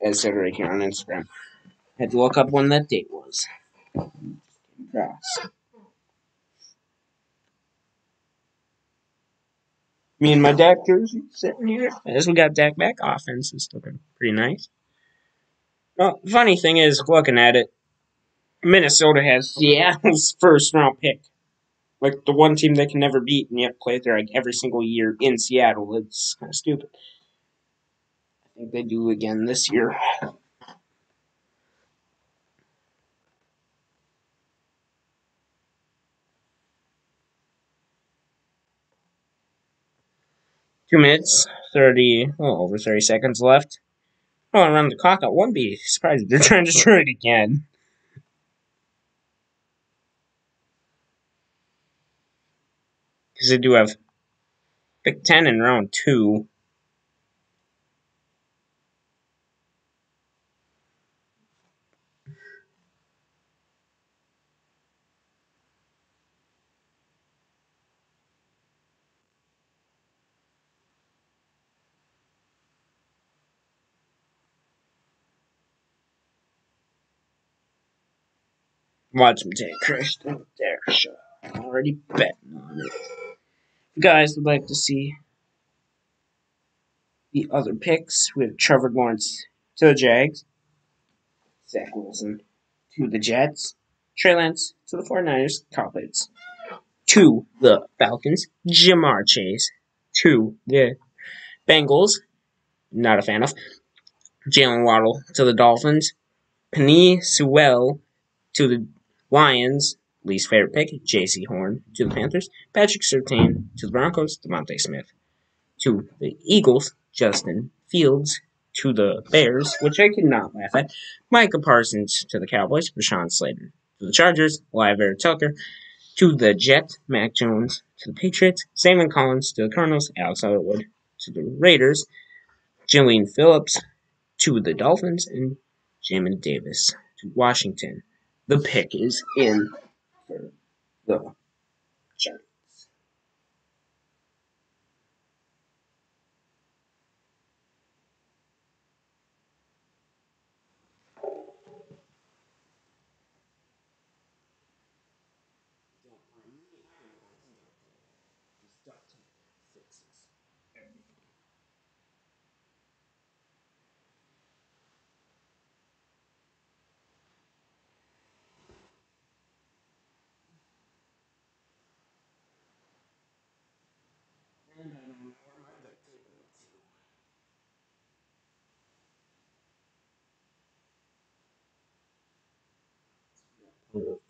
As said right here on Instagram. Had to look up when that date was. Cross. Me and my Dak jersey sitting here. As we got Dak back, offense is looking pretty nice. Well, funny thing is, looking at it, Minnesota has Seattle's first round pick. Like the one team they can never beat, and yet play there like every single year in Seattle. It's kind of stupid. I think they do again this year. Two minutes, 30, over 30 seconds left. Oh, around the clock, I wouldn't be surprised if they're trying to destroy it again. Because they do have pick 10 in round 2. Watch them take Christian their shot. I'm already betting on it. If you guys would like to see the other picks, we have Trevor Lawrence to the Jags, Zach Wilson to the Jets, Trey Lance to the 49ers, Kyle Pitts to the Falcons, Jamar Chase to the Bengals, not a fan of, Jalen Waddle to the Dolphins, Penei Sewell to the Lions, least favorite pick, J.C. Horn to the Panthers, Patrick Surtain to the Broncos, Devontae Smith to the Eagles, Justin Fields to the Bears, which I cannot laugh at, Micah Parsons to the Cowboys, Rashawn Slater to the Chargers, Levi Tucker to the Jets, Mac Jones to the Patriots, Zayvon Collins to the Cardinals, Alex Leatherwood to the Raiders, Julian Phillips to the Dolphins, and Jamin Davis to Washington. The pick is in for the Giants.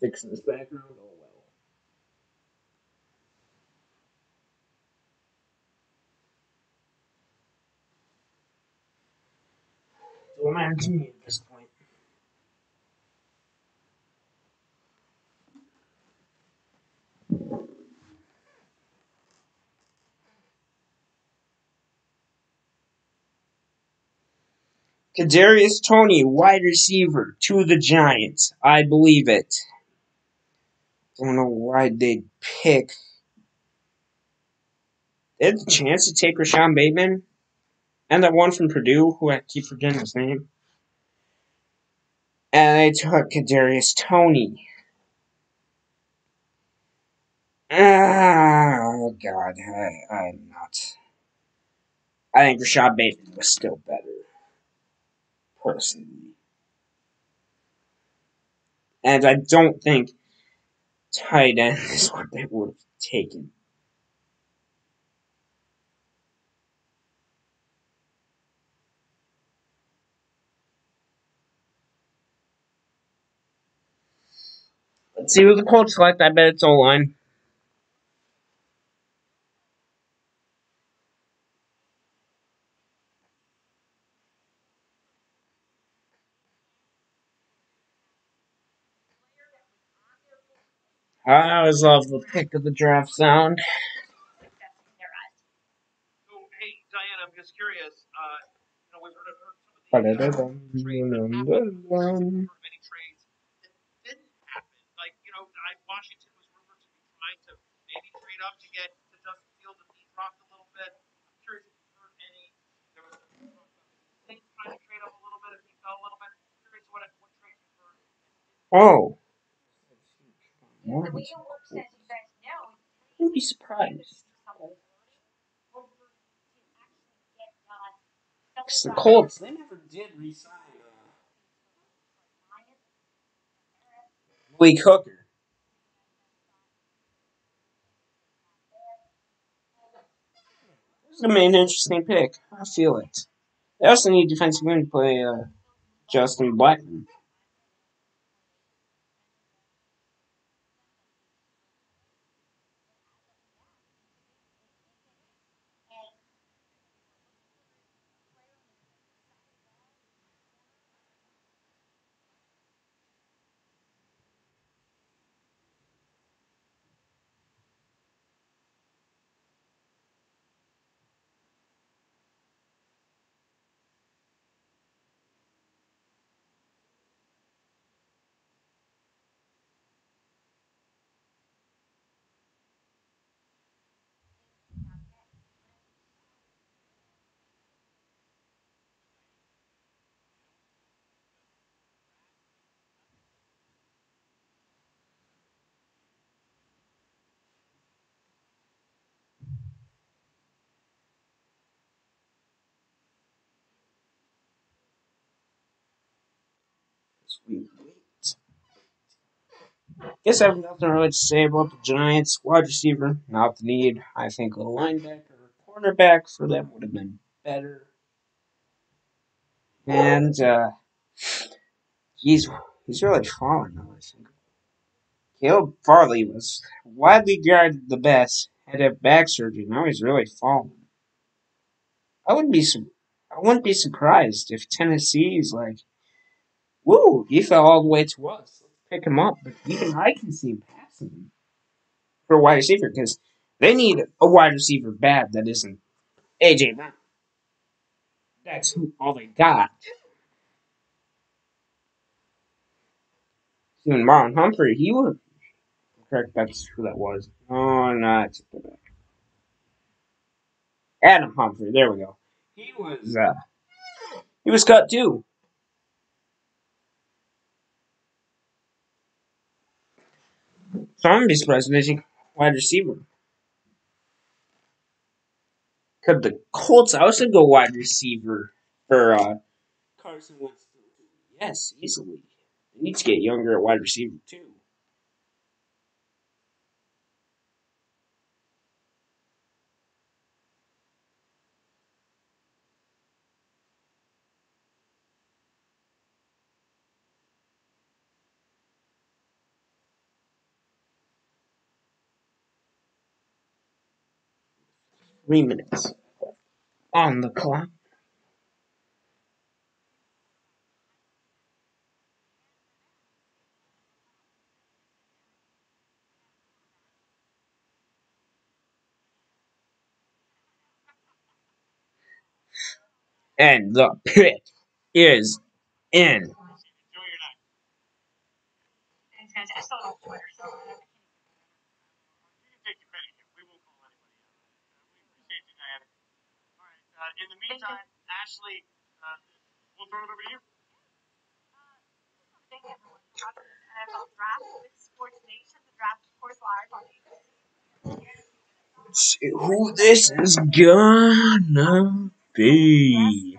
Fixing this background, oh well. Don't matter to me at this point. Kadarius Toney, wide receiver to the Giants. I believe it. Don't know why they'd pick. They had the chance to take Rashawn Bateman and that one from Purdue, who I keep forgetting his name. And they took Kadarius Toney. Oh God, I'm not. I think Rashad Bateman was still better, personally. And I don't think tight end is what they would have taken. Let's see who the Colts select. I bet it's O-line. I always love the pick of the draft sound. So, hey, Diane, I'm just curious. We've heard some of the trades that happened, many trades that didn't happen. Like, Washington was rumored to be trying to maybe trade up to get to Justin Fields if he dropped a little bit. I'm curious if you've heard any. There was some talk about the Saints trying to trade up a little bit if he fell a little bit. I'm curious what trades you've heard. Oh. Wouldn't be surprised. Because the Colts, they never did resign Lee Hooker. This is going to be an interesting pick. I feel it. They also need defensive end to play Justin Blackman. Sweet. Guess I have nothing really to say about the Giants. Wide receiver, not the need. I think a linebacker or cornerback for them would have been better. And he's really fallen though, I think. Caleb Farley was widely regarded the best. Had to have back surgery. Now he's really fallen. I wouldn't be I wouldn't be surprised if Tennessee's like, woo, he fell all the way to us. Let's pick him up. But even I can see him passing him for a wide receiver because they need a wide receiver bad that isn't AJ Brown. That's all they got. Even Marlon Humphrey, he would correct. That's who that was. Oh, no, it's Adam Humphrey. There we go. He was cut too. So I'm gonna be surprised if they wide receiver. Could the Colts also go wide receiver for Carson Wentz? Yes, easily. They need to get younger at wide receiver too. 3 minutes on the clock. And the pick is in. Enjoy your night. I still don't Twitter, so you can take your credit here. We won't call anybody out. We appreciate you, Diana. All right. In the meantime, Ashley, we'll throw it over to you. Thank everyone for watching the NFL Draft with Sports Nation. The draft, of course, live on ABC. Let's see who this is gonna be.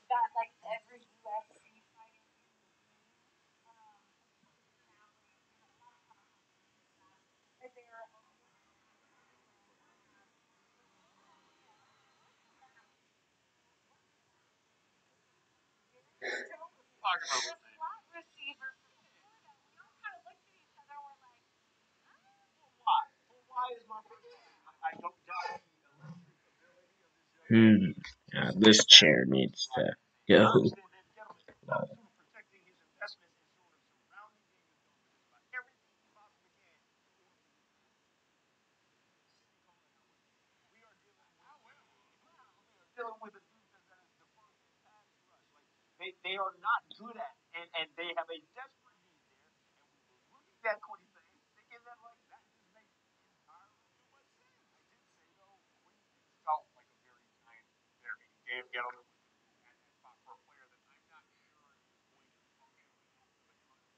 Got like every UFC fighter in the game. If they're slot receiver from Florida, we all kind of looked at each other and were like, Why? Well, why is my first I don't doubt the electric ability of this young man. This chair needs to go. Gentlemen, sort of protecting his investments and sort of surrounding being adult with just about everything he possibly can in order for this we are dealing with a defense that is defined in pass rush. Like they are not good at it, and they have a desperate need there. And we were looking at Quinn Thing, thinking that like that just makes entirely too much sense. I did say though, Quinn felt like a very giant player. He gave Gettleman at that spot for a player that I'm not sure is going to function enough of a ton of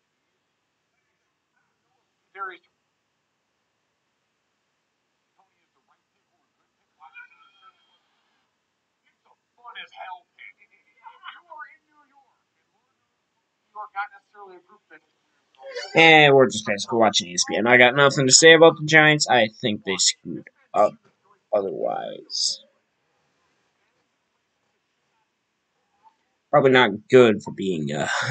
speed. There is Tony is the right pick or a good pick. It's a fun as hell pick. You are in New York, and New York not necessarily a group that. And we're just basically watching ESPN. I got nothing to say about the Giants. I think they screwed up otherwise. Probably not good for being So Giants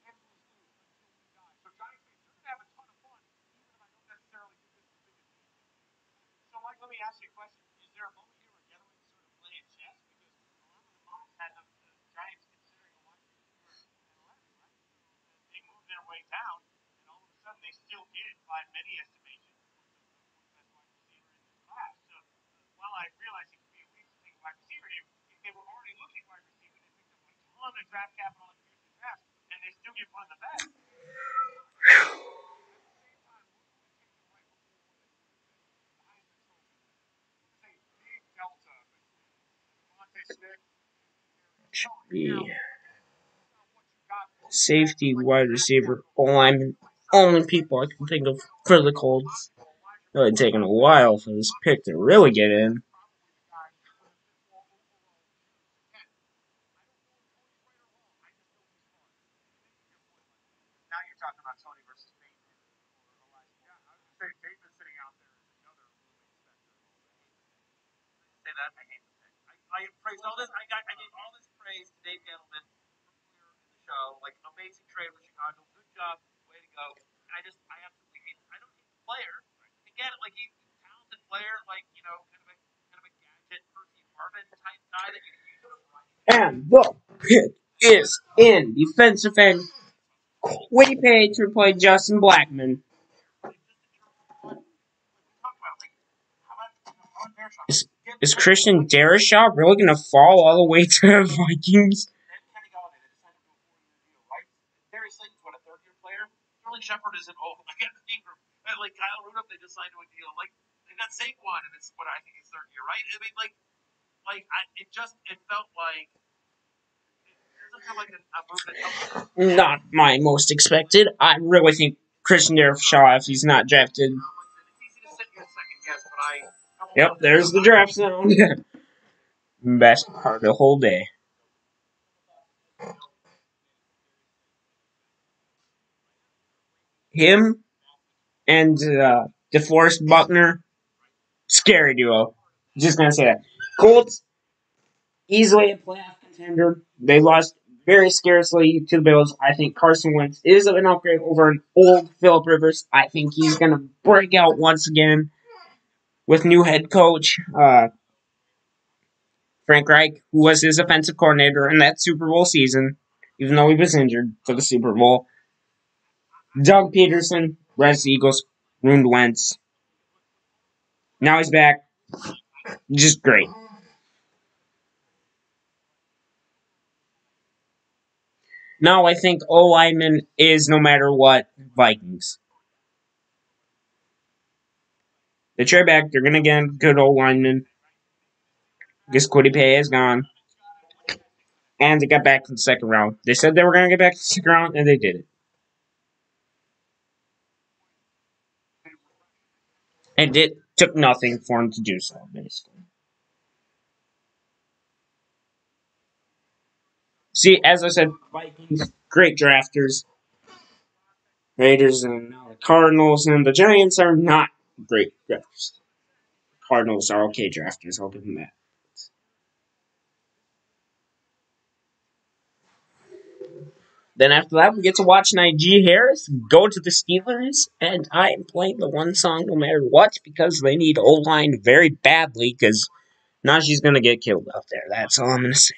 fans, you're gonna have a ton of fun, even if I don't necessarily think this is the biggest game. So Mike, let me ask you a question. Is there a moment here where Gettleman sort of playing chess? Because a lot of the moments had the Giants considering a wide receiver at 11, right? So they moved their way down, and all of a sudden they still did, by many estimations, the fourth best wide receiver in this class. So while I realize it could be a week to take a wide receiver here, if they were already looking wide receiver, they picked up a ton of draft capital in future drafts, and they still get one of the best. should be safety, wide receiver, O-lineman. Only people I can think of for the Colts. Really taking a while for this pick to really get in. Now you're talking about Tony versus Bateman or Elijah. Yeah, I was gonna say Bateman sitting out there is another looming specter of all that. Say that I hate the pick. I praised all this. I gave all this praise to Dave Gettleman earlier in the show. Like amazing trade with Chicago. Good job. Way to go. And I absolutely hate. I don't hate the player. I get it. Like he's a talented player. Like kind of a gadget Percy Harvin type guy that you can use for a variety of And the pick is in. Defensive end, Quiddy Pay to play Justin Blackman. Is Christian Darrisaw really going to fall all the way to the Vikings? Darius Slayton's what, a third-year player? Sterling Shepard isn't old. Again, Ingram. And like Kyle Rudolph, they just signed to a deal. Like they got Saquon, and it's what I think is third year, right? I mean, it felt like it doesn't feel like a move that helps. Not my most expected. I really think Christian Darrisaw, if he's not drafted. It's easy to sit here and second guess, but Yep, there's the draft sound. Best part of the whole day. Him and DeForest Buckner, scary duo. Just gonna say that. Colts, easily a playoff contender. They lost very scarcely to the Bills. I think Carson Wentz is an upgrade over an old Philip Rivers. I think he's gonna break out once again with new head coach Frank Reich, who was his offensive coordinator in that Super Bowl season, even though he was injured for the Super Bowl. Doug Peterson, Reds Eagles, ruined Wentz. Now he's back. Just great. Now I think O-lineman is no matter what Vikings. They trade back. They're going to get a good O-lineman. Guess Quiddy Pay is gone. And they got back to the second round. They said they were going to get back to the second round, and they did it. And it took nothing for him to do so, basically. See, as I said, Vikings, great drafters. Raiders and now the Cardinals and the Giants are not great drafters. Cardinals are okay drafters, I'll give them that. Then after that, we get to watch Najee Harris go to the Steelers, and I am playing the one song no matter what because they need O-line very badly because Najee's going to get killed out there. That's all I'm going to say.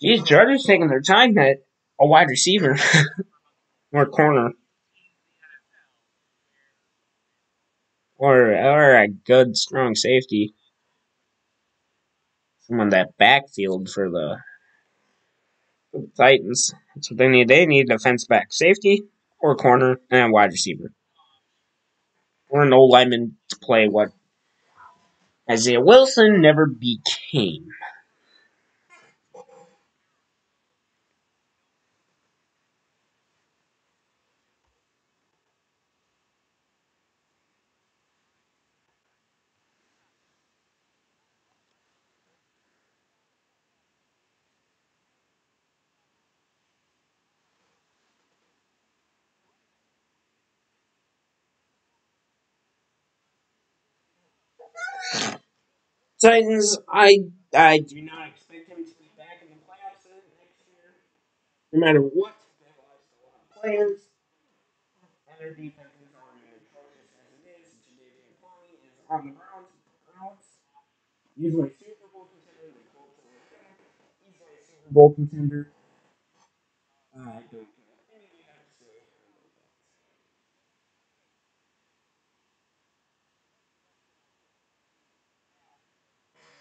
These Chargers taking their time at a wide receiver or corner or a good strong safety. Someone that backfield for the Titans. That's what they need. They need a defense back, safety or corner, and a wide receiver or an old lineman to play what Isaiah Wilson never became. Titans, I do not expect him to be back in the playoffs next year. No matter what, they lost a lot of players, and their defense is already atrocious as it is. Jadeveon Clowney is on the Browns. Usually Super Bowl contender. They pulled someone back. Easily a Super Bowl contender. I don't have anything to say about that.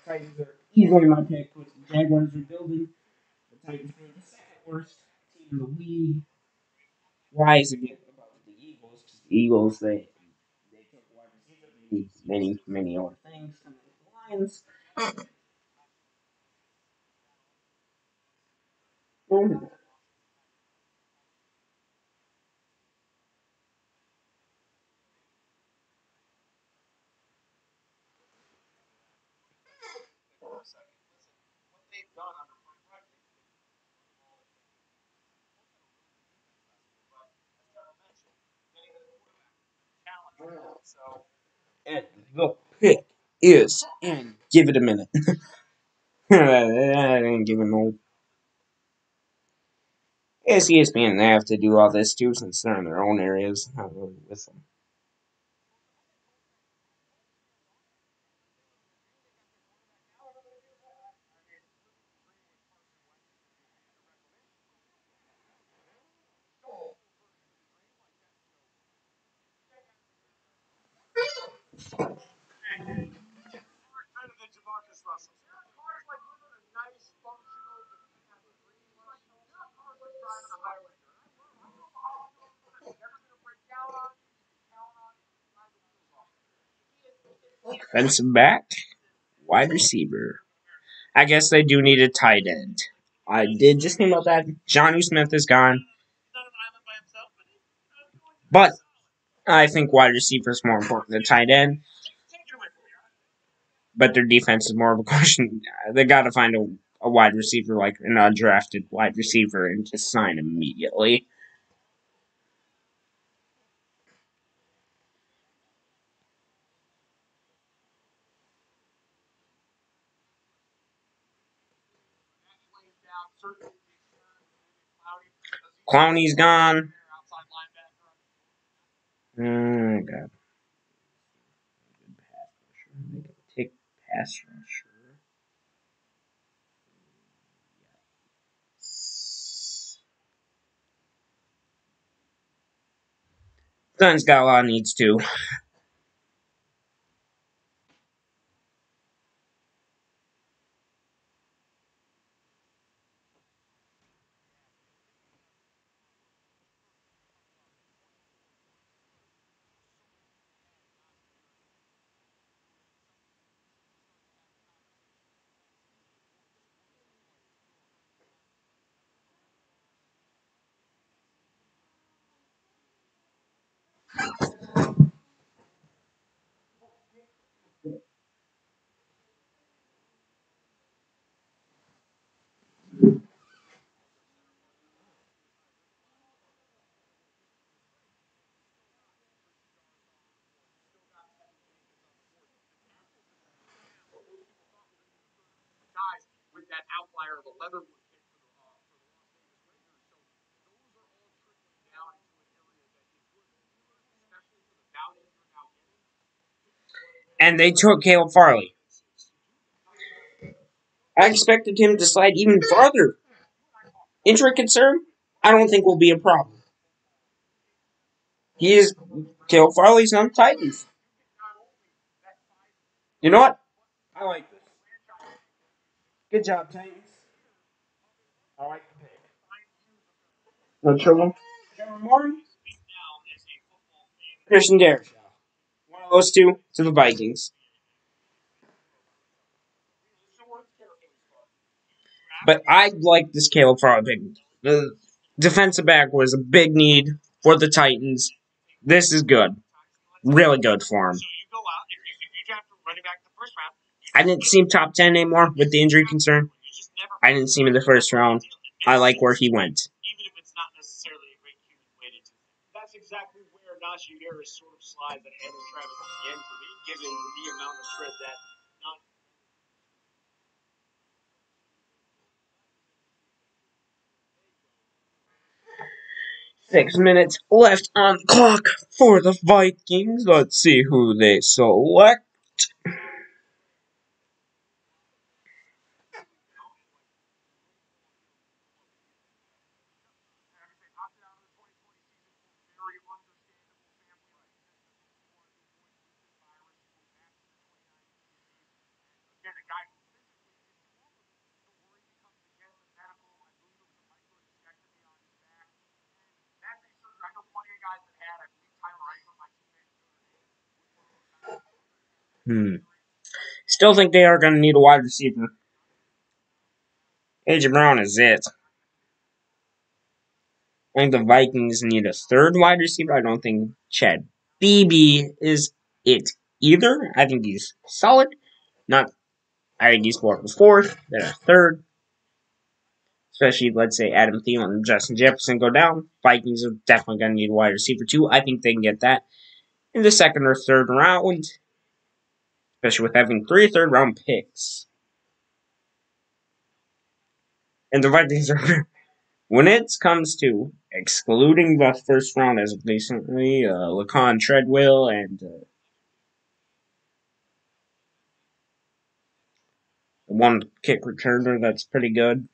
Titans are easily my pick. Which the Jaguars are building. The Titans are the second worst team in the league. Why is it getting above the Eagles? Because the Eagles, they took wide receiver. They need many other things. And the Lions, well, and the pick is and give it a minute. I didn't give it no. Yes, ESPN, they have to do all this too since they're in their own areas. Not really with them. Better than Jamarcus Russell. Derek Carr's like living a nice, functional, Derek Carr's like driving a Highlander. I don't know how he's never going to break down on you. You can count on him. Drive the wheels off. Defensive back, wide receiver. I guess they do need a tight end. I did just think about that. Johnny Smith is gone, but I think wide receiver is more important than tight end. But their defense is more of a question. They got to find a wide receiver, like an undrafted wide receiver, and just sign him immediately. Clowney's gone. God. pass rusher. Dunn's got a lot of needs too. Guys with that outlier of a Leatherwood pick for the Las Vegas Raiders. So those are all trickling down into an area that if you're the Steelers, especially for the value you're now getting, And they took Caleb Farley. I expected him to slide even farther. Injury concern? I don't think will be a problem. He is Caleb Farley's on Titans. You know what? I like this. Good job, Titans. I like the pick. No trouble. Trevor Morton, Christian Derrick. One of those two to the Vikings. But I like this Caleb Farley pick. The defensive back was a big need for the Titans. This is good. Really good for him. so you go out if you draft a running back in the first round, I didn't see him top 10 anymore with the injury concern. you just never. I didn't see him in the first round. I like where he went. Even if it's not necessarily a great human way to do it. That's exactly where Najee Harris sort of slides ahead of Travis Etienne for me, given the amount of tread that not. 6 minutes left on the clock for the Vikings. Let's see who they select. Still think they are going to need a wide receiver. AJ Brown is it. I think the Vikings need a third wide receiver. I don't think Chad Beebe is it either. I think he's solid. Not. I think he's more of a fourth than a third. Especially, let's say, Adam Thielen and Justin Jefferson go down. Vikings are definitely going to need a wide receiver too. I think they can get that in the second or third round. Especially with having 3 third-round picks. And the Vikings are, when it comes to excluding the first round as of recently, Laquan Treadwell and one kick returner that's pretty good.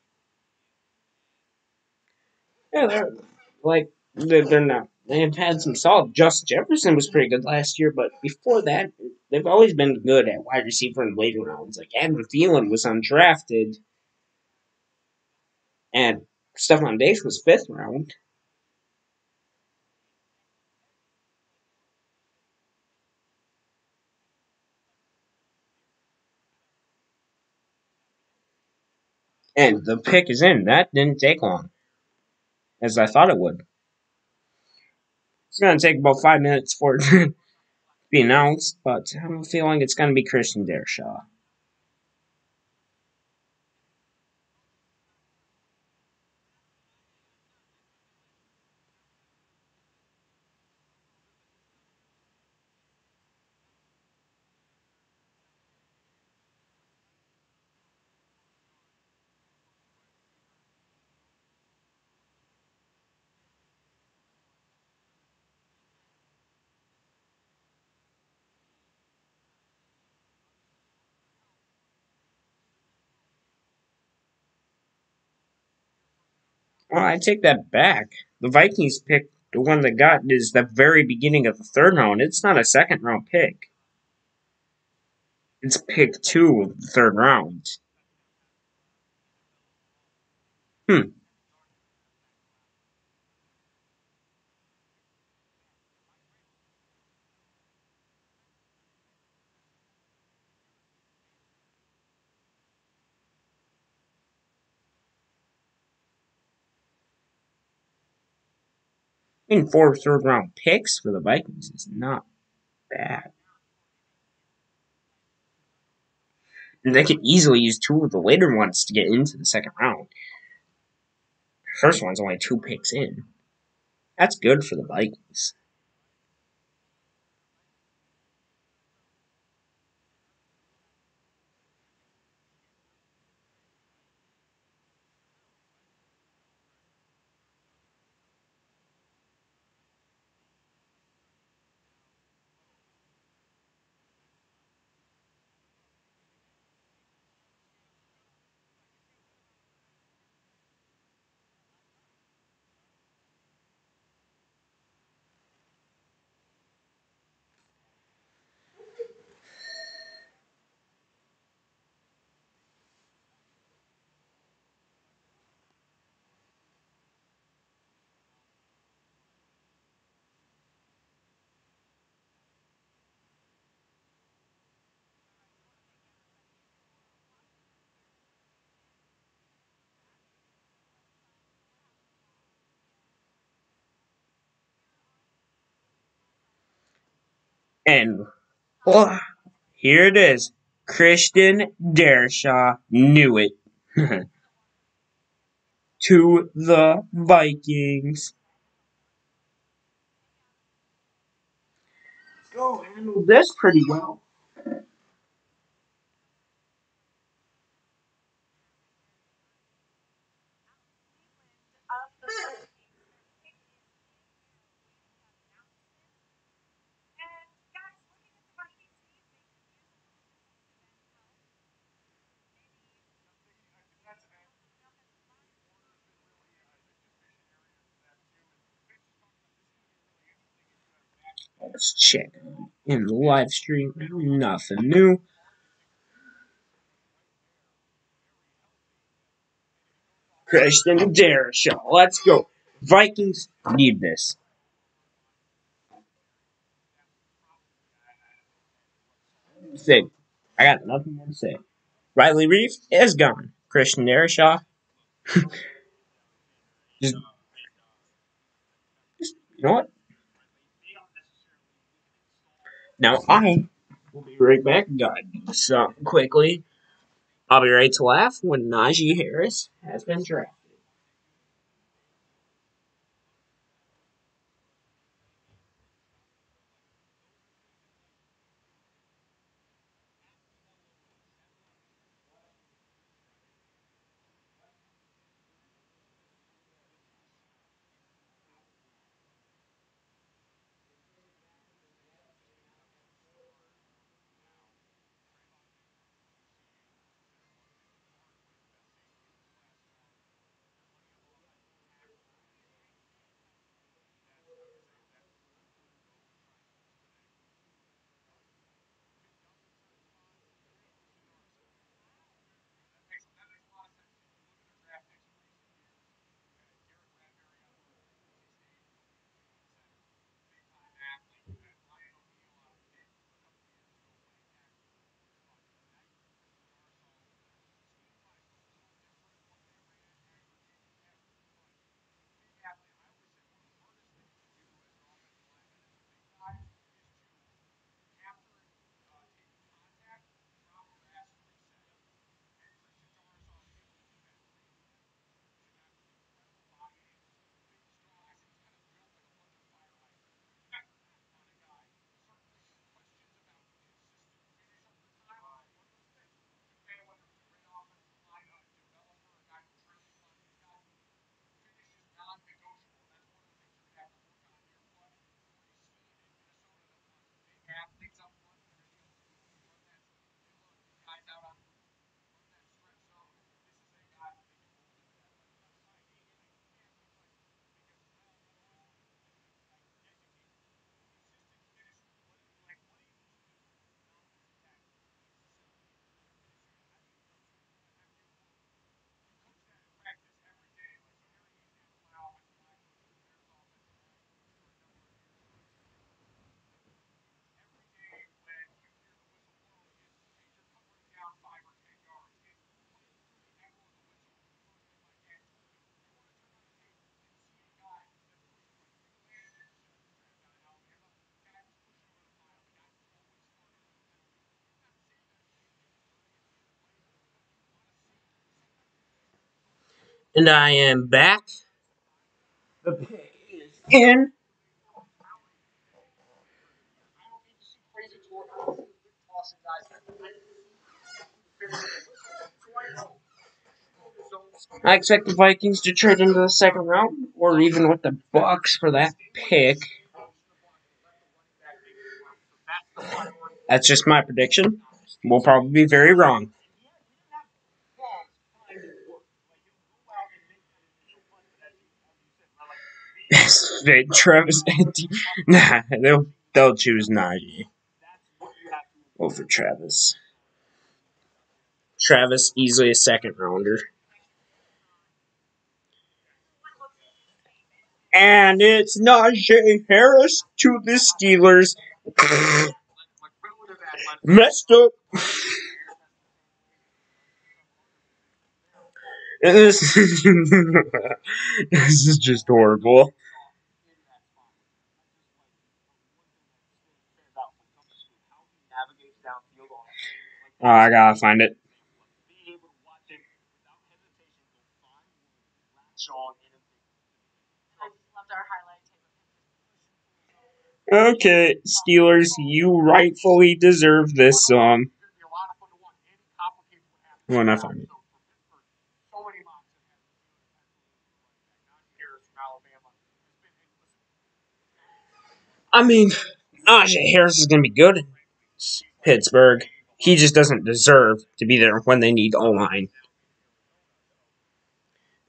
Yeah, they're not. They have had some solid. Justin Jefferson was pretty good last year, but before that, they've always been good at wide receiver in later rounds. Like Adam Thielen was undrafted, and Stephon Diggs was 5th round. And the pick is in. That didn't take long, as I thought it would. It's going to take about 5 minutes for it to be announced, but I have a feeling it's going to be Christian Dershaw. Well, I take that back. The Vikings picked the one that got is the very beginning of the third round. It's not a second round pick. It's pick 2 of the third round. Hmm. I mean, 4 third round picks for the Vikings is not bad. And they could easily use 2 of the later ones to get into the second round. The first one's only 2 picks in. That's good for the Vikings. And oh, here it is. Christian Dershaw knew it. To the Vikings. Go handle this pretty well. Of the Vikings, their pick is in. We have announced it. And guys, looking at the Vikings need, they could use a little defensive end help. Maybe offensive line. Let's check in the live stream. Nothing new. Christian Dershaw. Let's go. Vikings need this. Say, I got nothing more to say. Riley Reef is gone. Christian Dershaw, just, you know what? Now I will be right back. Gotta do something quickly. I'll be right to laugh when Najee Harris has been drafted. And I am back. The pick is in. I expect the Vikings to trade into the second round, or even with the Bucks for that pick. That's just my prediction. We'll probably be very wrong. Travis, nah, they'll choose Najee over Travis. Travis easily a second rounder. And it's Najee Harris to the Steelers. Messed up. This this is just horrible. Oh, I gotta find it. Okay, Steelers, you rightfully deserve this song. When I find it. I mean, Najee Harris is going to be good in Pittsburgh. He just doesn't deserve to be there when they need O-line.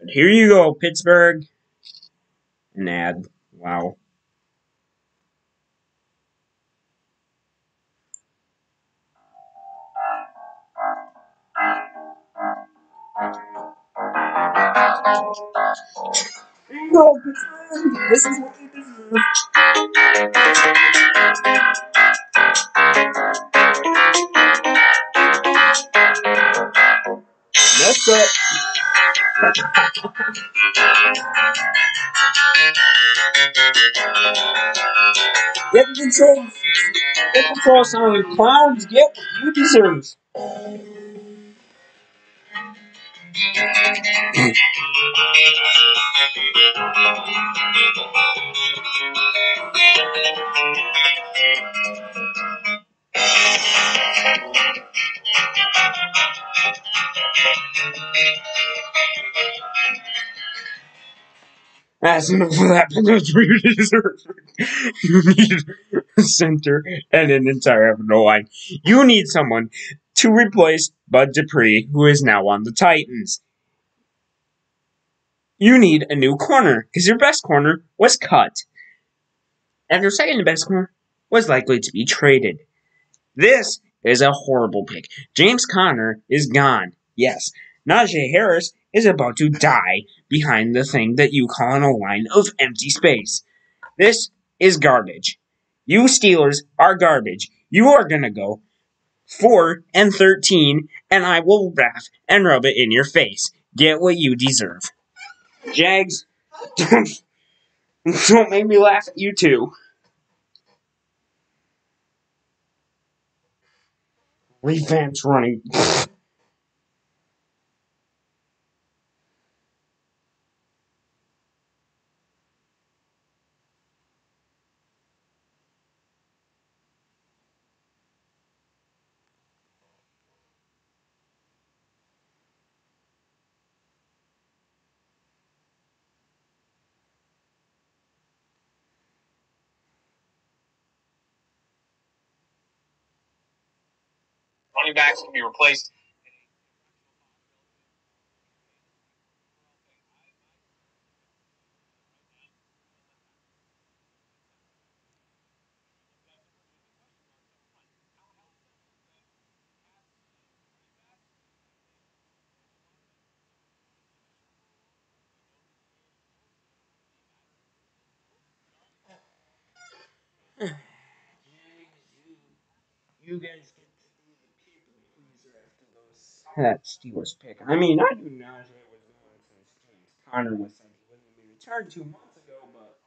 But here you go, Pittsburgh. Nad. Wow. Here you go, Pittsburgh. This is what you deserve. Messed up. Get the control. Get the cross on the clowns. Get what you deserve. That's enough of that, but that's what you deserve. You need a center and an entire offensive line. You need someone to replace Bud Dupree, who is now on the Titans. You need a new corner, because your best corner was cut. And your second best corner was likely to be traded. This is a horrible pick. James Conner is gone. Yes, Najee Harris is about to die behind the thing that you call a line of empty space. This is garbage. You Steelers are garbage. You are going to go 4-13, and I will laugh and rub it in your face. Get what you deserve. Jags, don't make me laugh at you too. Revamped running. Running backs can be replaced. You guys get to be the people pleaser after that Steelers pick. I mean, I knew Najee was going since James Conner was said he wasn't going to be returned 2 months ago, but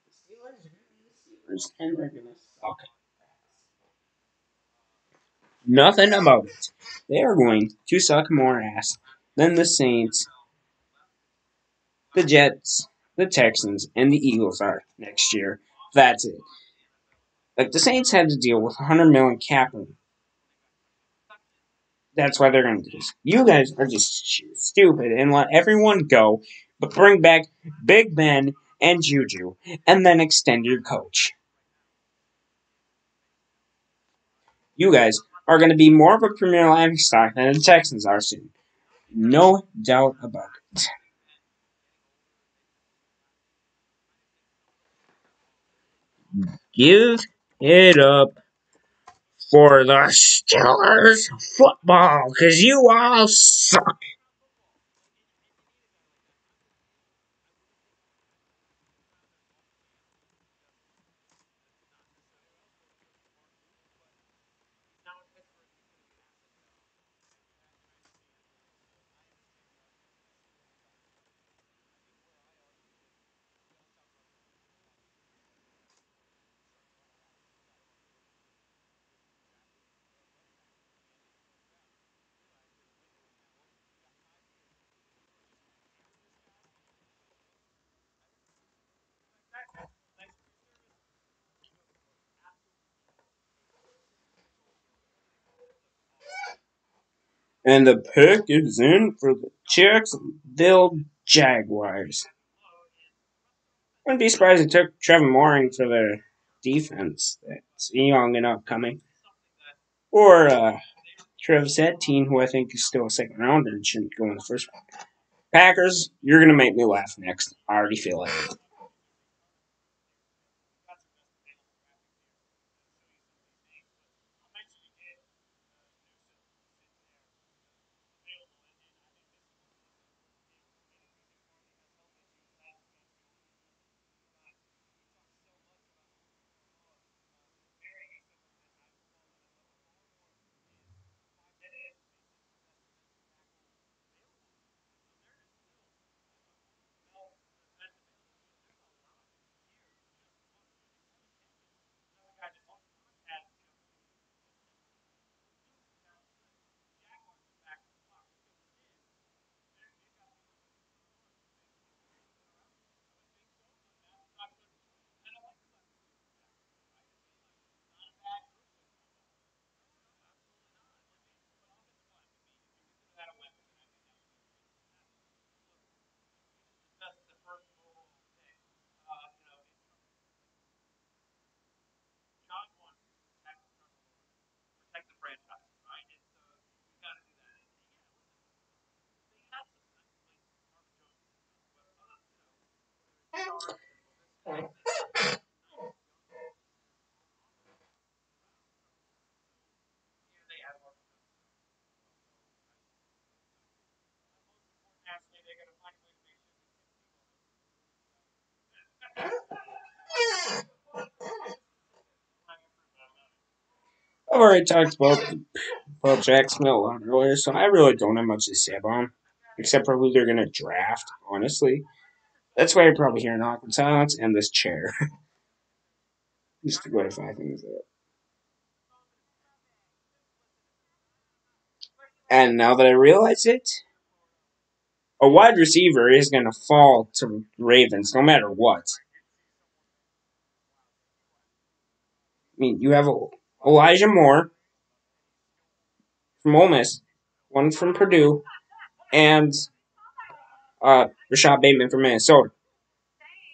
the Steelers are going to be the Steelers, and they're going to suck. Nothing about it. They are going to suck more ass. than the Saints, the Jets, the Texans, and the Eagles are next year. That's it. Like the Saints had to deal with 100 million cap. That's why they're going to do this. You guys are just stupid and let everyone go, but bring back Big Ben and Juju, and then extend your coach. You guys are going to be more of a premier livestock than the Texans are soon. No doubt about it. Give it up for the Steelers football, because you all suck. And the pick is in for the Jacksonville Jaguars. Wouldn't be surprised if they took Trevor Mooring for their defense. That's young and upcoming. Or Travis Etienne, who I think is still a second rounder and shouldn't go in the first one. Packers, you're going to make me laugh next. I already feel it. I've already talked about Jacksonville a lot earlier, so I really don't have much to say about them, except for who they're going to draft, honestly. That's why you're probably hearing awkward silence and this chair. Just to clarify things up. And now that I realize it, a wide receiver is going to fall to Ravens no matter what. I mean, you have Elijah Moore from Ole Miss, one from Purdue, and Rashad Bateman from Minnesota.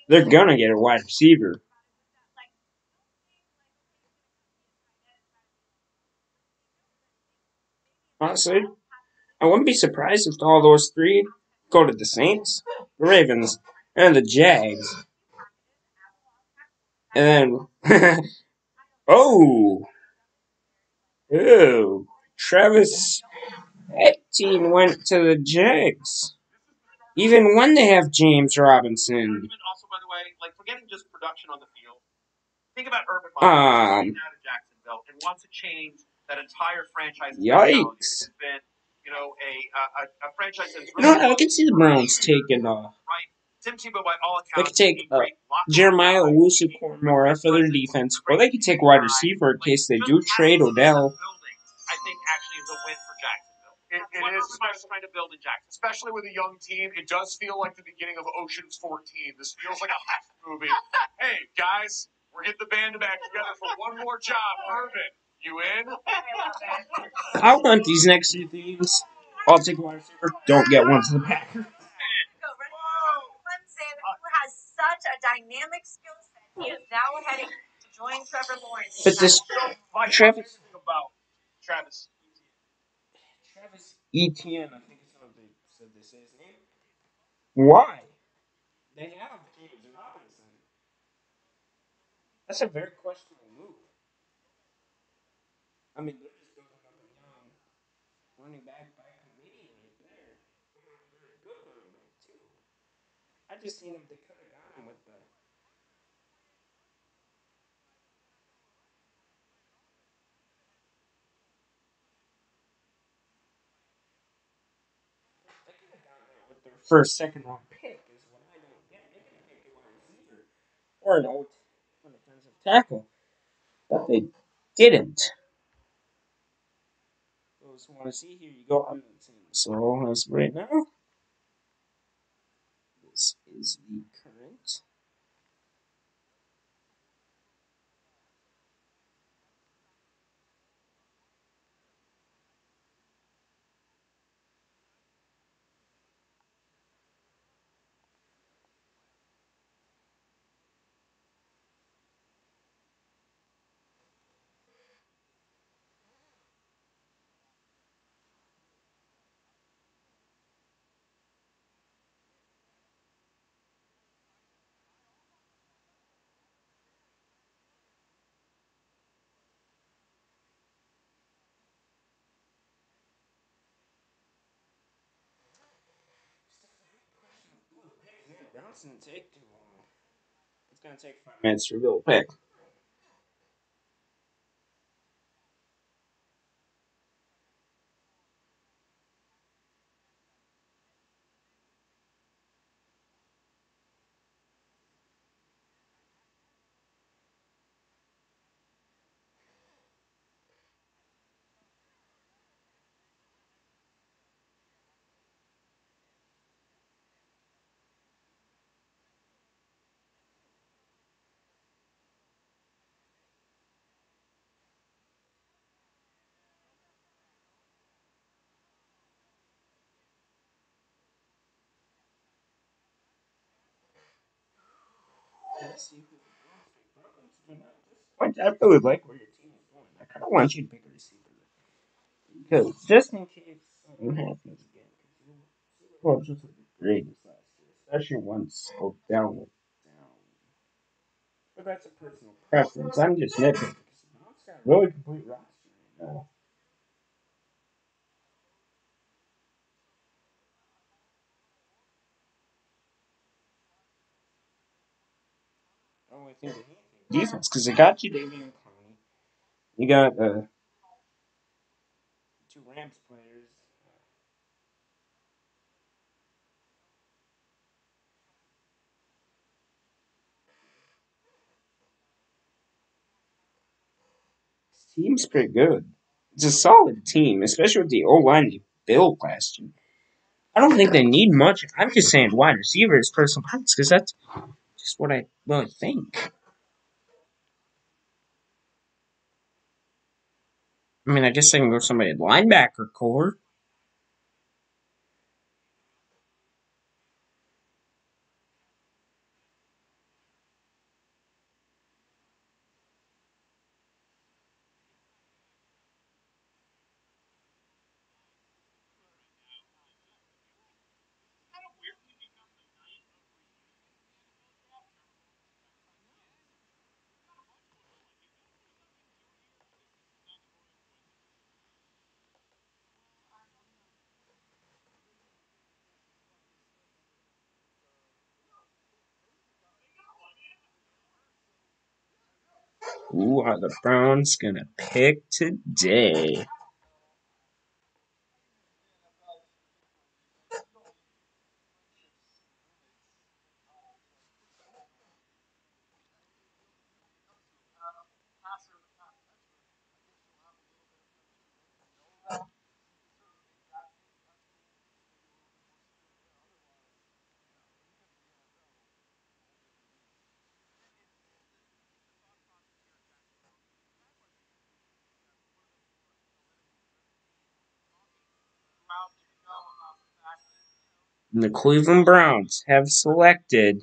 They're going to get a wide receiver. Honestly, I wouldn't be surprised if all those three go to the Saints, the Ravens, and the Jags. And then, oh, Travis Etienne went to the Jags. Even when they have James Robinson. Also, by the way, like forgetting just production on the field. Think about Urban Meyer out of Jacksonville and wants to change that entire franchise. Yikes! It's been, a franchise that's really. You know what? I can see the Browns taking. Right. Tim Tebow, by all They accounts, could take Jeremiah Owusu-Koramoah for their defense, or they could take wide receiver in case they do trade Odell. I think actually is a win for Jacksonville. what Urban Meyer's trying to build in Jacksonville. Especially with a young team, it does feel like the beginning of Ocean's 14. This feels like a heist movie. Hey, guys, we're getting the band back together for one more job. Urban, you in? I want these next two teams. I'll take a wide receiver. Don't get one to the Packers. Clemson, who has such a dynamic skill set, he is now heading to join Trevor Lawrence. But this Travis Etienne, I think is how they said they say his name. Why? They have James Robinson. That's a very questionable move. I mean, they're just building up a young running back by committee right there. Very good running back too. I just seen him. They could have got him with the. They could have gotten it with their first, second round pick. Is what I don't get. They could have picked a wide receiver or an offensive tackle, but they didn't. Those who want to see, here you go. I'm not seeing the so as of right now. This is the current. Johnson take too long. It's gonna take 5 minutes to reveal a pick. Let's see who I really like where your team is going. I kind of want you to pick a receiver because just in case something happens again, well, just like the greatest last year, especially once go down with down. But that's a personal preference. I'm just nitpicking because the Browns got a really complete roster right now. Oh, I think defense because they got you, Davian Clowney. You got two Rams players. This team's pretty good. It's a solid team, especially with the O line they built last year. I don't think they need much. I'm just saying wide receivers, personal points, because that's just what I really think. I mean, I guess they can go somebody at linebacker core. Who are the Browns gonna pick today? The Cleveland Browns have selected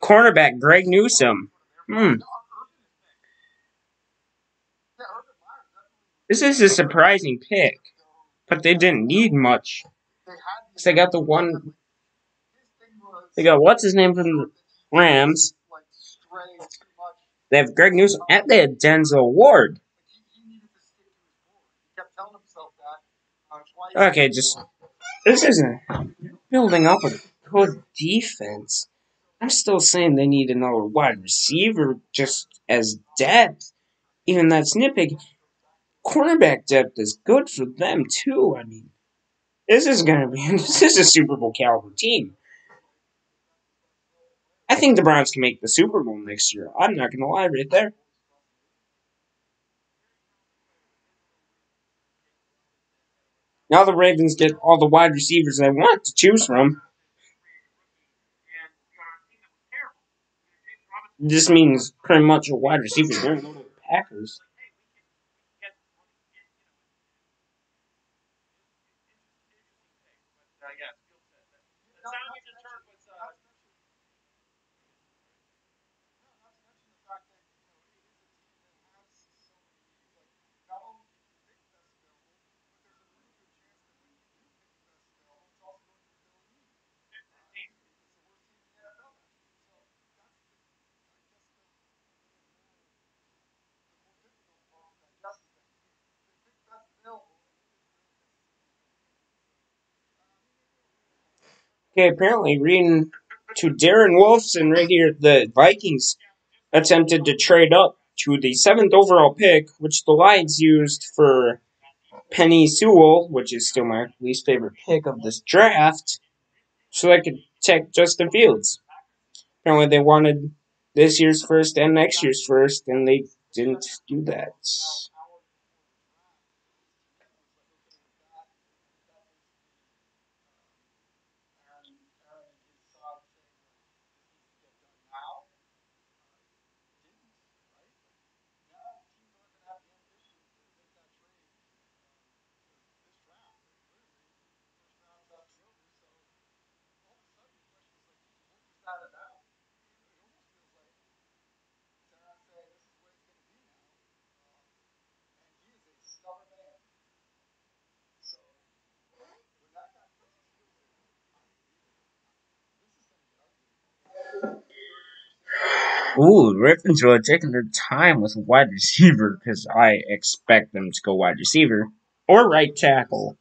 cornerback Greg Newsome. This is a surprising pick, but they didn't need much. Because they got the one. They got what's his name from the Rams. They have Greg Newsome, and they had Denzel Ward. Okay, this isn't building up a good defense. I'm still saying they need another wide receiver just as depth. Even that's nitpicky. Cornerback depth is good for them too. I mean, this is a Super Bowl caliber team. I think the Browns can make the Super Bowl next year. I'm not gonna lie right there. Now the Ravens get all the wide receivers they want to choose from. This means pretty much a wide receiver. They're going to the Packers. Okay, apparently reading to Darren Wolfson right here, the Vikings attempted to trade up to the 7th overall pick, which the Lions used for Penny Sewell, which is still my least favorite pick of this draft, so they could take Justin Fields. Apparently they wanted this year's first and next year's first, and they didn't do that. Ooh, Ravens are taking their time with wide receiver because I expect them to go wide receiver or right tackle.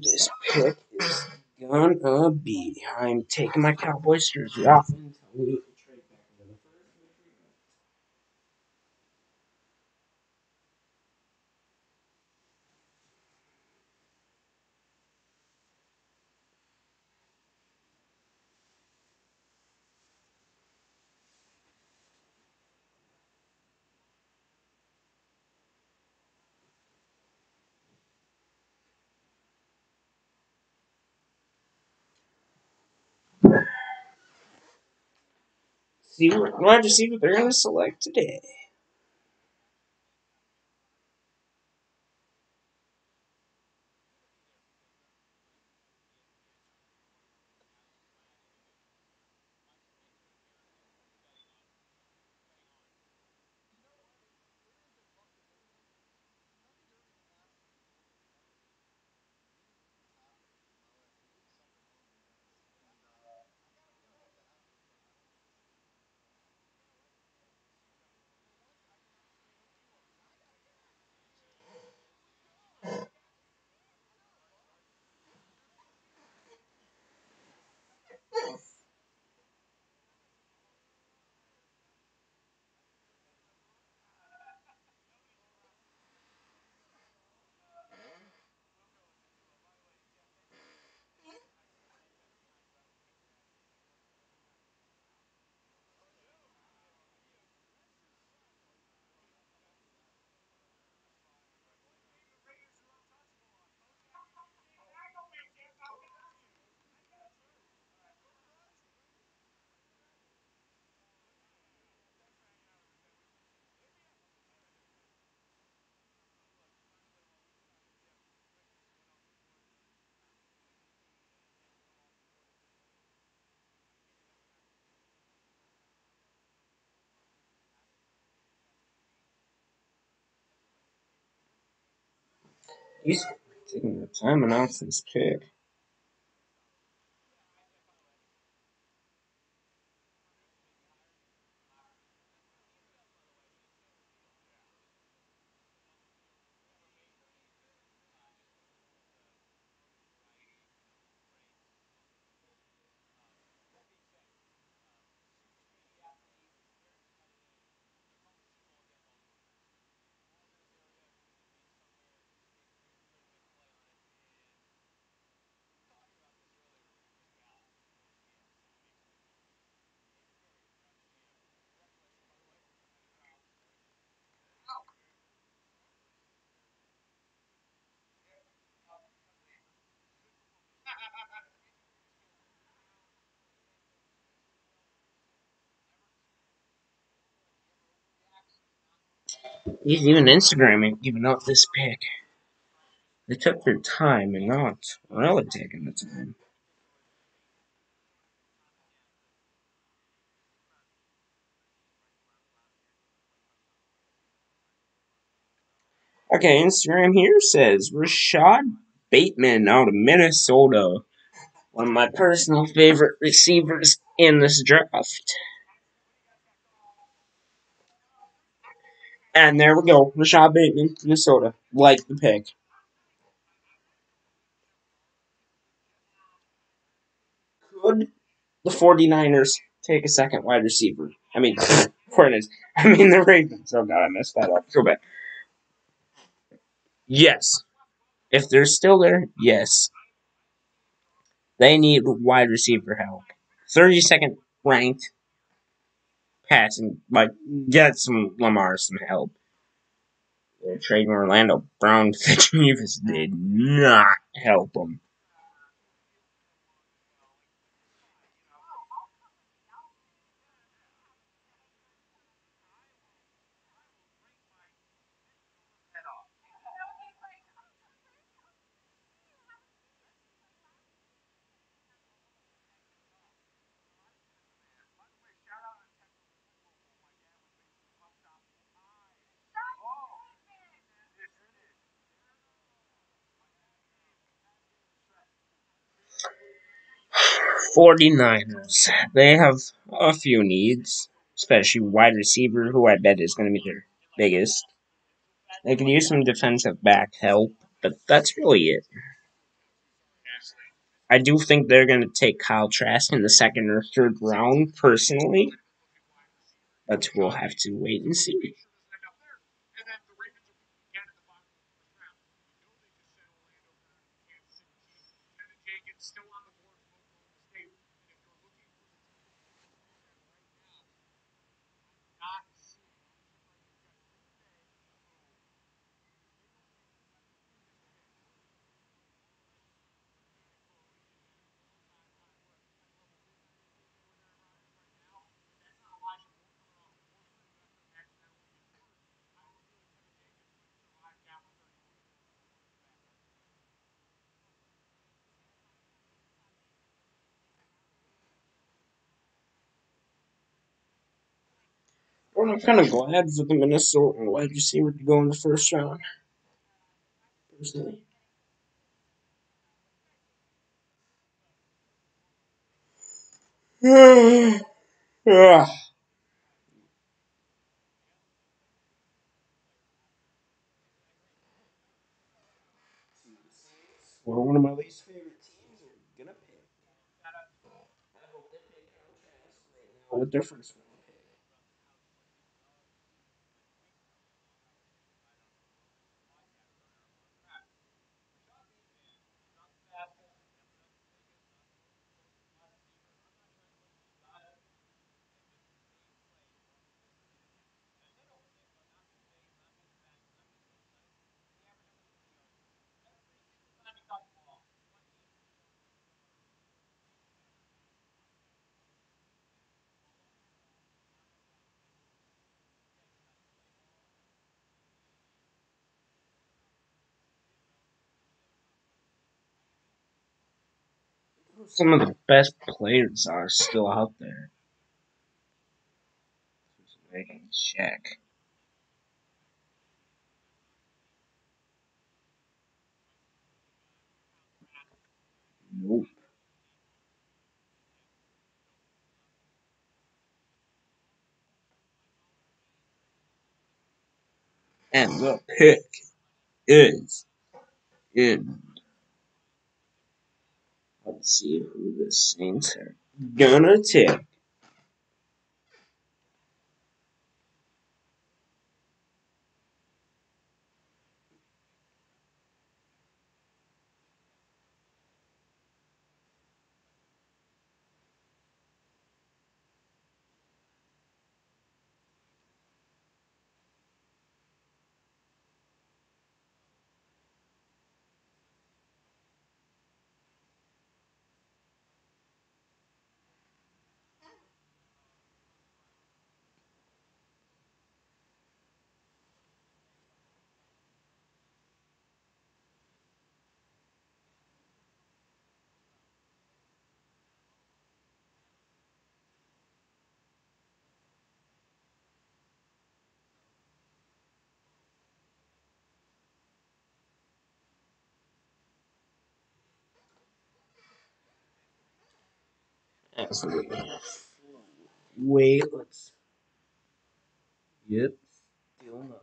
This pick is gonna be. I'm taking my Cowboys jersey off until we trade back into the first. See what wide receiver they're gonna select today. He's taking the time to announce this pick. He's even Instagramming giving out this pick. They took their time and not really taking the time. Okay, Instagram here says Rashad Bateman out of Minnesota. One of my personal favorite receivers in this draft. And there we go. Rashad Bateman, Minnesota. Like the pick. Could the 49ers take a second wide receiver? I mean, 49ers. I mean, the Ravens. Oh, God, I messed that up. Go back. Yes. If they're still there, yes. They need wide receiver help. 32nd ranked passing, but get some Lamar some help. Trading Orlando Brown Davis did not help them. Oh, 49ers. They have a few needs, especially wide receiver, who I bet is going to be their biggest. They can use some defensive back help, but that's really it. I do think they're going to take Kyle Trask in the second or third round, personally, but we'll have to wait and see. and then the Ravens will be again at the bottom of the first round. You know they just sent Orlando Brown to Kansas City Chiefs. Kevin Jenkins still on the board from Oklahoma State. And if you're looking for the team to be interested in right now, I'm not seeing. Looks like they've got Green Bay. Well, I'm kind of glad for the Minnesota wide receiver to go in the first round, personally. Ah, well, one of my least favorite teams are gonna pick. I hope they pick contrast right now with their first round pick. Some of the best players are still out there. I can check. Nope. And the pick is in. Let's see who the Saints are gonna take. Wait, let's. Yep, still nothing.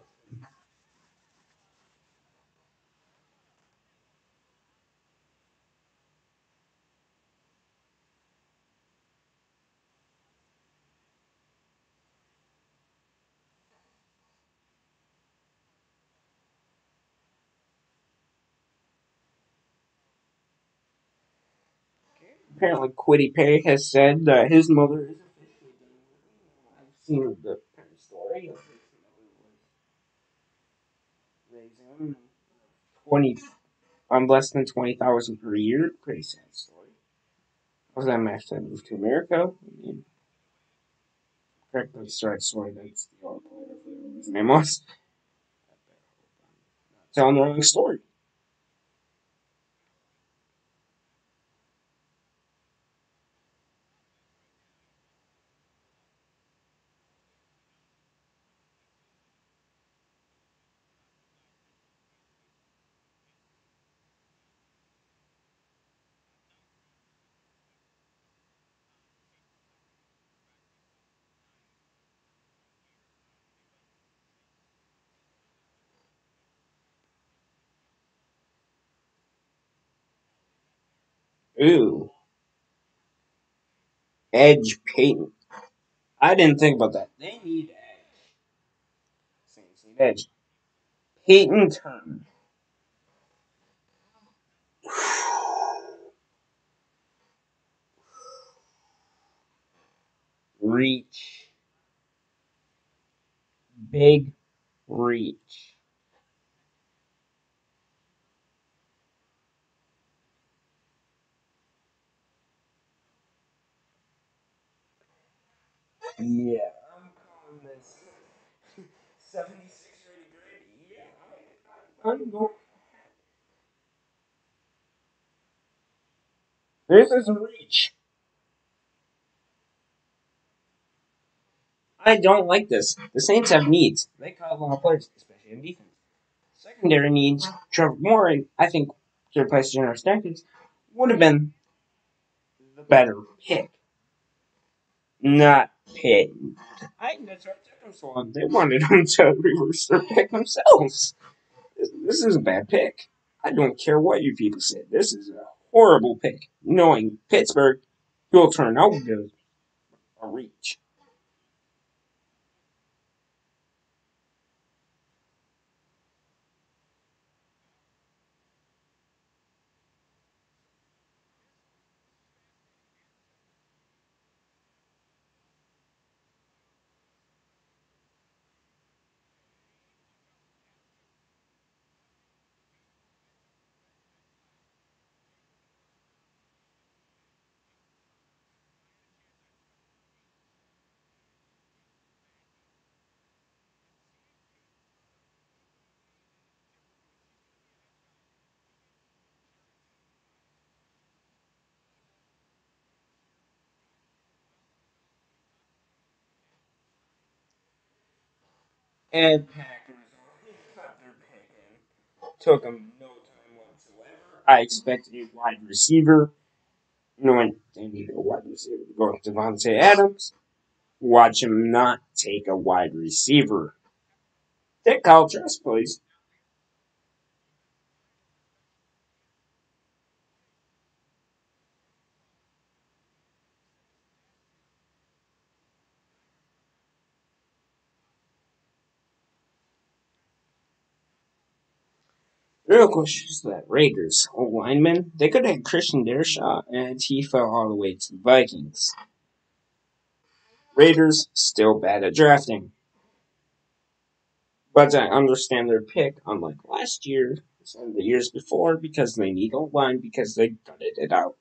Apparently, Quiddy Pay has said that his mother is officially done with him. I've seen the kind of story of his mother was raising him 20 on less than 20,000 per year. Pretty sad story. Was that match that moved to America? I mean, correctly started story that's the other player for his name was. Telling the wrong story. Ooh, Edge Payton. I didn't think about that. They need Edge. Saints need Edge. Peyton Turner. Reach. Big reach. Yeah, I'm calling this 76 rated grade. Yeah, I'm going. This is reach. I don't like this. The Saints have needs. They cut a lot of players, especially in defense. Secondary needs. Trevor Moore, and I think to replace General Stackers would have been the better pick. Not Pitt. I think that's our second squad. They wanted him to reverse their pick themselves. This is a bad pick. I don't care what you people said. This is a horrible pick. Knowing Pittsburgh will turn out to a reach. And Packers cut their pick in. Took them no time whatsoever. I expected a wide receiver. You know what? They need a wide receiver to go with Devontae Adams. Watch him not take a wide receiver. Take Kyle Trask, please. Real question is that Raiders lineman, they could have had Christian Dershaw, and he fell all the way to the Vikings. Raiders still bad at drafting. But I understand their pick, unlike last year and the years before, because they need a line because they gutted it out.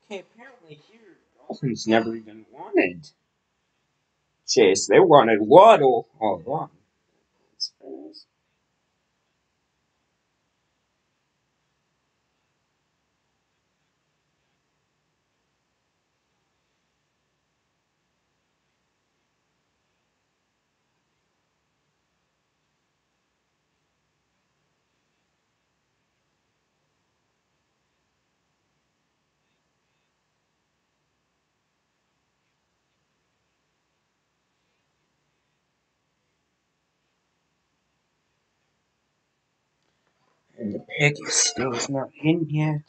Okay, apparently here, Dolphins never even wanted Chase. They wanted Waddle all along. And the pick is still not in yet.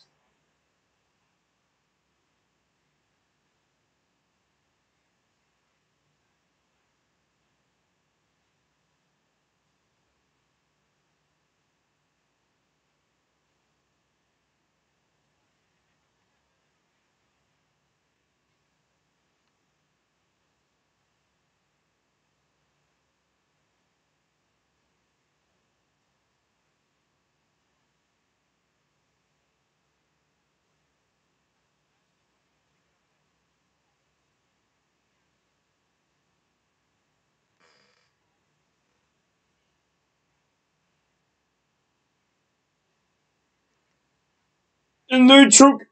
And they took.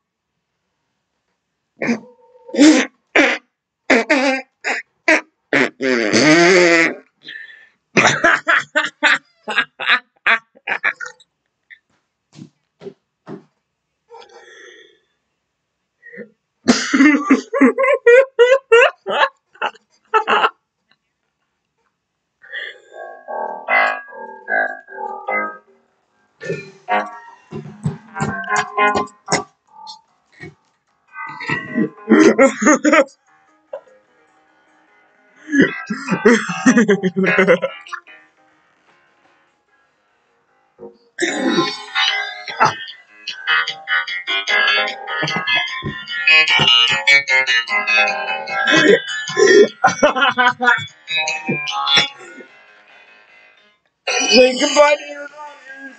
Say goodbye to your daughters.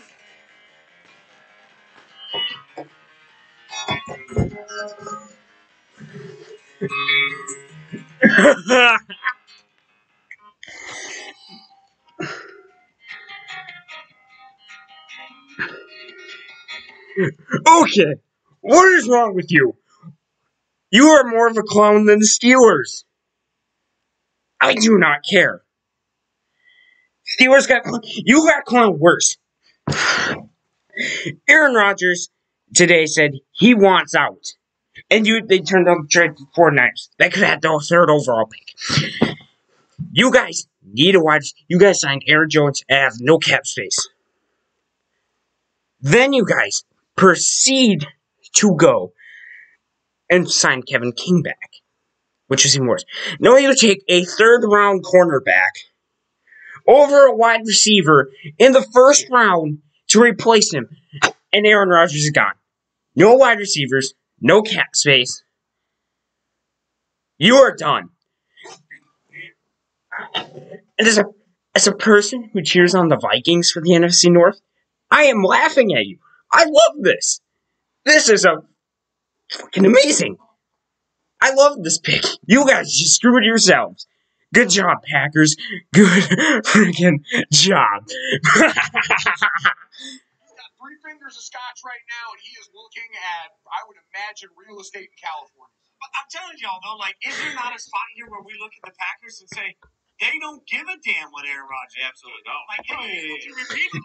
Okay, what is wrong with you? You are more of a clown than the Steelers. I do not care. Steelers got clown. You got clown worse. Aaron Rodgers today said he wants out. And they turned down the trade for 49ers. They could have had the third overall pick. You guys need to watch. You guys signed Aaron Jones and have no cap space. Then you guys proceed to go and sign Kevin King back, which is even worse. Now you take a third round cornerback over a wide receiver in the first round to replace him, and Aaron Rodgers is gone. No wide receivers, no cap space. You are done. And as a person who cheers on the Vikings for the NFC North, I am laughing at you. I love this. This is a fucking amazing. I love this pick. You guys just screwed yourselves. Good job, Packers. Good freaking job. He's got 3 fingers of scotch right now, and he is looking at, I would imagine, real estate in California. But I'm telling y'all, though, like, is there not a spot here where we look at the Packers and say, they don't give a damn what Aaron Rodgers absolutely don't. Like,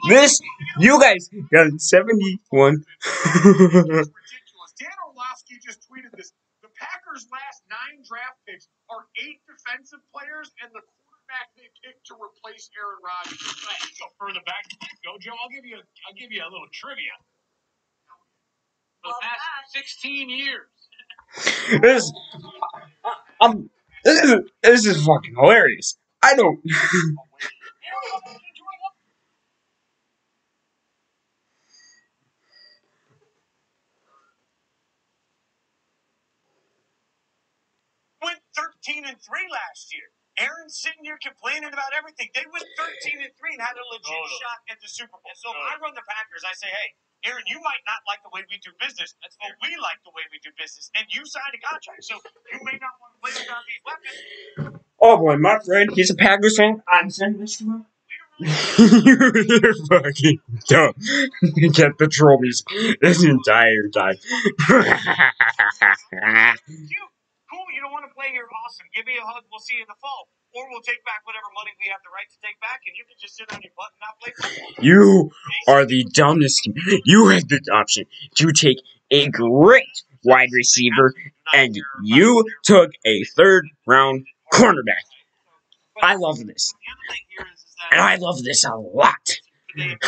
This, you guys got 71. It's ridiculous. Dan Orlovsky just tweeted this. The Packers' last 9 draft picks are 8 defensive players and the quarterback they picked to replace Aaron Rodgers. Right. Go further back. Go, Joe. I'll give you a little trivia. For the past 16 years. This, this is fucking hilarious. I don't. Went 13-3 last year. Aaron's sitting here complaining about everything. They went 13-3 and had a legit shot at the Super Bowl. So if I run the Packers, I say, hey, Aaron, you might not like the way we do business, but we like the way we do business. And you signed a contract, so you may not want to play without these weapons. Oh boy, my friend, he's a Packers fan. I'm sending this to him. You're fucking dumb. Get the trolleys this entire time. Cool, you don't want to play here, awesome. Give me a hug, we'll see you in the fall. Or we'll take back whatever money we have the right to take back, and you can just sit on your butt and not play football. You are the dumbest. You had the option to take a great wide receiver, and you took a third-round cornerback. I love this. And I love this a lot. Like,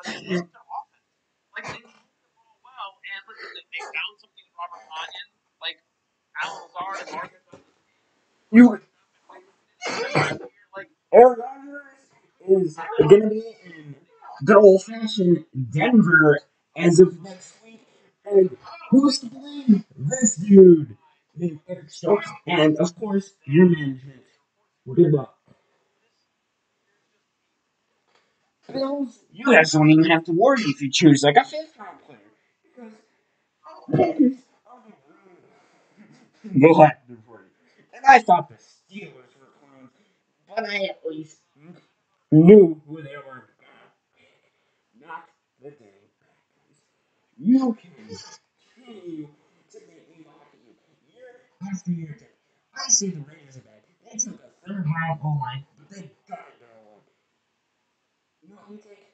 they moved the ball well, and listen, they found something in Robert Tonyan, like Alan Lazard and Marcus. You, Aaron Rodgers is going to be in good old-fashioned Denver as of next week. And who's to blame? This dude, named Eric Stokes. And, of course, your management. Good luck. Bills, you guys don't even have to worry if you choose like a 5th-round player. Because we'll have to for you. And I thought the Steelers were clowns, but I at least knew who they were. Not the dang Packers. You can continue to make me laugh at you year after year. I say the Raiders are bad. They took a 3rd-round O-line, but they got it all. You know what you take?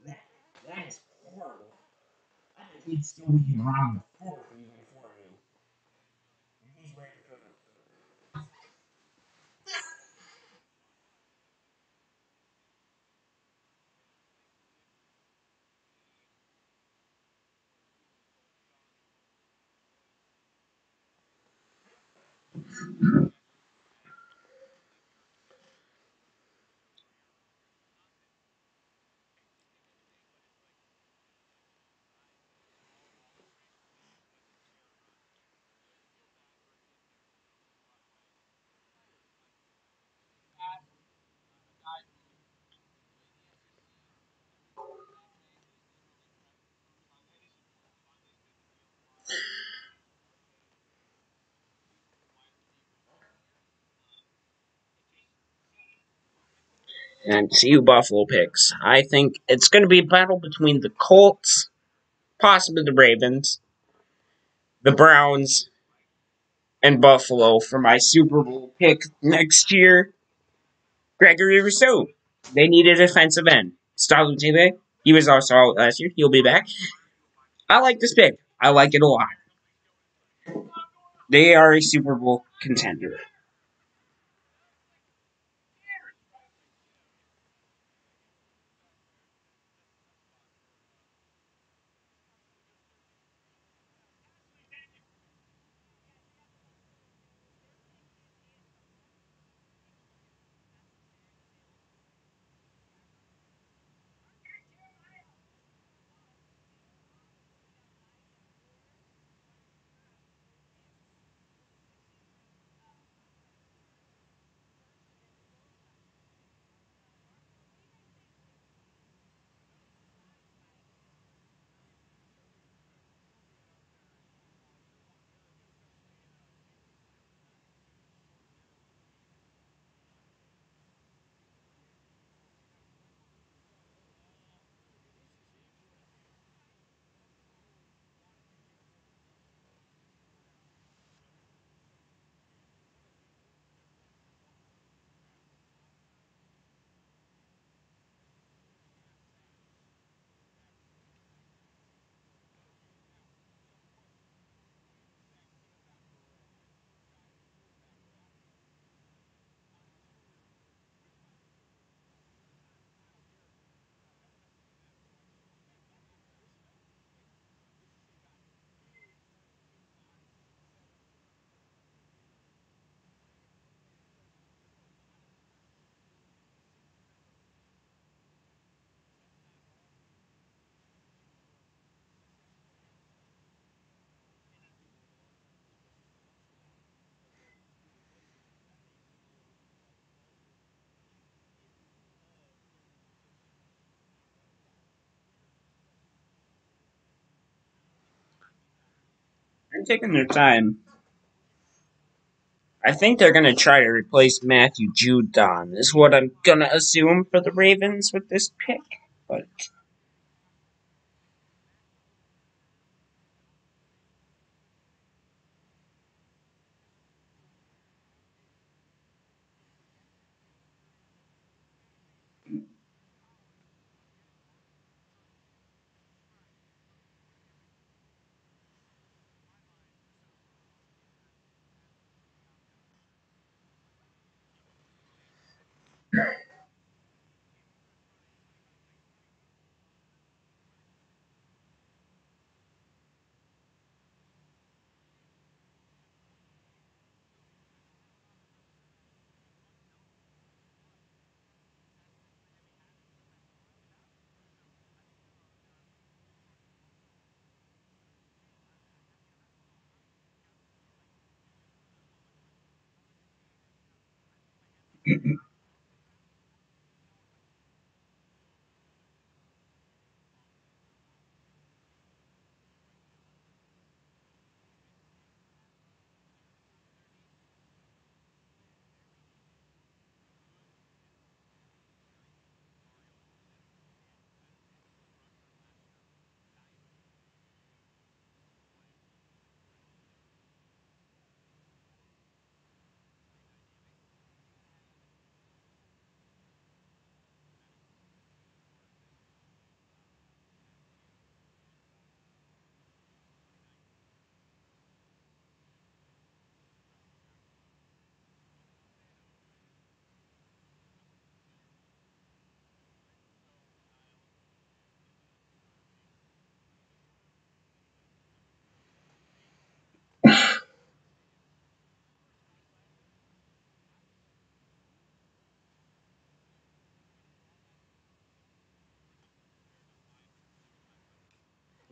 That. That is horrible. I think he'd still be around the 4th even for you. And he's ready for the and CU Buffalo picks. I think it's going to be a battle between the Colts, possibly the Ravens, the Browns, and Buffalo for my Super Bowl pick next year. Gregory Rousseau. They need a defensive end. Starlin Tebe, he was also out last year. He'll be back. I like this pick. I like it a lot. They are a Super Bowl contender. taking their time. I think they're gonna try to replace Matthew Judon, is what I'm gonna assume for the Ravens with this pick. But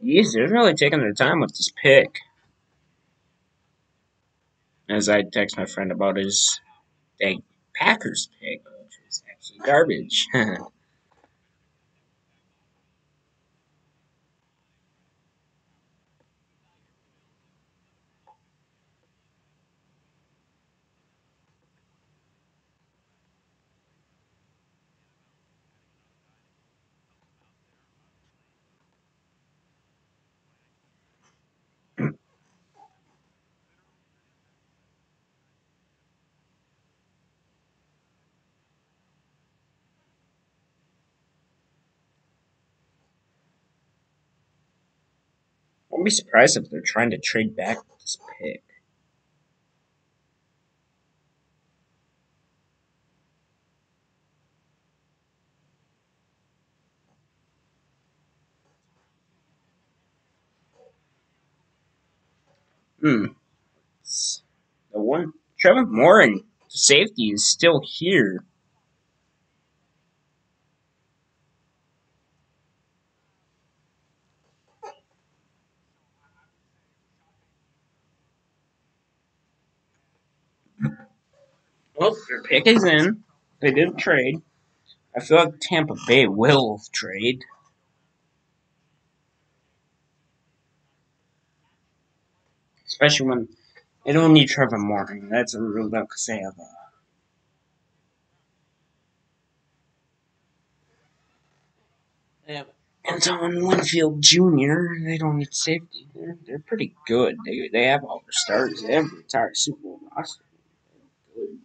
geez, they're really taking their time with this pick. As I text my friend about his dang Packers pick, which is actually garbage. Won't be surprised if they're trying to trade back with this pick. Hmm. The one Trevor Morin, the safety, is still here. Well, their pick is in. They didn't trade. I feel like Tampa Bay will trade, especially when they don't need Trevor Morin. That's a real luck because they have Anton Winfield Jr. They don't need safety. They're pretty good. They have all their starters. They have an entire Super Bowl roster. Good.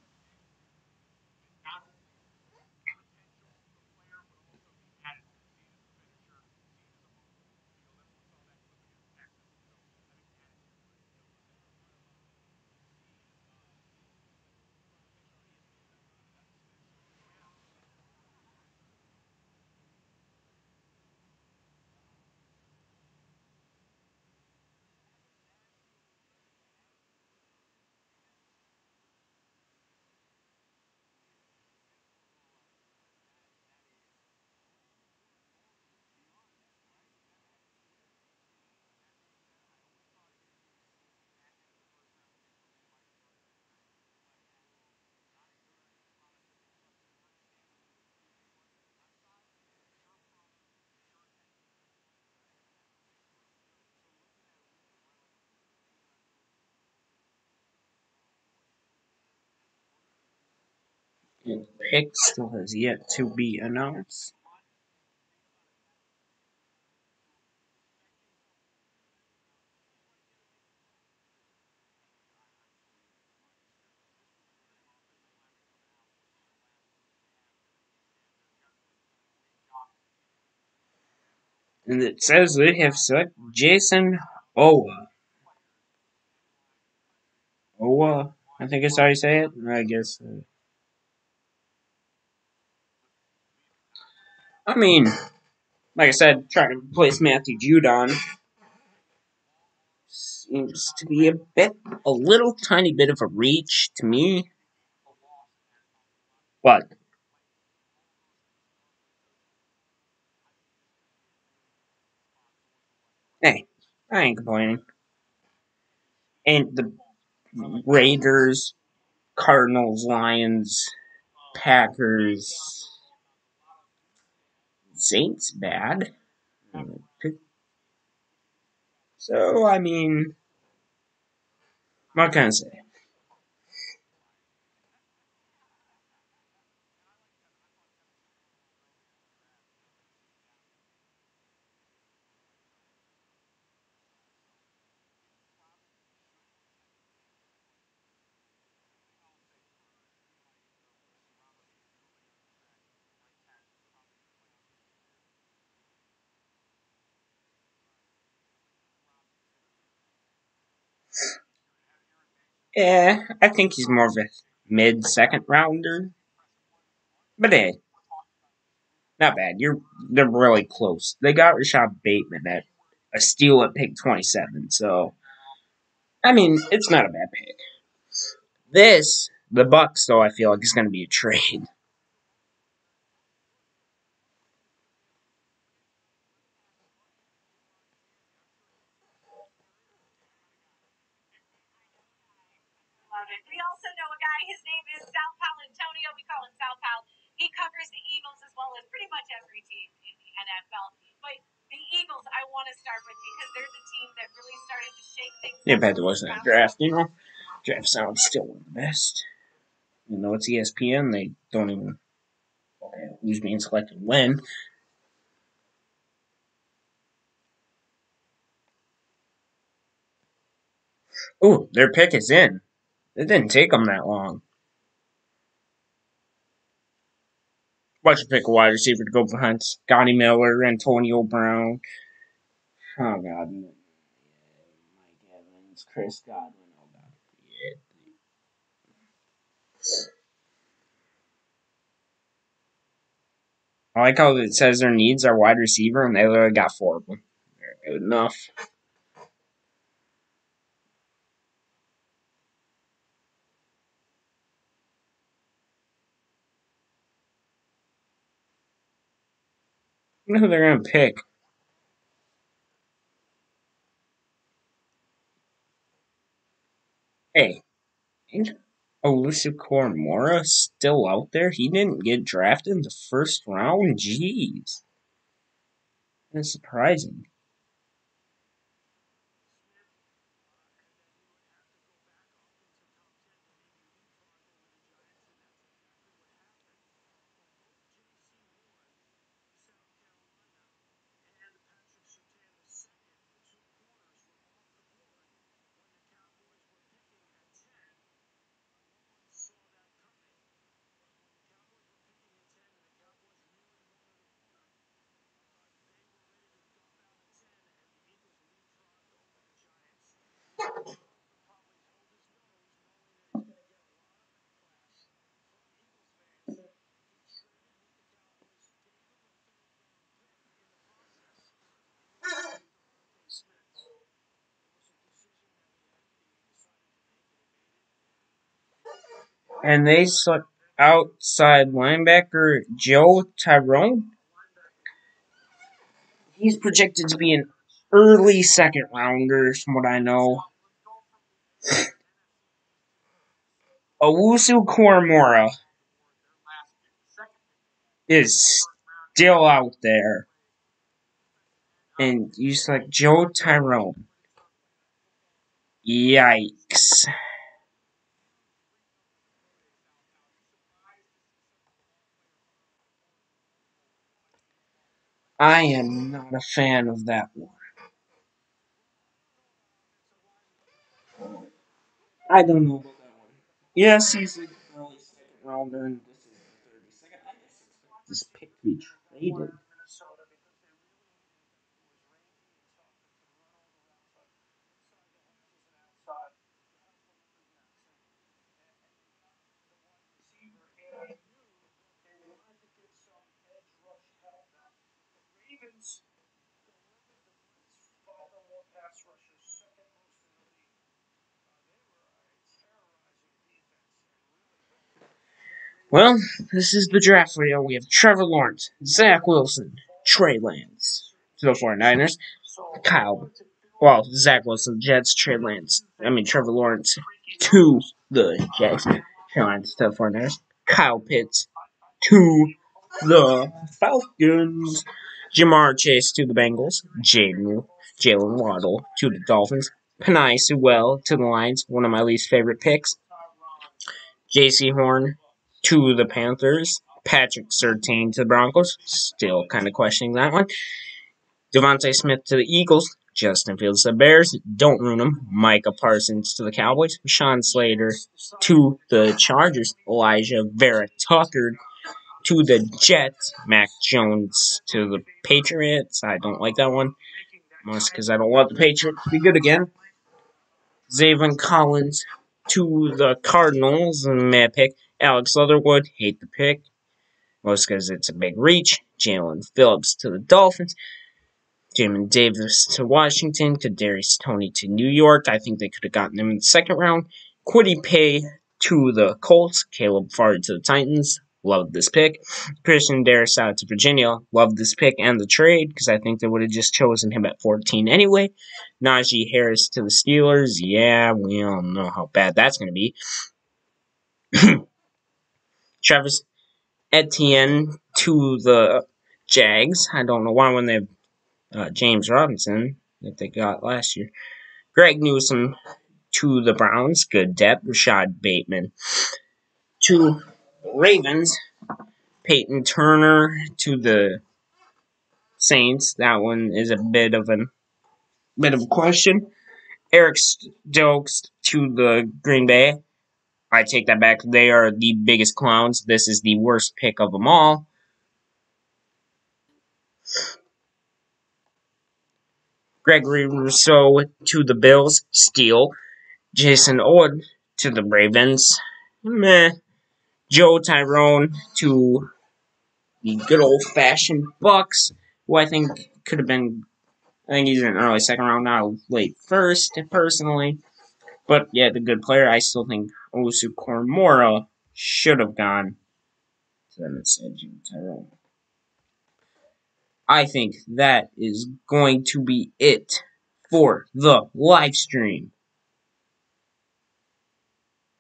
And the pick still has yet to be announced. And it says they have selected Jason Owa. Owa, I think that's how you say it. I guess. I mean, like I said, trying to replace Matthew Judon seems to be a little tiny bit of a reach to me. But hey, I ain't complaining. And the Raiders, Cardinals, Lions, Packers, Saints bad. So I mean, what can I say? Yeah, I think he's more of a mid-second rounder. But hey, not bad. They're really close. They got Rashad Bateman at a steal at pick 27. So I mean, it's not a bad pick. The Bucks, though, I feel like is going to be a trade. Love it. We also know a guy, his name is Sal Paolantonio. We call him Sal Pal. He covers the Eagles as well as pretty much every team in the NFL. But the Eagles, I want to start with because they're the team that really started to shake things Yeah, up. but it wasn't a draft, Draft sounds still one of the best. You know, it's ESPN. They don't even. Okay, who's being selected when. Ooh, their pick is in. It didn't take them that long. Watch you pick a wide receiver to go behind Scotty Miller, Antonio Brown. Oh, God. Mike Evans, Chris Godwin. Oh, God. Yeah. I like how it says their needs are wide receiver, and they literally got four of them. Good enough. I wonder who they're going to pick. Hey, ain't Olusegun still out there? He didn't get drafted in the first round? Jeez. That's surprising. And they select outside linebacker Joe Tyrone. He's projected to be an early second rounder, from what I know. Owusu Koromora is still out there. And you select Joe Tyrone. Yikes. I am not a fan of that one. I don't know about that one. Yes, he's an early second rounder, and this is the 32nd. I just expect this pick to be traded. Ravens five or more pass rushers, second most in the league. They were a terrorizing defense and really Well, this is the draft for you. We have Trevor Lawrence, Zach Wilson, Trey Lance to the 49ers, Kyle. Well, Zach Wilson, Jets, Trevor Lawrence to the Jets, Trey Lance to the 49ers, Kyle Pitts to the Falcons, Jamar Chase to the Bengals, Jalen Waddle to the Dolphins, Penei Sewell to the Lions, one of my least favorite picks, J.C. Horn to the Panthers. Patrick Surtain to the Broncos. Still kind of questioning that one. Devontae Smith to the Eagles. Justin Fields to the Bears. Don't ruin them. Micah Parsons to the Cowboys. Sean Slater to the Chargers. Elijah Vera Tucker to the Jets. Mac Jones to the Patriots. I don't like that one. Mostly because I don't want the Patriots to be good again. Zayvon Collins to the Cardinals. Meh pick. Alex Leatherwood. Hate the pick. Most because it's a big reach. Jalen Phillips to the Dolphins. Jamin Davis to Washington. Kadarius Toney to New York. I think they could have gotten him in the second round. Kwity Paye to the Colts. Caleb Farley to the Titans. Loved this pick. Christian Darrisaw out to Virginia. Loved this pick and the trade because I think they would have just chosen him at 14 anyway. Najee Harris to the Steelers. Yeah, we all know how bad that's going to be. Travis Etienne to the Jags. I don't know why when they have James Robinson that they got last year. Greg Newsome to the Browns. Good depth. Rashad Bateman to Ravens. Peyton Turner to the Saints. That one is a bit of a question. Eric Stokes to the Green Bay. I take that back. They are the biggest clowns. This is the worst pick of them all. Gregory Rousseau to the Bills. Steal. Jason Owen to the Ravens. Meh. Joe Tyrone to the good old fashioned Bucks, who I think could have been. I think he's an early second round, not a late first, personally. But yeah, the good player. I still think Owusu Koromora should have gone to them instead of Joe Tyrone. I think that is going to be it for the live stream.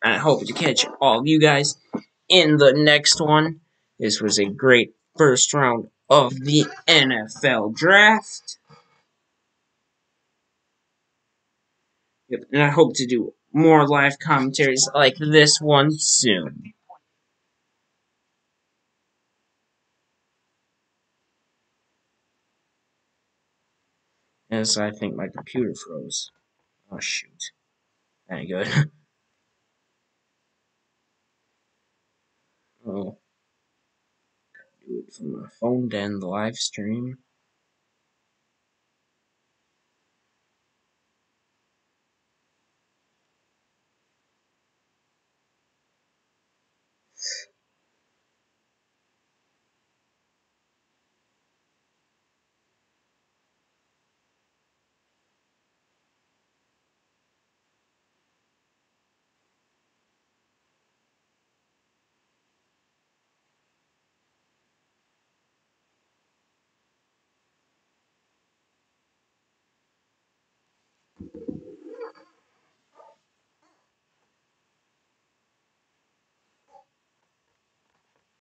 I hope to catch all of you guys in the next one. This was a great first round of the NFL draft. Yep, and I hope to do more live commentaries like this one soon. As I think my computer froze. Oh shoot. That ain't good. I'll do it from my phone to end the live stream.